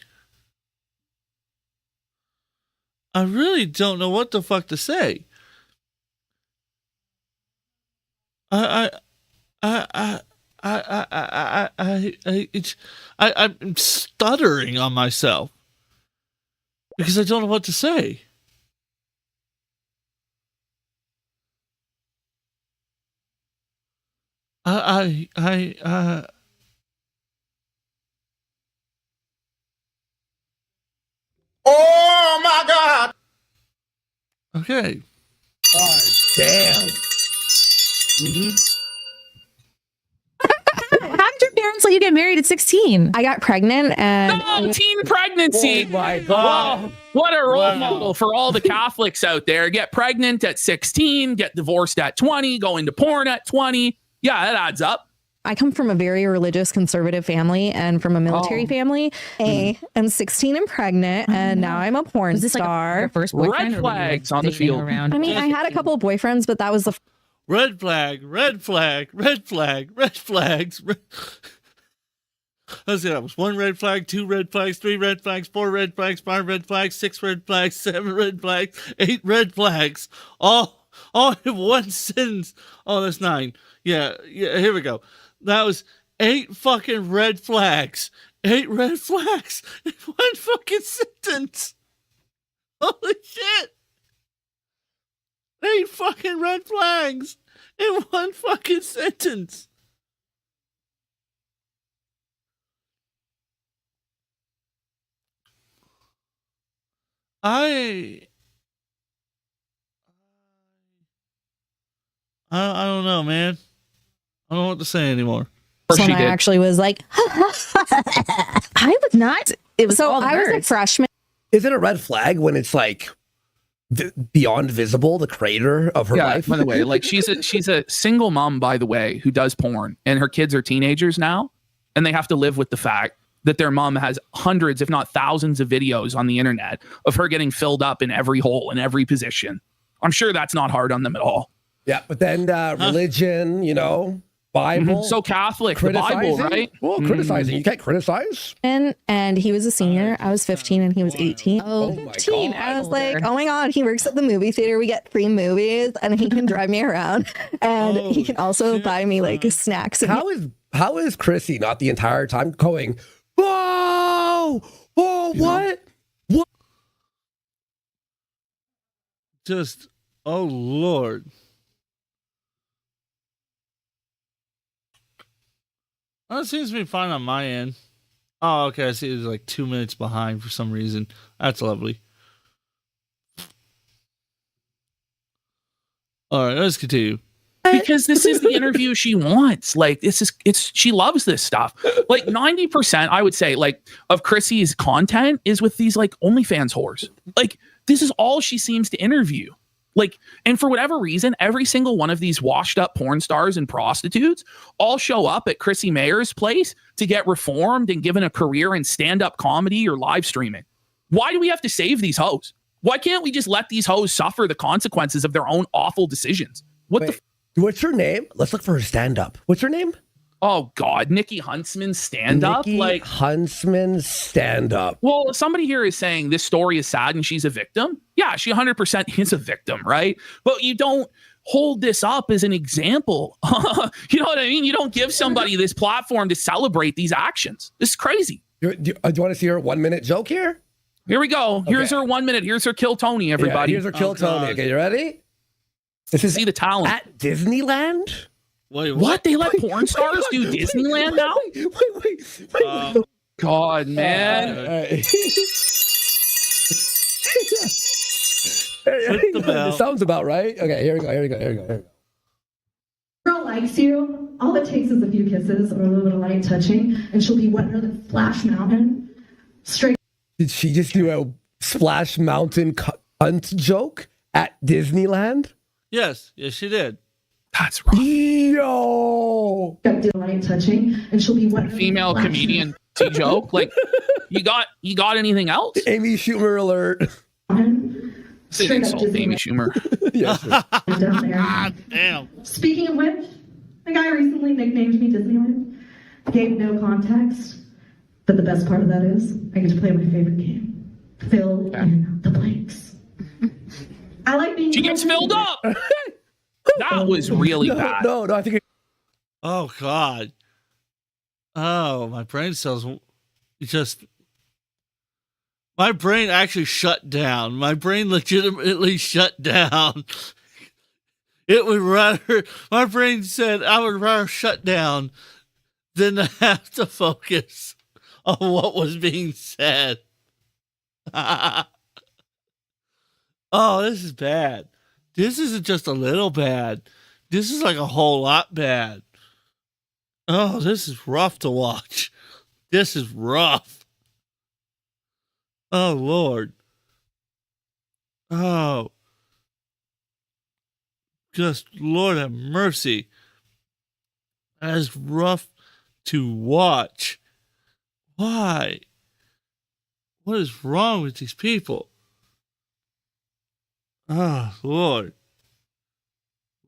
I really don't know what the fuck to say. I'm stuttering on myself because I don't know what to say. Oh my God! Okay. Oh, damn. How did your parents let you get married at 16? I got pregnant and No, teen pregnancy. Oh my God. Oh, what a role model for all the Catholics out there. Get pregnant at 16, get divorced at 20, go into porn at 20. Yeah, that adds up. I come from a very religious conservative family and from a military family. I'm 16 and pregnant, and now I'm a porn star. Like first boyfriend, Red flags on the field. I mean, I had a couple of boyfriends, but that was the Red flag, red flag, red flag, red flags. Let's see, that was 1 red flag, 2 red flags, 3 red flags, 4 red flags, 5 red flags, 6 red flags, 7 red flags, 8 red flags. All in one sentence. Oh, that's 9. Yeah, here we go. That was 8 fucking red flags. 8 red flags in one fucking sentence. Holy shit. 8 fucking red flags in one fucking sentence. I don't know, man. I don't know what to say anymore. when I actually was like, I would not. It was so all I was a nerds. freshman. Is it a red flag when it's like beyond visible, the creator of her life? By the way, like she's a single mom, by the way, who does porn, and her kids are teenagers now, and they have to live with the fact that their mom has hundreds, if not thousands, of videos on the internet of her getting filled up in every hole in every position. I'm sure that's not hard on them at all. Yeah, but then religion, you know, Bible. So Catholic, the Bible, right? Well, criticizing. You can't criticize. And he was a senior. I was 15 and he was 18. Oh my 15. God. I was like, oh my God, he works at the movie theater. We get free movies and he can drive me around. And he can also buy me like snacks. And How is Chrissy not the entire time going, whoa, oh, what? What? Just, oh Lord. Oh, it seems to be fine on my end. Oh, okay. I see it's like 2 minutes behind for some reason. That's lovely. All right, let's continue. Because this is the interview she wants. Like, she loves this stuff. Like 90%, I would say, like, of Chrissy's content is with these like OnlyFans whores. Like, this is all she seems to interview. Like, and for whatever reason, every single one of these washed up porn stars and prostitutes all show up at Chrissy Mayer's place to get reformed and given a career in stand-up comedy or live streaming. Why do we have to save these hoes? Why can't we just let these hoes suffer the consequences of their own awful decisions? What's her name? Let's look for her stand-up. What's her name? Oh God, Nikki Huntsman stand-up? Nikki Like Huntsman stand-up. Well, somebody here is saying this story is sad and she's a victim. Yeah, she 100% is a victim, right? But you don't hold this up as an example. You know what I mean? You don't give somebody this platform to celebrate these actions. This is crazy. Do you want to see her 1 minute joke here? Here we go. Here's her 1 minute. Here's her Kill Tony, everybody. Yeah, here's her Kill Tony. Okay, you ready? This is see the talent. At Disneyland? Wait, what? They let porn stars do Disneyland now? Wait. God, man. It sounds about right. Okay, here we go. Girl likes you. All it takes is a few kisses or a little bit of light touching, and she'll be wetter than Splash Mountain. Straight. Did she just do a Splash Mountain cunt joke at Disneyland? Yes, she did. That's right. Yo. Do light touching, and she'll be wetter. Female comedian joke. Like, you got anything else? Amy Schumer alert. It's an insult, Amy Schumer. Yes. Damn. Speaking of which, a guy recently nicknamed me Disneyland. Gave no context, but the best part of that is I get to play my favorite game. Fill in the blanks. I like being. She gets filled up. That was really bad. No, I think Oh God. Oh, my brain cells just. My brain actually shut down. My brain legitimately shut down. It would rather. My brain said I would rather shut down than to have to focus on what was being said. Oh, this is bad. This isn't just a little bad. This is like a whole lot bad. Oh, this is rough to watch. This is rough. Oh, Lord. Oh. Just, Lord have mercy. That is rough to watch. Why? What is wrong with these people? Oh, Lord.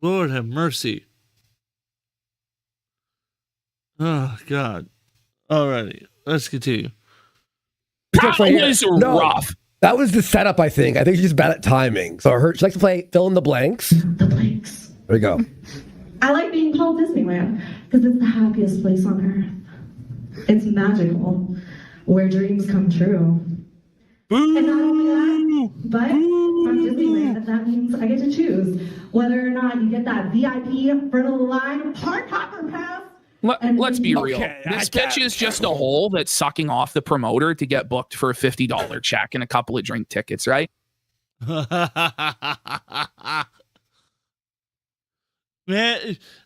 Lord have mercy. Oh, God. Alrighty, let's continue. That was rough. That was the setup, I think. I think she's bad at timing. So she likes to play fill in the blanks. The blanks. There we go. I like being called Disneyland because it's the happiest place on earth. It's magical, where dreams come true. And not only that, but from Disneyland, that means I get to choose whether or not you get that VIP front of the line hard hopper pass. Let's be real. This bitch is just a hole that's sucking off the promoter to get booked for a $50 check and a couple of drink tickets, right? Man,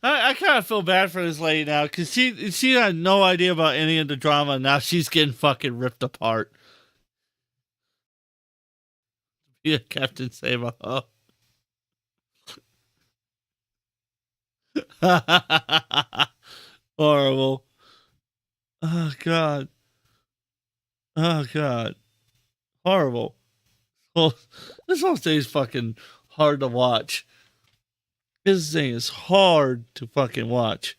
I kind of feel bad for this lady now because she had no idea about any of the drama. And now she's getting fucking ripped apart. Yeah, Captain Save-A. Horrible. Oh, God. Oh, God. Horrible. Well, this whole thing is fucking hard to watch. This thing is hard to fucking watch.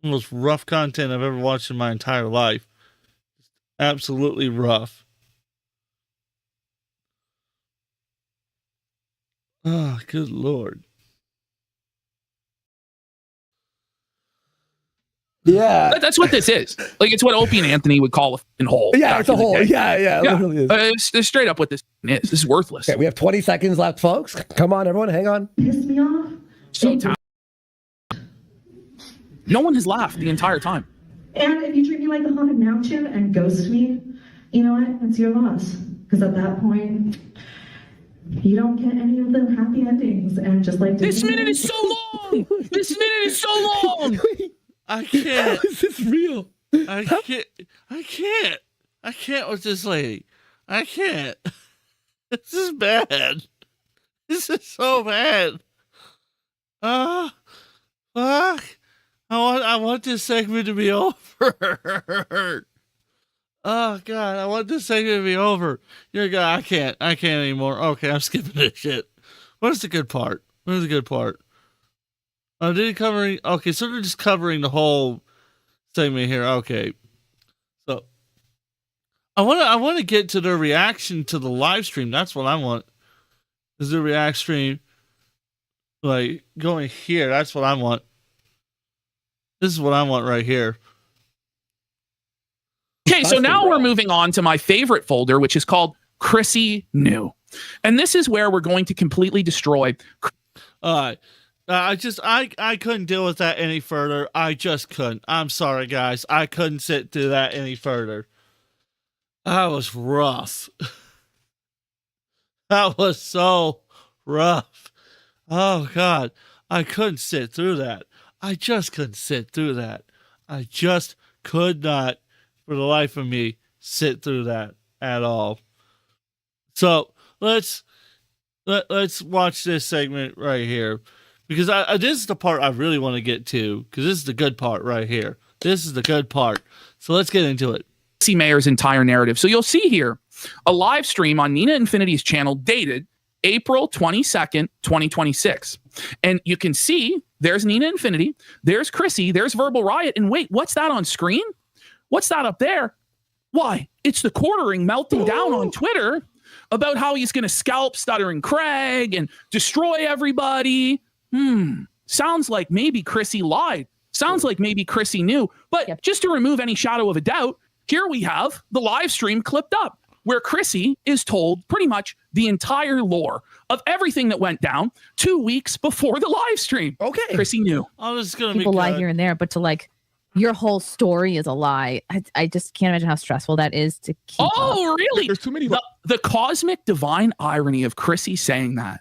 The most rough content I've ever watched in my entire life. Absolutely rough. Oh, good Lord. Yeah. That's what this is. Like, it's what Opie and Anthony would call a f***ing hole. Yeah, it's a hole. Yeah, literally is. It's straight up what this is. This is worthless. Okay, we have 20 seconds left, folks. Come on, everyone, hang on. Piss me off. So no one has laughed the entire time. And if you treat me like the haunted mansion and ghost me, you know what? It's your loss. Because at that point, you don't get any of the happy endings. And just like this minute is so long. This minute is so long. I can't. How is this real? I can't with this lady. I can't. This is bad. This is so bad. Fuck. I want this segment to be over. Oh God, I want this segment to be over. You're God, I can't anymore. Okay, I'm skipping this shit. What's the good part? Where's the good part? Oh, did he covering? Okay, so they're just covering the whole segment here. Okay, so I want to get to their reaction to the live stream. That's what I want. Is the react stream like going here? That's what I want. This is what I want right here. Okay, so now we're moving on to my favorite folder, which is called Chrissy New, and this is where we're going to completely destroy. All right. I couldn't deal with that any further. I just couldn't. I'm sorry, guys. I couldn't sit through that any further. That was rough. That was so rough. Oh, God. I couldn't sit through that. I just couldn't sit through that. I just could not, for the life of me, sit through that at all. So let's watch this segment right here. Because this is the part I really want to get to, because this is the good part right here. This is the good part. So let's get into it. See Mayer's entire narrative. So you'll see here a live stream on Nina Infinity's channel dated April 22nd, 2026. And you can see there's Nina Infinity, there's Chrissy, there's Verbal Riot. And wait, what's that on screen? What's that up there? Why, it's the quartering melting down on Twitter about how he's going to scalp Stuttering Craig and destroy everybody. sounds like maybe Chrissy lied. Sounds like maybe Chrissy knew. But just to remove any shadow of a doubt, here we have the live stream clipped up where Chrissy is told pretty much the entire lore of everything that went down 2 weeks before the live stream. Okay. Chrissy knew. I was going People lie here and there, but to like your whole story is a lie. I just can't imagine how stressful that is to keep up. Really? There's too many. The cosmic divine irony of Chrissy saying that.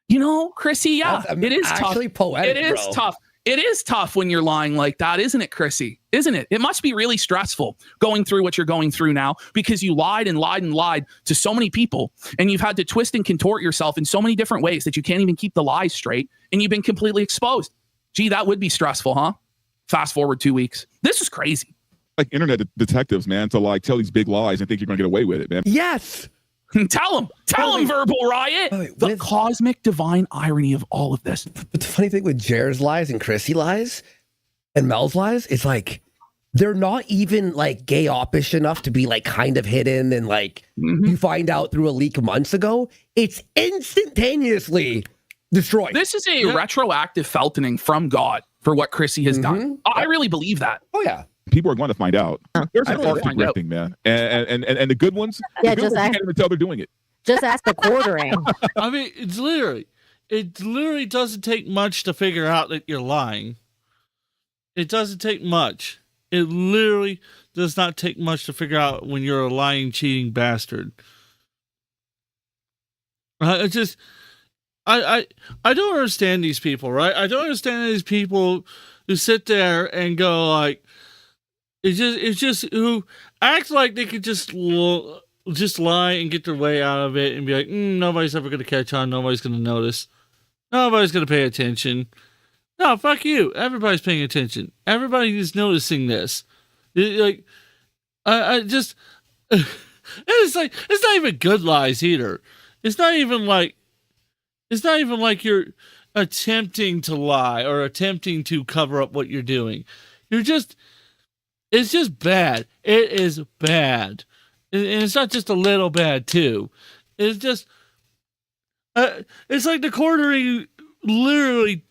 You know, Chrissy, it is actually tough. poetic, It is bro. tough. It is tough when you're lying like that, isn't it, Chrissy? Isn't it? It must be really stressful going through what you're going through now because you lied and lied and lied to so many people and you've had to twist and contort yourself in so many different ways that you can't even keep the lies straight and you've been completely exposed. Gee, that would be stressful, huh? Fast forward 2 weeks. This is crazy. Like internet detectives, man, to like tell these big lies and think you're gonna get away with it, man. Yes. Tell them, Verbal Riot. The cosmic divine irony of all of this. But the funny thing with Jared's lies and Chrissy lies and Mel's lies is like they're not even like gay oppish enough to be like kind of hidden and like you find out through a leak months ago. It's instantaneously destroyed. This is a retroactive feltoning from God for what Chrissy has done. I really believe that. Oh yeah. People are going to find out. There's I an really art to find out. grifting, man, and the good ones. Yeah, the good just ones, you ask- can't even tell they're doing it. Just ask the quartering. I mean, it literally doesn't take much to figure out that you're lying. It doesn't take much. It literally does not take much to figure out when you're a lying, cheating bastard. I don't understand these people, right? I don't understand these people who sit there and go like, it's just who act like they could just lie and get their way out of it and be like, nobody's ever going to catch on. Nobody's going to notice. Nobody's going to pay attention. No, fuck you. Everybody's paying attention. Everybody is noticing this. Like, I just, it's like, it's not even good lies either. It's not even like you're attempting to lie or attempting to cover up what you're doing. It's just bad. It is bad. And it's not just a little bad too. It's just, it's like the quartering literally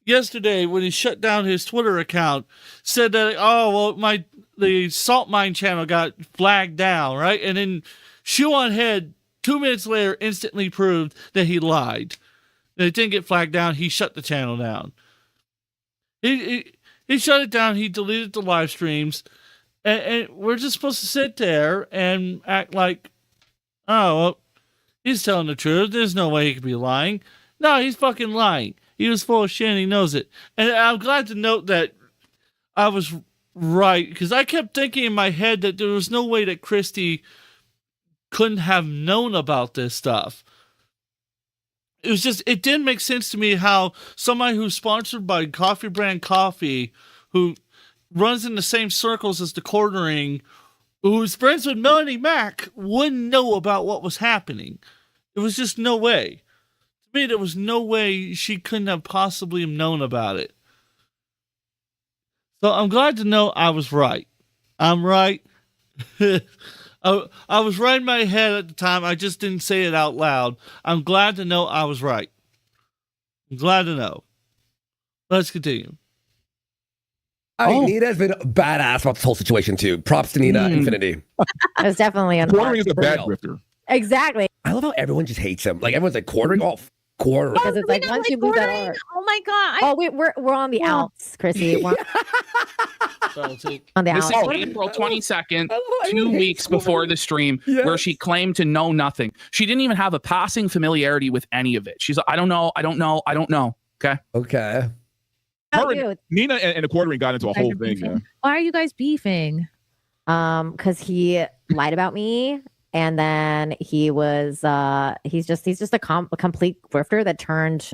yesterday when he shut down his Twitter account said that, the Salt Mine channel got flagged down, right? And then Shoe on Head 2 minutes later instantly proved that he lied. It didn't get flagged down. He shut the channel down. He shut it down. He deleted the live streams. And we're just supposed to sit there and act like, oh, well, he's telling the truth. There's no way he could be lying. No, he's fucking lying. He was full of shit and he knows it. And I'm glad to note that I was right, because I kept thinking in my head that there was no way that Christy couldn't have known about this stuff. It didn't make sense to me how somebody who's sponsored by Coffee Brand Coffee, who runs in the same circles as the quartering, who's friends with Melanie Mack, wouldn't know about what was happening. There was just no way. To me, there was no way she couldn't have possibly known about it. So I'm glad to know I was right. I'm right. I was right in my head at the time. I just didn't say it out loud. I'm glad to know I was right. I'm glad to know. Let's continue. Nina has been badass about this whole situation too. Props to Nina Infinity. It was definitely Quartering is a bad grifter. Exactly. I love how everyone just hates him. Like everyone's like quartering off. Quartering. Because it's like once you lose that art. Oh my god! We're on the outs, Chrissy. We're on the This outs. is April 22nd, 2 weeks before the stream, where she claimed to know nothing. She didn't even have a passing familiarity with any of it. She's like, I don't know. Okay. Okay. Nina and the quartering got into a whole thing. Yeah. Why are you guys beefing? Because he lied about me, and then he was he's just a complete grifter that turned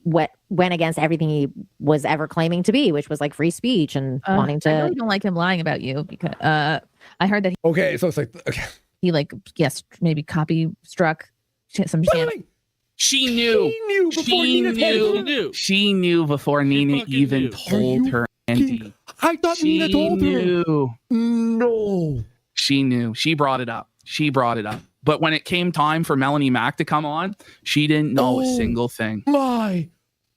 went against everything he was ever claiming to be, which was like free speech and wanting to. I really don't like him lying about you because I heard that. Okay, so it's like he maybe copy struck some channel. She knew before Nina even told her Andy. I thought Nina told her. Knew. No. She knew. She brought it up. But when it came time for Melanie Mack to come on, she didn't know a Oh. single thing. My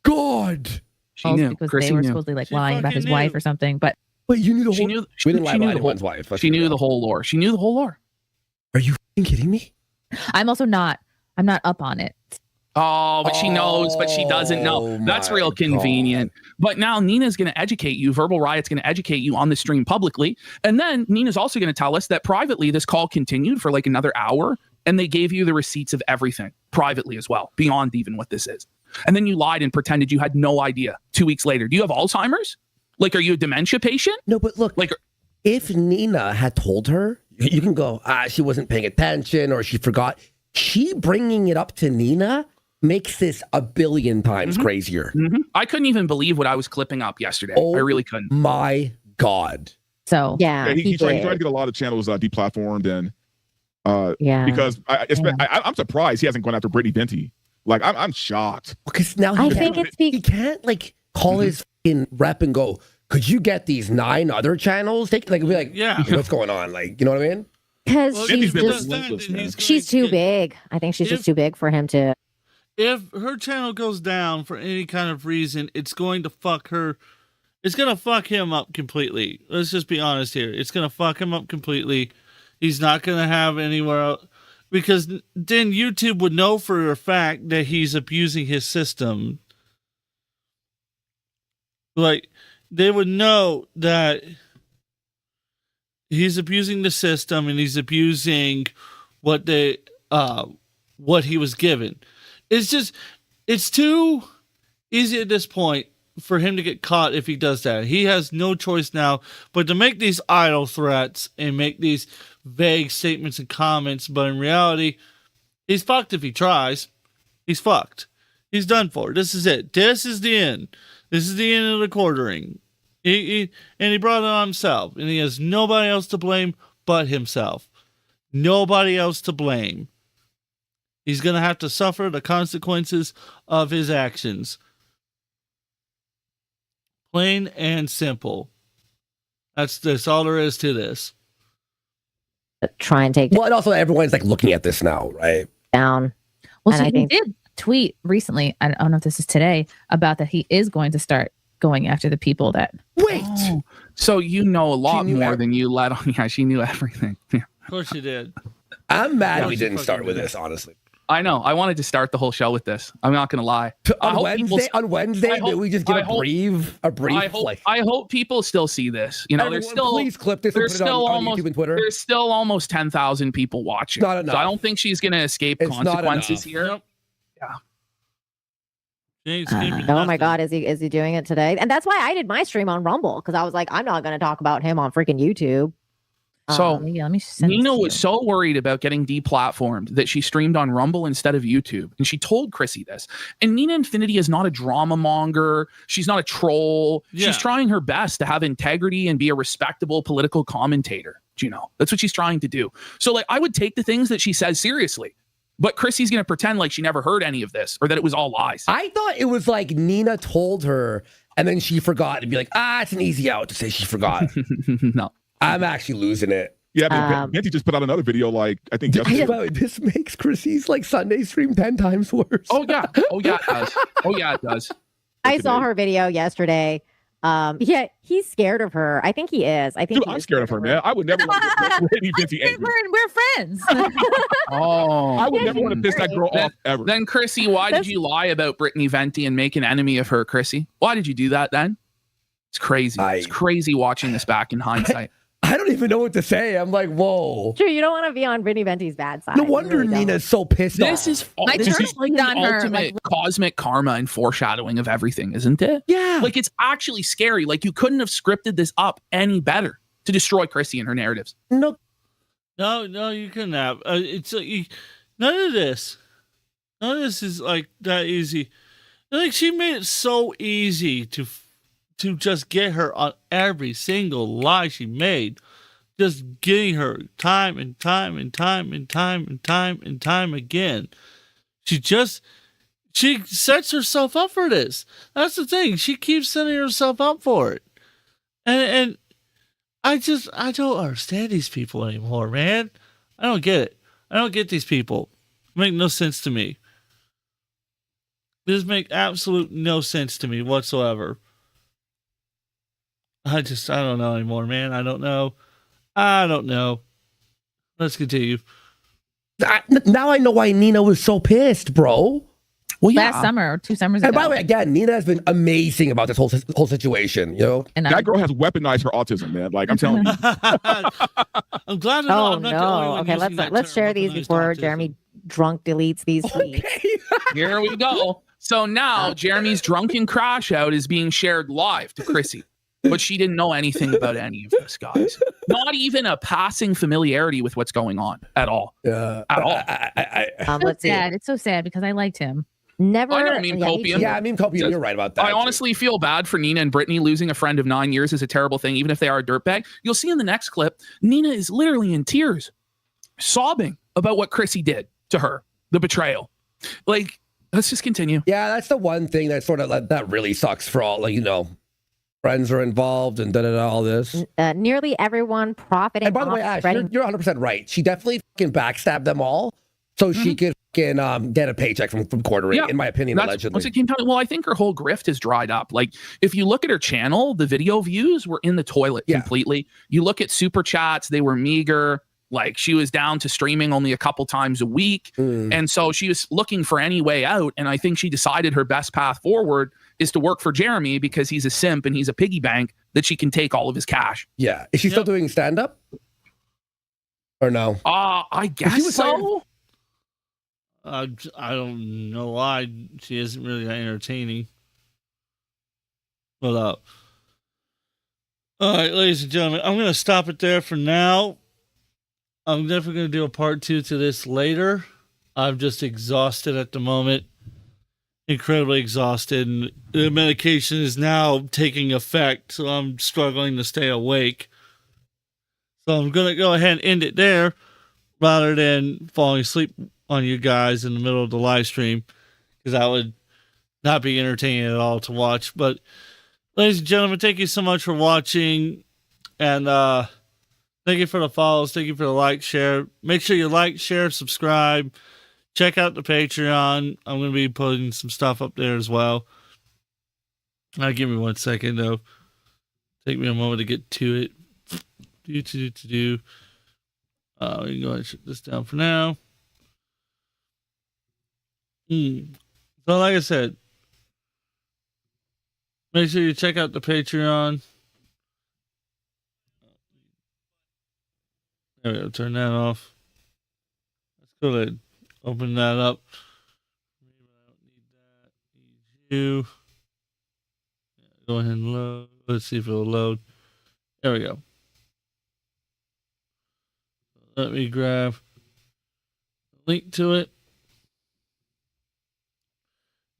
God. She knew. because Chrissy they were knew. supposedly like lying about his wife or something. But Wait, you knew the She whole. knew. We didn't lie she knew about the whole- anyone's wife. She knew the whole lore. She knew the whole lore. Are you f***ing kidding me? I'm also not. I'm not up on it. Oh, but she knows, but she doesn't know. Oh That's my real convenient. But now Nina's going to educate you. Verbal Riot's going to educate you on the stream publicly. And then Nina's also going to tell us that privately this call continued for like another hour and they gave you the receipts of everything privately as well, beyond even what this is. And then you lied and pretended you had no idea 2 weeks later. Do you have Alzheimer's? Like, are you a dementia patient? No, but look, like, if Nina had told her, you can go, she wasn't paying attention or she forgot. She bringing it up to Nina makes this a billion times crazier. I couldn't even believe what I was clipping up yesterday. Oh, I really couldn't. My God. So yeah, he tried to get a lot of channels deplatformed, and because I'm surprised he hasn't gone after Brittany Venti. Like I'm shocked because now he can't like call his fucking rep and go, could you get these 9 other channels? Be like, yeah, what's going on? Like, you know what I mean? Because she's too big. I think she's just too big for him to. If her channel goes down for any kind of reason, it's going to fuck her. It's going to fuck him up completely. Let's just be honest here. It's going to fuck him up completely. He's not going to have anywhere else. Because then YouTube would know for a fact that he's abusing his system. Like, they would know that he's abusing the system and he's abusing what he was given. It's too easy at this point for him to get caught if he does that. He has no choice now but to make these idle threats and make these vague statements and comments. But in reality, he's fucked if he tries. He's fucked. He's done for. This is it. This is the end. This is the end of the quartering. He brought it on himself, and he has nobody else to blame but himself. Nobody else to blame. He's going to have to suffer the consequences of his actions. Plain and simple. That's all there is to this. Try and take. Well, and also everyone's like looking at this now, right? Down. Well, so he did tweet recently. I don't know if this is today about that he is going to start going after the people that. Wait. Oh, so you know a lot more than you let on. Yeah, she knew everything. Yeah. Of course she did. I'm mad we didn't start with this, honestly. I know. I wanted to start the whole show with this. I'm not going to lie. On Wednesday, did we just give a brief? I hope people still see this. You know, Everyone, there's still please clip this and put it on YouTube and Twitter. There's still almost 10,000 people watching. Not enough. So I don't think she's going to escape It's not consequences enough. here. Yeah. Oh my God, is he doing it today? And that's why I did my stream on Rumble, because I was like, I'm not going to talk about him on freaking YouTube. So yeah, let me send this Nina to was so worried about getting deplatformed that she streamed on Rumble instead of YouTube. And she told Chrissy this. And Nina Infinity is not a drama monger. She's not a troll. Yeah. She's trying her best to have integrity and be a respectable political commentator. You know, that's what she's trying to do. So like, I would take the things that she says seriously. But Chrissy's going to pretend like she never heard any of this or that it was all lies. I thought it was like Nina told her and then she forgot and be like, it's an easy out to say she forgot. No. I'm actually losing it. Yeah, but Venti just put out another video, like, I think yesterday. This makes Chrissy's like Sunday stream 10 times worse. Oh, yeah. Oh, yeah, it does. Oh, yeah, it does. I saw her video yesterday. Yeah, he's scared of her. I think he is. I think Dude, I'm scared of her, man. I would never want to make Venti angry. We're friends. Oh, I would never want to piss that girl off ever. Then, Chrissy, why did you lie about Brittany Venti and make an enemy of her, Chrissy? Why did you do that then? It's crazy. It's crazy watching this back in hindsight. I don't even know what to say. I'm like, whoa. True, you don't want to be on Brittany Venti's bad side. No wonder Nina's so pissed off. This is like the ultimate cosmic karma and foreshadowing of everything, isn't it? Yeah. Like, it's actually scary. Like, you couldn't have scripted this up any better to destroy Chrissy and her narratives. No, you couldn't have. It's none of this is like that easy. Like, she made it so easy to just get her on every single lie she made, just getting her time and time and time and time and time and time again. She sets herself up for this. That's the thing. She keeps setting herself up for it. And I don't understand these people anymore, man. I don't get it. I don't get these people. Make no sense to me. This make absolute no sense to me whatsoever. I don't know anymore, man. I don't know. Let's continue. Now I know why Nina was so pissed, bro. Well, last summer or 2 summers ago. And by the way, again, Nina has been amazing about this whole situation. You know, and that girl has weaponized her autism, man. Like I'm telling you. I'm glad to know I'm not the only one Okay, using that let's term, share these weaponized before autism. Jeremy drunk deletes these tweets. Here we go. So now Jeremy's drunken crash out is being shared live to Chrissy. But she didn't know anything about any of this, guys. Not even a passing familiarity with what's going on at all. Yeah. At all. It's sad. It's so sad because I liked him. Never. I don't mean copium. Yeah, I mean copium. You're right about that. I honestly feel bad for Nina and Brittany. Losing a friend of 9 years is a terrible thing, even if they are a dirtbag. You'll see in the next clip, Nina is literally in tears, sobbing about what Chrissy did to her, the betrayal. Like, let's just continue. Yeah, that's the one thing that sort of that really sucks for all, like, you know, friends are involved and all this. Nearly everyone profiting. And by the way, Ash, you're 100% right. She definitely fucking backstabbed them all so she could fucking get a paycheck from quartering, in my opinion, allegedly. Once it came down, well, I think her whole grift has dried up. Like, if you look at her channel, the video views were in the toilet completely. You look at super chats, they were meager. Like, she was down to streaming only a couple times a week. And so she was looking for any way out. And I think she decided her best path forward is to work for Jeremy because he's a simp and he's a piggy bank that she can take all of his cash. Yeah. Is she still doing stand-up? Or no? I guess so. I don't know why she isn't really that entertaining. But, all right, ladies and gentlemen, I'm going to stop it there for now. I'm definitely going to do a part 2 to this later. I'm just exhausted at the moment. Incredibly exhausted. And the medication is now taking effect, so I'm struggling to stay awake. So I'm going to go ahead and end it there rather than falling asleep on you guys in the middle of the live stream, because that would not be entertaining at all to watch. But ladies and gentlemen, thank you so much for watching, and thank you for the follows, thank you for the like, share. Make sure you like, share, subscribe, check out the Patreon. I'm going to be putting some stuff up there as well. Give me 1 second though, take me a moment to get to it. We can go ahead and shut this down for now. So like I said, make sure you check out the Patreon. There we go. Turn that off. Let's go ahead. Open that up. You go ahead and load. Let's see if it'll load. There we go. Let me grab a link to it.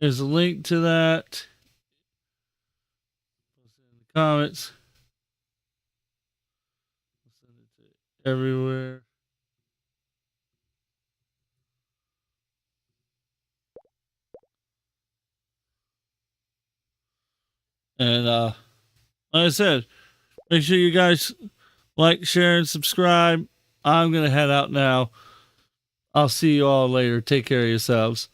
There's a link to that. Post it in the comments. Send it to everywhere. And like I said, make sure you guys like, share, and subscribe. I'm gonna head out now. I'll see you all later. Take care of yourselves.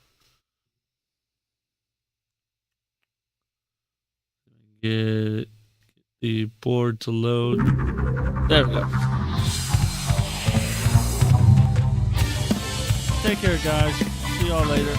Get the board to load. There we go. Take care, guys. See y'all later.